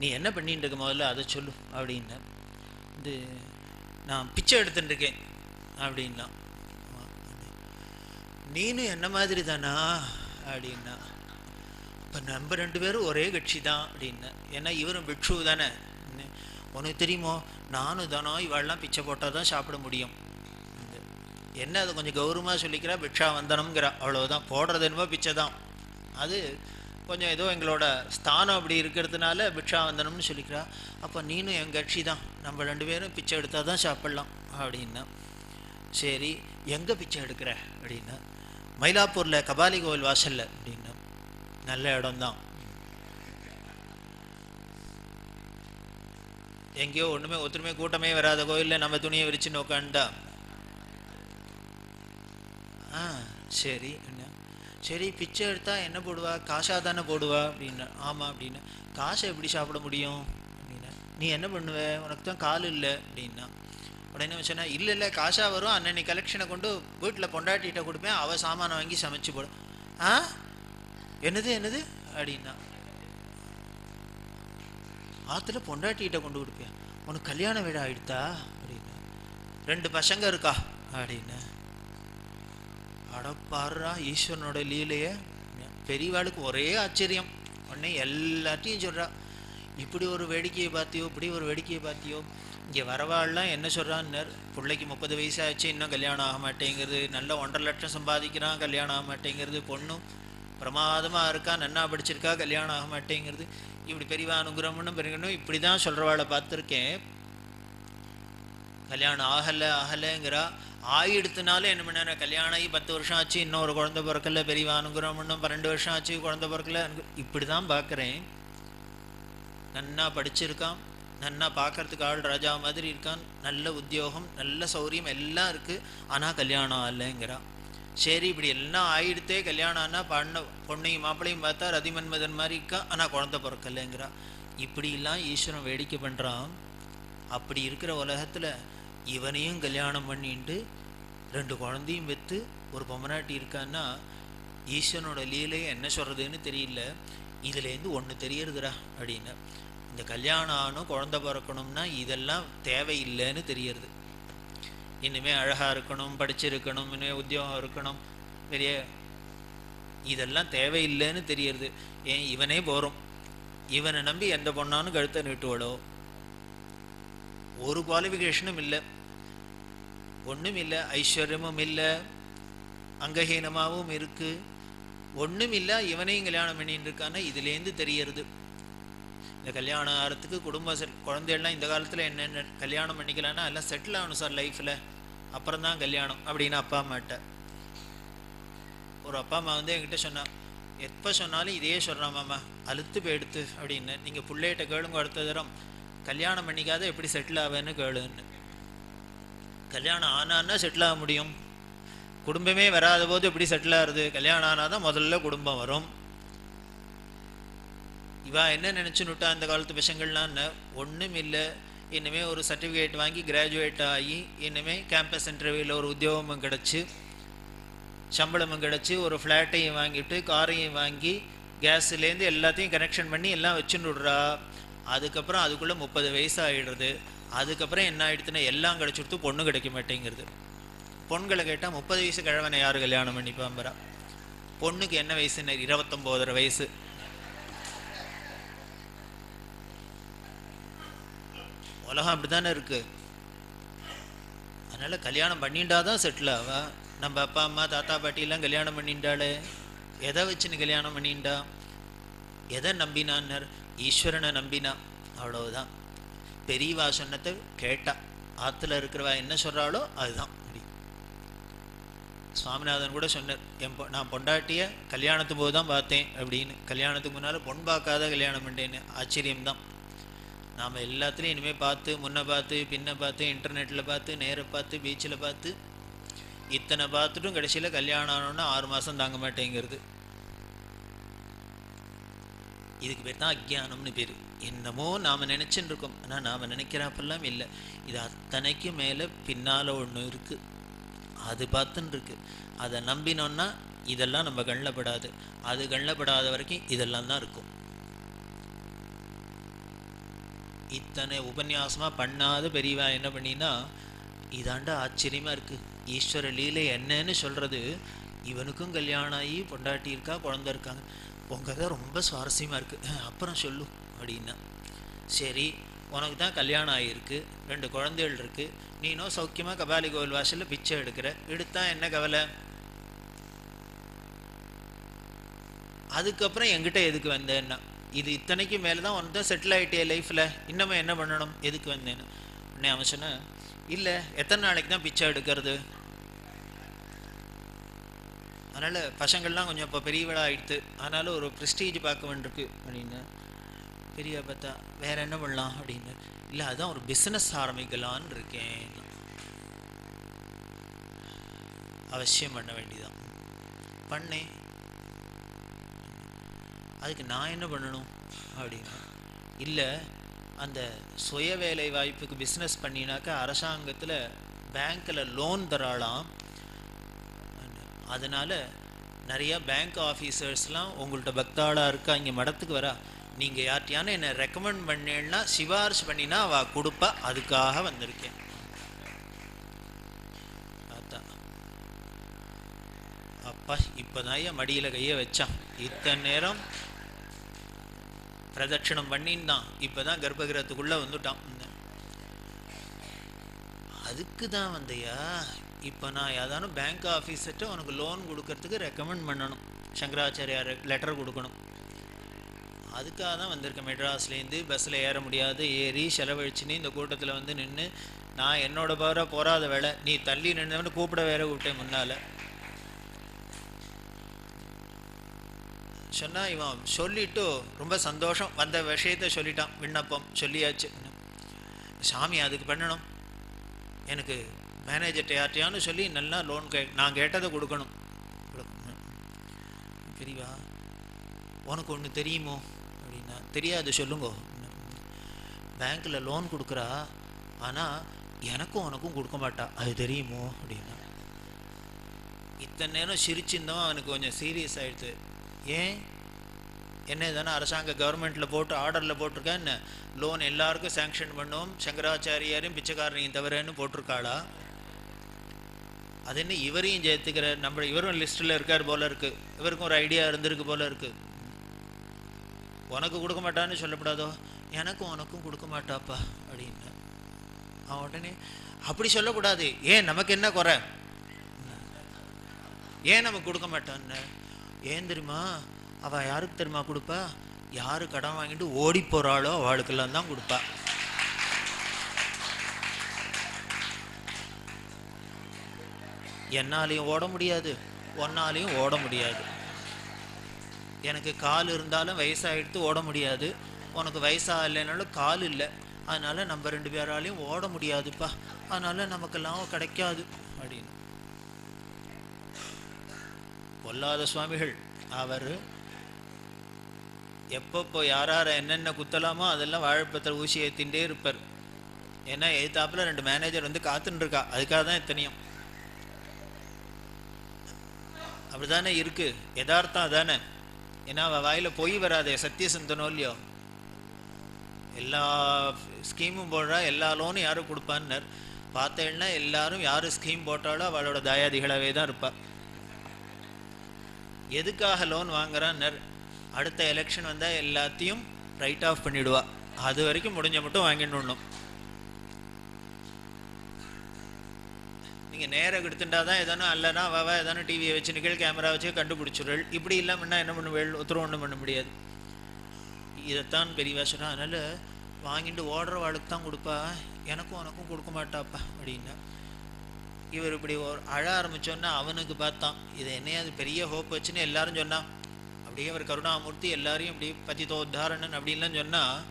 நீ என்ன பண்ணிட்டு இருக்க முதல்ல அதை சொல்லு அப்படின்னா. இது நான் பிச்சை எடுத்துட்டுருக்கேன் அப்படின்னா. நீனும் என்ன மாதிரி தானா அப்படின்னா. இப்போ நம்ம 2 பேரும் ஒரே கட்சி தான் அப்படின்னு. ஏன்னா இவரும் பிக்ஷு தானே. உனக்கு தெரியுமோ, நானும் தானோ இவாள்லாம் பிச்சை போட்டால் தான் சாப்பிட முடியும். என்ன அது கொஞ்சம் கௌரவமாக சொல்லிக்கிறா, பிக்ஷா வந்தனம்ங்கிறா, அவ்வளோதான். போடுறது என்னமோ பிச்சை தான். அது கொஞ்சம் ஏதோ எங்களோட ஸ்தானம் அப்படி இருக்கிறதுனால பிக்ஷா வந்தனம்னு சொல்லிக்கிறா. அப்போ நீனும் என் கட்சி தான், நம்ம 2 பேரும் பிச்சை எடுத்தால் தான் சாப்பிட்லாம் அப்படின்னா. சரி, எங்கே பிச்சை எடுக்கிற அப்படின்னா. மயிலாப்பூரில் கபாலி கோவில் வாசலில் அப்படின்னா. நல்ல இடம்தான். எங்கேயோ ஒருத்தருமே கூட்டமே வராத கோயிலில் நம்ம துணியை விரிச்சுன்னு உட்காண்டா. சரி என்ன, சரி பிச்சை எடுத்தா என்ன போடுவா, காசாக தானே போடுவா அப்படின்னா. ஆமாம் அப்படின்னா. காசை எப்படி சாப்பிட முடியும் அப்படின்னா. நீ என்ன பண்ணுவ, உனக்கு தான் கால் இல்லை அப்படின்னா. உடனே சொன்னா, இல்லை காசாக வரும், அன்னன்னைக்கு கலெக்ஷனை கொண்டு வீட்டில் பொண்டாட்டிகிட்ட கொடுப்பேன், அவள் சாமானை வாங்கி சமைச்சு போடும். என்னது அப்படின்னா. ஆற்றுல பொண்டாட்டிகிட்ட கொண்டு கொடுப்பேன், உனக்கு கல்யாண வீடு ஆகிடுதா அப்படின்னா. 2 பசங்க இருக்கா அப்படின்னு. அடப்பாடுறா ஈஸ்வரனோட லீலையே. பெரியவாளுக்கு ஒரே ஆச்சரியம். உடனே எல்லாத்தையும் சொல்கிறா, இப்படி ஒரு வேடிக்கையை பார்த்தியோ, இப்படி ஒரு வேடிக்கையை பார்த்தியோ. இங்கே வரவாள்லாம் என்ன சொல்கிறான்னர், பிள்ளைக்கு 30 வயசாச்சு, இன்னும் கல்யாணம் ஆக மாட்டேங்கிறது, நல்ல 1.5 லட்சம் சம்பாதிக்கிறான், கல்யாணம் ஆக மாட்டேங்கிறது, பொண்ணும் பிரமாதமாக இருக்கா, நன்னா படிச்சிருக்கா, கல்யாணம் ஆக மாட்டேங்கிறது. இப்படி பெரியவா அனுகிரகம்னு பெருகணும் இப்படி தான் சொல்கிறவாளை பார்த்துருக்கேன். கல்யாணம் ஆகலைங்கிறா. ஆயிடுத்துனாலும் என்ன பண்ண, கல்யாணம் ஆகி 10 வருஷம் ஆச்சு, இன்னும் ஒரு குழந்தை பிறக்கல, பெரியவா அனுகிரகம் இன்னும் 12 வருஷம் ஆச்சு, குழந்தை பிறக்கல. இப்படி தான் பார்க்குறேன். நன்னா படிச்சிருக்கான், நன்னா பார்க்கறதுக்கு ஆள் ராஜா மாதிரி இருக்கான், நல்ல உத்தியோகம், நல்ல சௌரியம் எல்லாம் இருக்குது, ஆனால் கல்யாணம் ஆகலைங்கிறான். சரி, இப்படி எல்லாம் ஆயிடுத்தே, கல்யாணம் ஆனால் பொண்ணையும் மாப்பிள்ளையும் பார்த்தா ரதிமன்மதன் மாதிரி இருக்கான், ஆனால் குழந்தை பிறக்கலைங்கிறா. இப்படிலாம் ஈஸ்வரன் வேடிக்கை பண்ணுறான். அப்படி இருக்கிற உலகத்தில் இவனையும் கல்யாணம் பண்ணிட்டு 2 குழந்தையும் பெற்று ஒரு பொம்மநாட்டி இருக்கான்னா, ஈஸ்வரனோட லீலையை என்ன சொல்கிறதுன்னு தெரியல. இதுலேருந்து ஒன்று தெரியறதுடா அப்படின்னு. இந்த கல்யாணம் ஆனும் குழந்தை பிறக்கணும்னா இதெல்லாம் தேவையில்லைன்னு தெரியறது. இனிமேல் அழகாக இருக்கணும், படிச்சிருக்கணும், இனிமேல் உத்தியோகம் இருக்கணும், பெரிய இதெல்லாம் தேவையில்லைன்னு தெரியறது. ஏன் இவனே போகிறோம், இவனை நம்பி எந்த பொண்ணாலும் கழுத்தை நீட்டுவடோ. ஒரு குவாலிஃபிகேஷனும் இல்லை, ஒன்றும் இல்லை, ஐஸ்வர்யமும் இல்லை, அங்கஹீனமாகவும் இருக்குது, ஒன்றும் இல்லை, இவனையும் கல்யாணம் பண்ணிட்டு இருக்கான்னா இதுலேருந்து தெரியறது. இந்த கல்யாணம் ஆகிறதுக்கு குடும்ப குழந்தைகள்லாம் இந்த காலத்தில் என்னென்ன கல்யாணம் பண்ணிக்கலான்னா எல்லாம் செட்டில் ஆகணும் சார் லைஃப்பில், அப்புறம் தான் கல்யாணம் அப்படின்னு அப்பா அம்மாட்ட. ஒரு அப்பா அம்மா வந்து என்கிட்ட சொன்னா, எப்போ சொன்னாலும் இதே சொல்கிறான் மாமா, அழுத்து போயிடுத்து அப்படின்னு. நீங்கள் பிள்ளைகிட்ட கேளுங்க அடுத்த தரம், கல்யாணம் பண்ணிக்காத எப்படி செட்டில் ஆவேன்னு கேளுன்னு. கல்யாணம் ஆனான்னா செட்டில் ஆக முடியும், குடும்பமே வராத போது எப்படி செட்டில் ஆகுது? கல்யாணம் ஆனால் தான் முதல்ல குடும்பம் வரும். இவா என்ன நினச்சுன்னுட்டா இந்த காலத்து பசங்கள்லாம், ஒன்றும் இல்லை, இனிமேல் ஒரு சர்டிஃபிகேட் வாங்கி கிராஜுவேட் ஆகி இனிமேல் கேம்பஸ் இன்டர்வியூவில் ஒரு உத்தியோகமும் கிடச்சி சம்பளமும் கிடச்சி ஒரு ஃப்ளாட்டையும் வாங்கிட்டு காரையும் வாங்கி கேஸ்லேருந்து எல்லாத்தையும் கனெக்ஷன் பண்ணி எல்லாம் வச்சுன்னு விட்றா. அதுக்கப்புறம் அதுக்குள்ளே 30 வயசு ஆகிடுறது. அதுக்கப்புறம் என்ன ஆகிடுதுன்னா எல்லாம் கிடச்சிடுத்து, பொண்ணு கிடைக்க மாட்டேங்கிறது. பொண்களை கேட்டால் 30 வயசு கிழவனை யார் கல்யாணம் பண்ணிப்பாம்பரா? பொண்ணுக்கு என்ன வயசுன்னு 29 வயசு. உலகம் அப்படி தானே இருக்கு. அதனால கல்யாணம் பண்ணிட்டாதான் செட்டில் ஆவா. நம்ம அப்பா அம்மா தாத்தா பாட்டிலாம் கல்யாணம் பண்ணிட்டாளே, எதை வச்சுன்னு கல்யாணம் பண்ணிண்டா? எதை நம்பினான்னர்? ஈஸ்வரனை நம்பினா, அவ்வளவுதான். பெரியவா சொன்னதை கேட்டா, ஆற்றுல இருக்கிறவா என்ன சொல்கிறாளோ அதுதான். சுவாமிநாதன் கூட சொன்னார், நான் பொண்டாட்டிய கல்யாணத்துக்கு போது தான் பார்த்தேன் அப்படின்னு. கல்யாணத்துக்கு முன்னால் பொன் பார்க்காத கல்யாணம் பண்ணேன்னு. ஆச்சரியம்தான். நாம் எல்லாத்துலேயும் இனிமேல் பார்த்து, முன்ன பார்த்து, பின்ன பார்த்து, இன்டர்நெட்டில் பார்த்து, நேராக பார்த்து, பீச்சில் பார்த்து, இத்தனை பார்த்துட்டும் கடைசியில் கல்யாணம் ஆனோன்னா 6 மாதம் தாங்க மாட்டேங்கிறது. இதுக்கு பேர் தான் அக்ஞானம்னு பேர். என்னமோ நாம் நினச்சின்னு இருக்கோம், ஆனால் நாம் நினைக்கிறாப்பெல்லாம் இல்லை. இது அத்தனைக்கும் மேலே பின்னால் ஒன்று இருக்குது, அது பார்த்துன்னு இருக்கு. அதை நம்பினோன்னா இதெல்லாம் நம்ம கண்ணில் படாது. அது கண்ணில் படாத வரைக்கும் இதெல்லாம் தான் இருக்கும். இத்தனை உபன்யாசமாக பண்ணாத பெரியவா என்ன பண்ணினா, இதாண்டா ஆச்சரியமாக இருக்குது, ஈஸ்வர லீலை என்னன்னு சொல்கிறது. இவனுக்கும் கல்யாணம் ஆகி பொண்டாட்டி இருக்கா, குழந்தை இருக்காங்க, உங்கள் தான் ரொம்ப சுவாரஸ்யமாக இருக்குது, அப்புறம் சொல்லு அப்படின்னா. சரி, உனக்கு தான் கல்யாணம் ஆகியிருக்கு, 2 குழந்தைகள் இருக்குது, நீனும் சௌக்கியமாக கபாலி கோவில் வாசலில் பிச்சை எடுத்தா என்ன கவலை? அதுக்கப்புறம் என்கிட்ட எதுக்கு வந்தேன்னா, இது இத்தனைக்கு மேலே தான் உனக்கு தான் செட்டில் ஆகிட்டே லைஃப்பில், இன்னமும் என்ன பண்ணணும், எதுக்கு வந்தேன்னு. உடனே அவன் சொன்னேன், இல்லை எத்தனை நாளைக்கு தான் பிச்சை எடுக்கிறது? அதனால் பசங்கள்லாம் கொஞ்சம் இப்போ பெரியவளாக ஆகிடுது, ஆனாலும் ஒரு ப்ரெஸ்டீஜ் பார்க்க வேண்டியிருக்கு அப்படின்னு. பெரிய பார்த்தா வேற என்ன பண்ணலாம் அப்படின்னு. இல்லை அதுதான் ஒரு பிஸ்னஸ் ஆரம்பிக்கலான்னு இருக்கேன். அவசியம் பண்ண வேண்டியதான். பண்ணேன். அதுக்கு நான் என்ன பண்ணணும் அப்படின்னா, இல்லை அந்த சுய வேலை வாய்ப்புக்கு பிஸ்னஸ் பண்ணினாக்கா அரசாங்கத்தில் பேங்க்கில் லோன் தராலாம். அதனால் நிறையா பேங்க் ஆஃபீஸர்ஸ்லாம் உங்கள்கிட்ட பக்தாளாக இருக்கா, இங்கே மடத்துக்கு வரா, நீங்கள் யார்ட்டையான என்னை ரெக்கமெண்ட் பண்ணேன்னா சிபாரிசு பண்ணினா அவள் கொடுப்பா, அதுக்காக வந்திருக்கேன். அதான் அப்பா இப்போ தான் என் மடியில் கையை வச்சான். இத்தனை நேரம் பிரதட்சணம் பண்ணின்னு தான் இப்போ தான் கர்ப்பகிரகத்துக்குள்ளே வந்துட்டான். அதுக்கு தான் வந்தையா? இப்போ நான் ஏதானும் பேங்க் ஆஃபீஸர்கிட்ட உனக்கு லோன் கொடுக்கறதுக்கு ரெக்கமெண்ட் பண்ணணும், சங்கராச்சாரியார் லெட்டர் கொடுக்கணும். அதுக்காக தான் வந்திருக்கேன். மெட்ராஸ்லேருந்து பஸ்ஸில் ஏற முடியாது, ஏறி செலவழிச்சுன்னு இந்த கூட்டத்தில் வந்து நின்று நான் என்னோட போராத வேலை, நீ தள்ளி நின்றவனு கூப்பிட வேற கூப்பிட்டேன் முன்னால். சொன்னால் இவன் சொல்லிட்டு ரொம்ப சந்தோஷம், வந்த விஷயத்தை சொல்லிட்டான், விண்ணப்பம் சொல்லியாச்சு. சாமி அதுக்கு பண்ணணும், எனக்கு மேனேஜர்கிட்ட யார்ட்டையான்னு சொல்லி நல்லா லோன் நான் கேட்டதை கொடுக்கணும். பெரியவா உனக்கு ஒன்று தெரியுமோ அப்படின்னா, தெரியாது சொல்லுங்கோ. பேங்க்கில் லோன் கொடுக்குறா, ஆனால் எனக்கும் உனக்கும் கொடுக்க மாட்டா, அது தெரியுமோ அப்படின்னா. இத்தனை நேரம் சிரிச்சிருந்தவன் அவனுக்கு கொஞ்சம் சீரியஸ் ஆகிடுது. ஏன் என்ன தானே அரசாங்க கவர்மெண்ட்டில் போட்டு ஆர்டரில் போட்டிருக்கா என்ன, லோன் எல்லாருக்கும் சேங்ஷன் பண்ணுவோம், சங்கராச்சாரியாரையும் பிச்சைக்காரனையும் தவிரன்னு போட்டிருக்காளா? அது என்ன இவரையும் சேர்த்துக்கிற, நம்ம இவரும் லிஸ்ட்டில் இருக்கார் போல இருக்குது, இவருக்கும் ஒரு ஐடியா இருந்திருக்கு போல இருக்குது. உனக்கு கொடுக்க மாட்டான்னு சொல்லப்படாதோ, எனக்கும் உனக்கும் கொடுக்க மாட்டாப்பா அப்படின்னு. அவன் உடனே அப்படி சொல்லக்கூடாது, ஏன் நமக்கு என்ன குறை, ஏன் நமக்கு கொடுக்க மாட்டான்னு. ஏன் தெரியுமா, அவள் யாருக்கு தெரியுமா கொடுப்பா, யாரு கடன் வாங்கிட்டு ஓடி போகிறாளோ அவளுக்கெல்லாம் தான் கொடுப்பா. என்னாலையும் ஓட முடியாது, ஒன்னாலையும் ஓட முடியாது. எனக்கு கால் இருந்தாலும் வயசாகிடுத்து ஓட முடியாது, உனக்கு வயசாக இல்லைனாலும் கால் இல்லை, அதனால் நம்ம 2 பேராலையும் ஓட முடியாதுப்பா, அதனால் நமக்கெல்லாம் கிடைக்காது அப்படின்னு. பொல்லாத சுவாமிகள் அவர் எப்பப்போ யாரார என்னென்ன குத்தலாமோ அதெல்லாம் வாழைப்பத்திர ஊசி ஏற்றிகிட்டே இருப்பார். ஏன்னா எதிர்த்தாப்புல 2 மேனேஜர் வந்து காத்துன்னு இருக்கா, அதுக்காக தான் எத்தனையும். அப்படிதானே இருக்கு, யதார்த்தம் அதானே. ஏன்னா அவள் வாயில் பொய் வராதே, சத்தியசந்தனோ இல்லையோ. எல்லா ஸ்கீமும் போடுறா, எல்லா லோனும் யாரும் கொடுப்பான்னர். பார்த்தேன்னா எல்லாரும் யார் ஸ்கீம் போட்டாலும் அவளோட தயாதிகளாகவே தான் இருப்பாள். எதுக்காக லோன் வாங்குறான்னர், அடுத்த எலெக்ஷன் வந்தால் எல்லாத்தையும் ரைட் ஆஃப் பண்ணிவிடுவா, அது வரைக்கும் முடிஞ்ச மட்டும் வாங்கிடணும். நீங்கள் நேராக எடுத்துட்டா தான் எதானோ அல்லனா அவ எதானோ டிவியை வச்சு நிகழ் கேமரா வச்சு கண்டுபிடிச்சிடுள். இப்படி இல்லாமன்னா என்ன பண்ணுவேள், ஒருத்தரும் ஒன்றும் பண்ண முடியாது. இதைத்தான் பெரியவா சொன்னா. அதனால் வாங்கிட்டு ஓடுற வாழ்க்கை தான் கொடுப்பா, எனக்கும் உனக்கும் கொடுக்க மாட்டாப்பா அப்படின்னா. இவர் இப்படி அழ ஆரம்பித்தோன்னா அவனுக்கு பார்த்தான், இது என்னையாவது பெரிய ஹோப் வச்சுன்னு எல்லாரும் சொன்னான். அப்படியே அவர் கருணாமூர்த்தி எல்லாரையும் இப்படி பதிதோத்தாரணன் அப்படின்லாம் சொன்னால்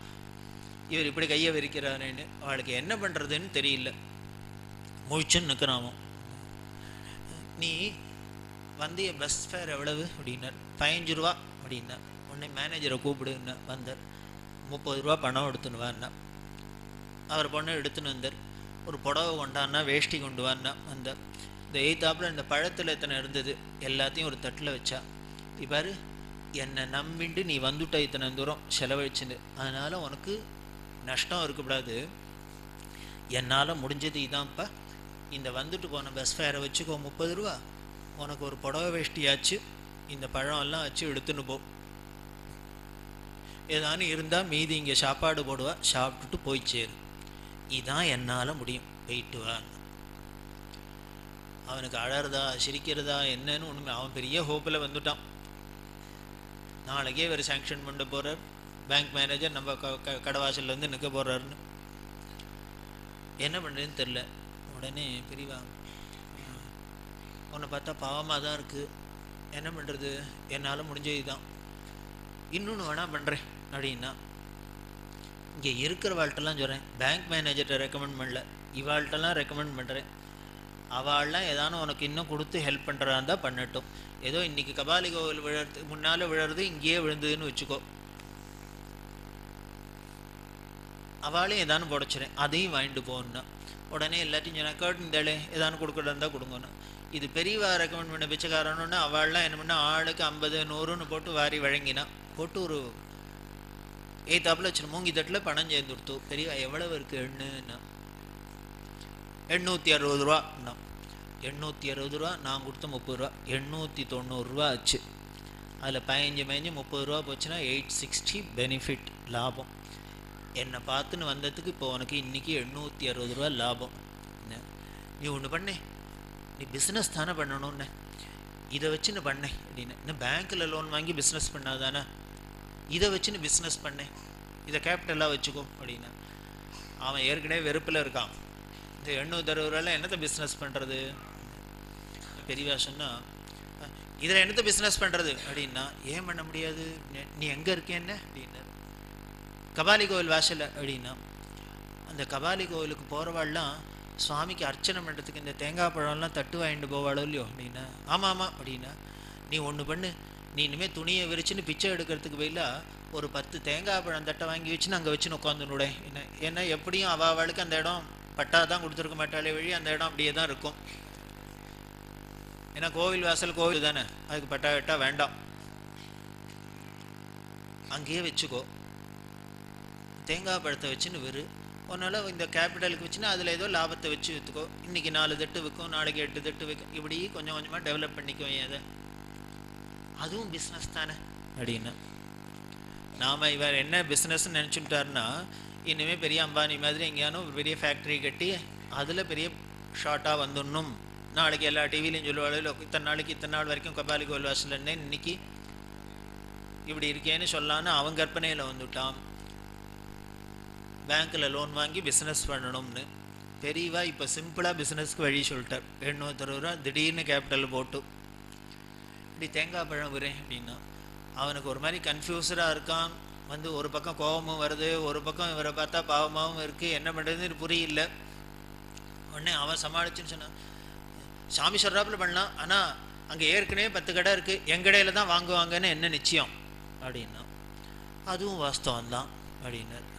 இவர் இப்படி கையை விரிக்கிறாருன்னு அவளுக்கு என்ன பண்ணுறதுன்னு தெரியல. முழிச்சுன்னு நிற்கிறாமோ. நீ வந்து என் பஸ் ஃபேர் எவ்வளவு அப்படின்னார். 15 ரூபா அப்படின்னா. உடனே மேனேஜரை கூப்பிடுன்னா. வந்தார். 30 ரூபா பணம் எடுத்துன்னு வான்னா. அவர் பொண்ணை எடுத்துன்னு வந்தார். ஒரு புடவை கொண்டான்னா, வேஷ்டி கொண்டு வான்னா வந்தார். இந்த எய்த்தாப்பில் இந்த பழத்தில் எத்தனை இருந்தது எல்லாத்தையும் ஒரு தட்டில் வச்சா. இப்பாரு, என்னை நம்பிண்டு நீ வந்துட்ட இத்தனை தூரம் செலவழிச்சுன்னு, அதனால் உனக்கு நஷ்டம் இருக்கக்கூடாது, என்னால் முடிஞ்சது இதான்ப்பா, இந்த வந்துட்டு போன பஸ் ஃபேரை வச்சுக்கோ 30 ரூபா, உனக்கு ஒரு புடவை வேஷ்டியாச்சு, இந்த பழம் எல்லாம் வச்சு எடுத்துன்னு போ, ஏதானு இருந்தால் மீதி இங்கே சாப்பாடு போடுவா, சாப்பிட்டுட்டு போய் சேரு, இதான் என்னால் முடியும், போயிட்டு வா. அவனுக்கு அழறதா சிரிக்கிறதா என்னன்னு ஒன்றுமே, அவன் பெரிய ஹோப்பில் வந்துட்டான். நாளைக்கே இவர் சாங்ஷன் பண்ண போகிறார், பேங்க் மேனேஜர் நம்ம கடவாசலில் வந்து நிற்க போகிறாருன்னு. என்ன பண்ணுறதுன்னு தெரில. உடனே பெரியவா, உன்னை பார்த்தா பாவமாக தான் இருக்குது, என்ன பண்ணுறது, என்னால் முடிஞ்சது தான், இன்னொன்று வேணா பண்ணுறேன் அப்படின்னா. இங்கே இருக்கிற வாழ்கிட்டலாம் சொல்கிறேன், பேங்க் மேனேஜர்கிட்ட ரெக்கமெண்ட் பண்ணல, இவாள்கிட்டலாம் ரெக்கமெண்ட் பண்ணுறேன், அவள்லாம் ஏதானும் உனக்கு இன்னும் கொடுத்து ஹெல்ப் பண்ணுறதா இருந்தால் பண்ணட்டும். ஏதோ இன்றைக்கி கபாலி கோவில் விழறதுக்கு முன்னால் விழறது இங்கேயே விழுந்ததுன்னு வச்சுக்கோ, அவளையும் ஏதானு புடச்சிறேன், அதையும் வாங்கிட்டு போகணுன்னா. உடனே எல்லாத்தையும் சொன்னால் கேட்டுந்தாலே ஏதானு கொடுக்குறதா இருந்தால் கொடுங்கன்னு. இது பெரியவா ரெக்கமெண்ட் பண்ண பிச்சைக்காரன்னு அவள்லாம் என்ன பண்ணால் ஆளுக்கு 50 100ன்னு போட்டு வாரி வழங்கினா. போட்டு ஒரு ஏத்தாப்பில் வச்சு மூங்கி தட்டில் பணம் சேர்ந்து கொடுத்து. பெரியவா எவ்வளவு இருக்குது எண்ணுன்னா. 860 ரூபான்னா. 860 ரூபா, நான் கொடுத்த 30 ரூபா, 890 ரூபா ஆச்சு. அதில் 15 30 ரூபா போச்சுன்னா 860 பெனிஃபிட் லாபம். என்னை பார்த்துன்னு வந்ததுக்கு இப்போ உனக்கு இன்றைக்கி 860 ரூபா லாபம். நீ ஒன்று பண்ணே, நீ பிஸ்னஸ் தானே பண்ணணும்னு, இதை வச்சுன்னு பண்ணேன் அப்படின்னு. இன்னும் பேங்க்கில் லோன் வாங்கி பிஸ்னஸ் பண்ணாதானே, இதை வச்சுன்னு பிஸ்னஸ் பண்ணேன், இதை கேபிட்டலாக வச்சுக்கோ அப்படின்னா. அவன் ஏற்கனவே வெறுப்பில் இருக்கான். இந்த 860 ரூபாயில் என்னத்தை பிஸ்னஸ் பண்ணுறது. பெரியவா சொன்னால், இதில் என்னத்தை பிஸ்னஸ் பண்ணுறது அப்படின்னா. ஏன் பண்ண முடியாது, நீ எங்கே இருக்கேன்னு அப்படின்னா. கபாலி கோவில் வாசல் அப்படின்னா. அந்த கபாலி கோவிலுக்கு போகிறவாள்லாம் சுவாமிக்கு அர்ச்சனை பண்ணுறதுக்கு இந்த தேங்காய் பழம்லாம் தட்டு வாங்கிட்டு போவாளோ இல்லையோ அப்படின்னா. ஆமாம் ஆமாம் அப்படின்னா. நீ ஒன்று பண்ணு, நீ இனிமேல் துணியை விரிச்சுன்னு பிச்சை எடுக்கிறதுக்கு பதிலாக ஒரு 10 தேங்காய் பழம் தட்டை வாங்கி வச்சுன்னு அங்கே வச்சுன்னு உட்காந்துனுட. ஏன்னா எப்படியும் அவளுக்கு அந்த இடம் பட்டா தான் கொடுத்துருக்க மாட்டாளே வழி, அந்த இடம் அப்படியே தான் இருக்கும். ஏன்னா கோவில் வாசல் கோவில் தானே, அதுக்கு பட்டா வெட்டா வேண்டாம், அங்கேயே வச்சுக்கோ. தேங்காய் பழத்தை வச்சுன்னு வெறு உன்னால் இந்த கேபிட்டலுக்கு வச்சுன்னா அதில் ஏதோ லாபத்தை வச்சு விற்றுக்கோ. இன்றைக்கி 4 தட்டு விற்கும், நாளைக்கு 8 தட்டு விற்கும், இப்படி கொஞ்சம் கொஞ்சமாக டெவலப் பண்ணிக்குவேன். அதை அதுவும் பிஸ்னஸ் தானே அப்படின்னா. நாம் இவர் என்ன பிஸ்னஸ்ன்னு நினச்சிட்டாருன்னா, இனிமேல் பெரிய அம்பானி மாதிரி எங்கேயானோ பெரிய ஃபேக்ட்ரி கட்டி அதில் பெரிய ஷார்ட்டாக வந்துடணும், நாளைக்கு எல்லா டிவிலையும் சொல்லுவாள், இத்தனை நாளைக்கு இத்தனை நாள் வரைக்கும் கபாலி கோவில் வாசல்னே, இன்னைக்கு இப்படி இருக்கேன்னு சொல்லான்னு அவன் கற்பனையில் வந்துட்டான். பேங்க்கில் லோன் வாங்கி பிஸ்னஸ் பண்ணணும்னு பெரியவா இப்போ சிம்பிளாக பிஸ்னஸ்க்கு வழி சொல்லிட்டார். 820 ரூபா திடீர்னு கேபிட்டல் போட்டு இப்படி தேங்காய் பழம் வரேன் அப்படின்னா அவனுக்கு ஒரு மாதிரி கன்ஃபியூஸராக இருக்கான். வந்து ஒரு பக்கம் கோபமும் வருது, ஒரு பக்கம் இவரை பார்த்தா பாவமாகவும் இருக்குது, என்ன பண்ணுறதுன்னு புரியல. உடனே அவன் சமாளிச்சுன்னு சொன்னான், சாமி சொல்கிறாப்புல பண்ணலாம், ஆனால் அங்கே ஏற்கனவே 10 கடை இருக்குது, என் கடையில் தான் வாங்குவாங்கன்னு என்ன நிச்சயம் அப்படின்னா. அதுவும் வாஸ்தவம் தான் அப்படின்னார்.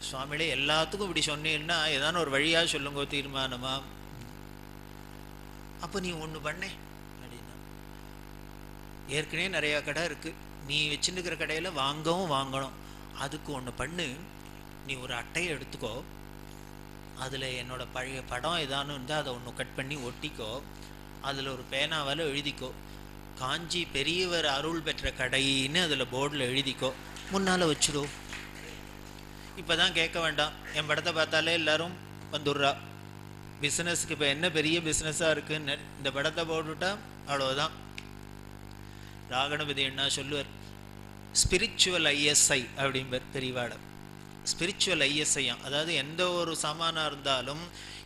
சுவாமிகளே எல்லாத்துக்கும் இப்படி சொன்னீங்கன்னா ஏதான ஒரு வழியாக சொல்லுங்க தீர்மானமா. அப்போ நீ ஒன்று பண்ணே அப்படின்னா, ஏற்கனவே நிறையா கடை இருக்குது, நீ வச்சுருக்கிற கடையில் வாங்கணும், அதுக்கு ஒன்று பண்ணு, நீ ஒரு அட்டையை எடுத்துக்கோ, அதில் என்னோட பழைய படம் ஏதானு இருந்தால் அதை ஒன்று கட் பண்ணி ஒட்டிக்கோ, அதில் ஒரு பேனாவால் எழுதிக்கோ, காஞ்சி பெரியவர் அருள் பெற்ற கடைன்னு அதில் போர்டில் எழுதிக்கோ, முன்னால் வச்சுடோ. இப்போ தான் கேட்க வேண்டாம், என் படத்தை பார்த்தாலே எல்லாரும் வந்துடுறா. பிஸ்னஸ்க்கு இப்போ என்ன பெரிய பிஸ்னஸாக இருக்குன்னு இந்த படத்தை போட்டுவிட்டா அவ்வளோதான். ராகணபதி என்ன சொல்லுவார், ஸ்பிரிச்சுவல் ஐஎஸ்ஐ அப்படின்பர் பெரியவாட. ஸ்பிரிச்சுவல் ஐஎஸ்ஐயா, அதாவது எந்த ஒரு சாமானாக இருந்தாலும்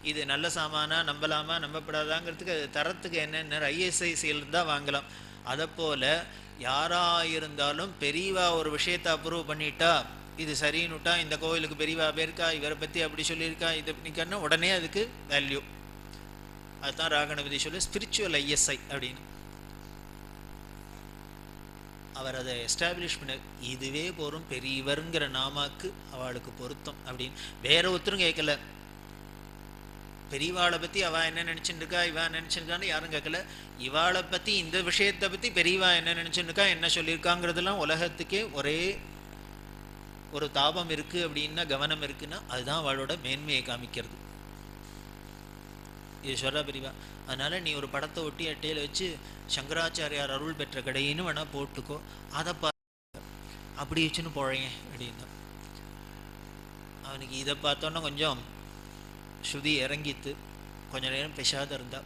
இது நல்ல சாமானா, நம்பலாமா நம்பப்படாதாங்கிறதுக்கு அது தரத்துக்கு என்னென்ன ஐஎஸ்ஐ சீல் தான் வாங்கலாம். அதை போல் யாராக இருந்தாலும் பெரியவா ஒரு விஷயத்தை அப்ரூவ் பண்ணிட்டா, இது சரின்னுட்டா, இந்த கோவிலுக்கு பெரியவா போயிருக்கா, இவரை பற்றி அப்படி சொல்லியிருக்கா, இது பண்ணிக்கன்னா உடனே அதுக்கு வேல்யூ. அதுதான் ராகணபதி சொல்லு ஸ்பிரிச்சுவல் ஐஎஸ்ஐ அப்படின்னு. அவர் அதை எஸ்டாப்ளிஷ் பண்ண, இதுவே போரும் பெரியவருங்கிற நாமாக்கு அவளுக்கு பொருத்தம் அப்படின்னு. வேற ஒருத்தரும் கேட்கல, பெரியவாளை பற்றி அவள் என்ன நினச்சிட்டு இருக்கா, இவா நினச்சிருக்கான்னு யாரும் கேட்கல. இவாளை பற்றி, இந்த விஷயத்தை பற்றி பெரியவா என்ன நினச்சிட்டு இருக்கா, என்ன சொல்லியிருக்காங்கிறதுலாம் உலகத்துக்கே ஒரே ஒரு தாபம் இருக்குது அப்படின்னா, கவனம் இருக்குன்னா அதுதான் அவளோட மேன்மையை காமிக்கிறது. இது சொல்கிறா பெரியவா. அதனால் நீ ஒரு படத்தை ஒட்டி அட்டையில் வச்சு சங்கராச்சாரியார் அருள் பெற்ற கடையின்னு வேணால் போட்டுக்கோ, அதை அப்படி வச்சுன்னு போழைங்க அப்படின்னா. அவனுக்கு இதை பார்த்தோன்னா கொஞ்சம் ஸ்ருதி இறங்கித்து, கொஞ்ச நேரம் பேசாத இருந்தா.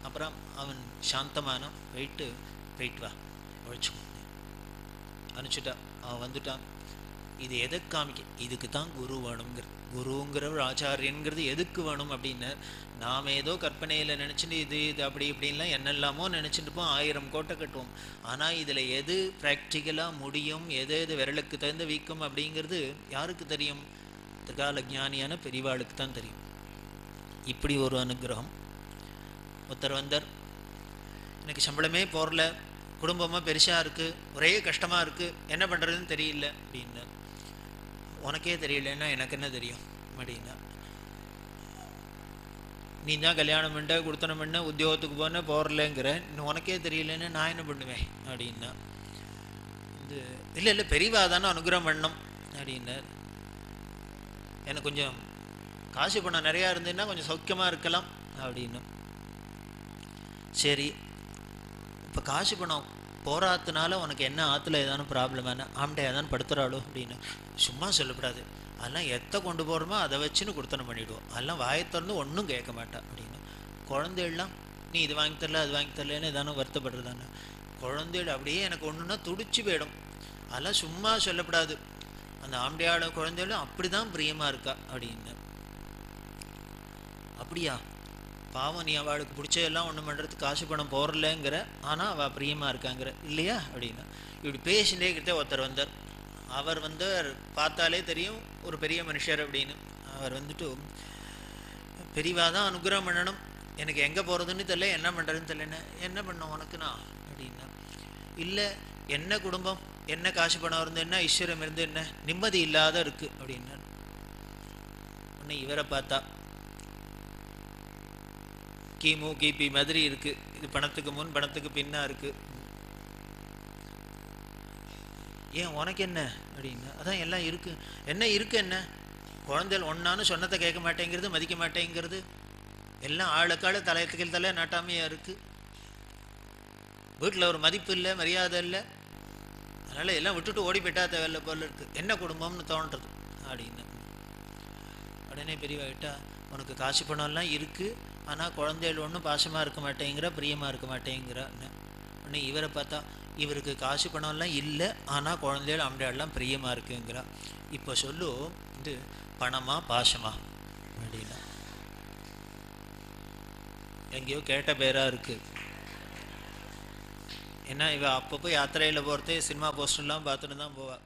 அப்புறம் அவன் சாந்தமான போயிட்டு வா ஒழிச்சுக்கோ அனுப்பிச்சுட்டா. அவன் வந்துட்டான். இது எதுக்கு காமிக்க, இதுக்கு தான் குரு வேணுங்கிறது. குருங்கிறவர் ஆச்சாரியங்கிறது எதுக்கு வேணும் அப்படின்னு நாம் ஏதோ கற்பனையில் நினச்சிட்டு இது அப்படி இப்படின்லாம் என்னெல்லாமோ நினச்சிட்டு இருப்போம், 1000 கோட்டை கட்டுவோம். ஆனால் இதில் எது ப்ராக்டிக்கலாக முடியும், எது விரலுக்கு தகுந்த வீக்கம் அப்படிங்கிறது யாருக்கு தெரியும்? திரிகால ஞானியான பெரியவாளுக்கு தான் தெரியும். இப்படி ஒரு அனுகிரகம். ஒருத்தர் வந்தார், எனக்கு சம்பளமே போகல, குடும்பமாக பெருசாக இருக்குது, ஒரே கஷ்டமாக இருக்குது, என்ன பண்ணுறதுன்னு தெரியல அப்படின்னா. உனக்கே தெரியலன்னா எனக்கு என்ன தெரியும் அப்படின்னா. நீ தான் கல்யாணம் பண்ண, கொடுத்தனம் பண்ண, உத்தியோகத்துக்கு போன போகிறலங்கிற, இன்னும் உனக்கே தெரியலன்னு நான் என்ன பண்ணுவேன் அப்படின்னா. இல்லை பெரியவா தானே அனுகிரகம் பண்ணணும் அப்படின்னார். எனக்கு கொஞ்சம் காசு பணம் நிறையா இருந்ததுன்னா கொஞ்சம் சௌக்கியமாக இருக்கலாம் அப்படின்னு. சரி, இப்போ காசு பணம் போராத்துனால உனக்கு என்ன ஆற்றுல ஏதானு ப்ராப்ளமான, ஆம்டே ஏதானு படுத்துகிறாளோ அப்படின்னு. சும்மா சொல்லக்கூடாது, அதெல்லாம் எத்தை கொண்டு போகிறோமோ அதை வச்சுன்னு கொடுத்தனம் பண்ணிவிடுவோம், அதெல்லாம் வாயை திறந்து ஒன்றும் கேட்க மாட்டா அப்படின்னு. குழந்தைகள்லாம் நீ இது வாங்கி தரல அது வாங்கி தரலன்னு ஏதானு வருத்தப்படுறதானே. குழந்தைகள் அப்படியே எனக்கு ஒன்றுன்னா துடிச்சு போயிடும், அதெல்லாம் சும்மா சொல்லப்படாது. அந்த ஆம்படியாள குழந்தைகளும் அப்படி தான் பிரியமாக இருக்கா அப்படின்னு. அப்படியா, பாவம் நீ அவளுக்கு பிடிச்சதெல்லாம் ஒன்று பண்ணுறதுக்கு காசு பணம் போகிறலங்கிற, ஆனால் அவள் பிரியமாக இருக்காங்கிற இல்லையா அப்படின்னா. இப்படி பேசிகிட்டே கிட்டே ஒருத்தர் வந்தார். அவர் வந்து பார்த்தாலே தெரியும் ஒரு பெரிய மனுஷர் அப்படின்னு. அவர் வந்துட்டு, பெரியவா தான் அனுகிரகம் பண்ணணும், எனக்கு எங்கே போகிறதுன்னு தெரியல, என்ன பண்ணுறதுன்னு தெரியலன்னு. என்ன பண்ணோம் உனக்குண்ணா அப்படின்னா. இல்லை, என்ன குடும்பம், என்ன காசு பணம் இருந்து என்ன, ஐஸ்வர்யம் இருந்து என்ன, நிம்மதி இல்லாத இருக்குது அப்படின்னா. உடனே இவரை பார்த்தா கிமு கிபி மாதிரி இருக்குது, இது பணத்துக்கு முன் பணத்துக்கு பின்னா இருக்குது. ஏன் உனக்கு என்ன அப்படின்னா. அதான் எல்லாம் இருக்குது. என்ன இருக்குது, என்ன குழந்தைகள் ஒன்றான்னு சொன்னதை கேட்க மாட்டேங்கிறது, மதிக்க மாட்டேங்கிறது, எல்லாம் ஆளுக்காள் தலையத்துக்கள் தலை நாட்டாமையாக இருக்குது. வீட்டில் ஒரு மதிப்பு இல்லை, மரியாதை இல்லை, அதனால் எல்லாம் விட்டுட்டு ஓடி போயிட்டா தேவையில்லை போல இருக்குது, என்ன குடும்பம்னு தோன்றது அப்படின்னு. உடனே பெரியவாகிட்டா, உனக்கு காசு பணம்லாம் இருக்குது, ஆனால் குழந்தைகள் ஒன்றும் பாசமாக இருக்க மாட்டேங்கிற, பிரியமாக இருக்க மாட்டேங்கிறான்னு. உடனே இவரை பார்த்தா இவருக்கு காசு பணம்லாம் இல்லை, ஆனால் குழந்தைகள் அம்மையாடெல்லாம் பிரியமாக இருக்குங்கிறா. இப்போ சொல்லு, இது பணமா பாசமா அப்படின்னா எங்கேயோ கேட்ட பேராக இருக்குது. ஏன்னா இவ அப்பப்போ யாத்திரையில் போகிறதே சினிமா போஸ்டர்லாம் பார்த்துட்டு தான் போவாள்.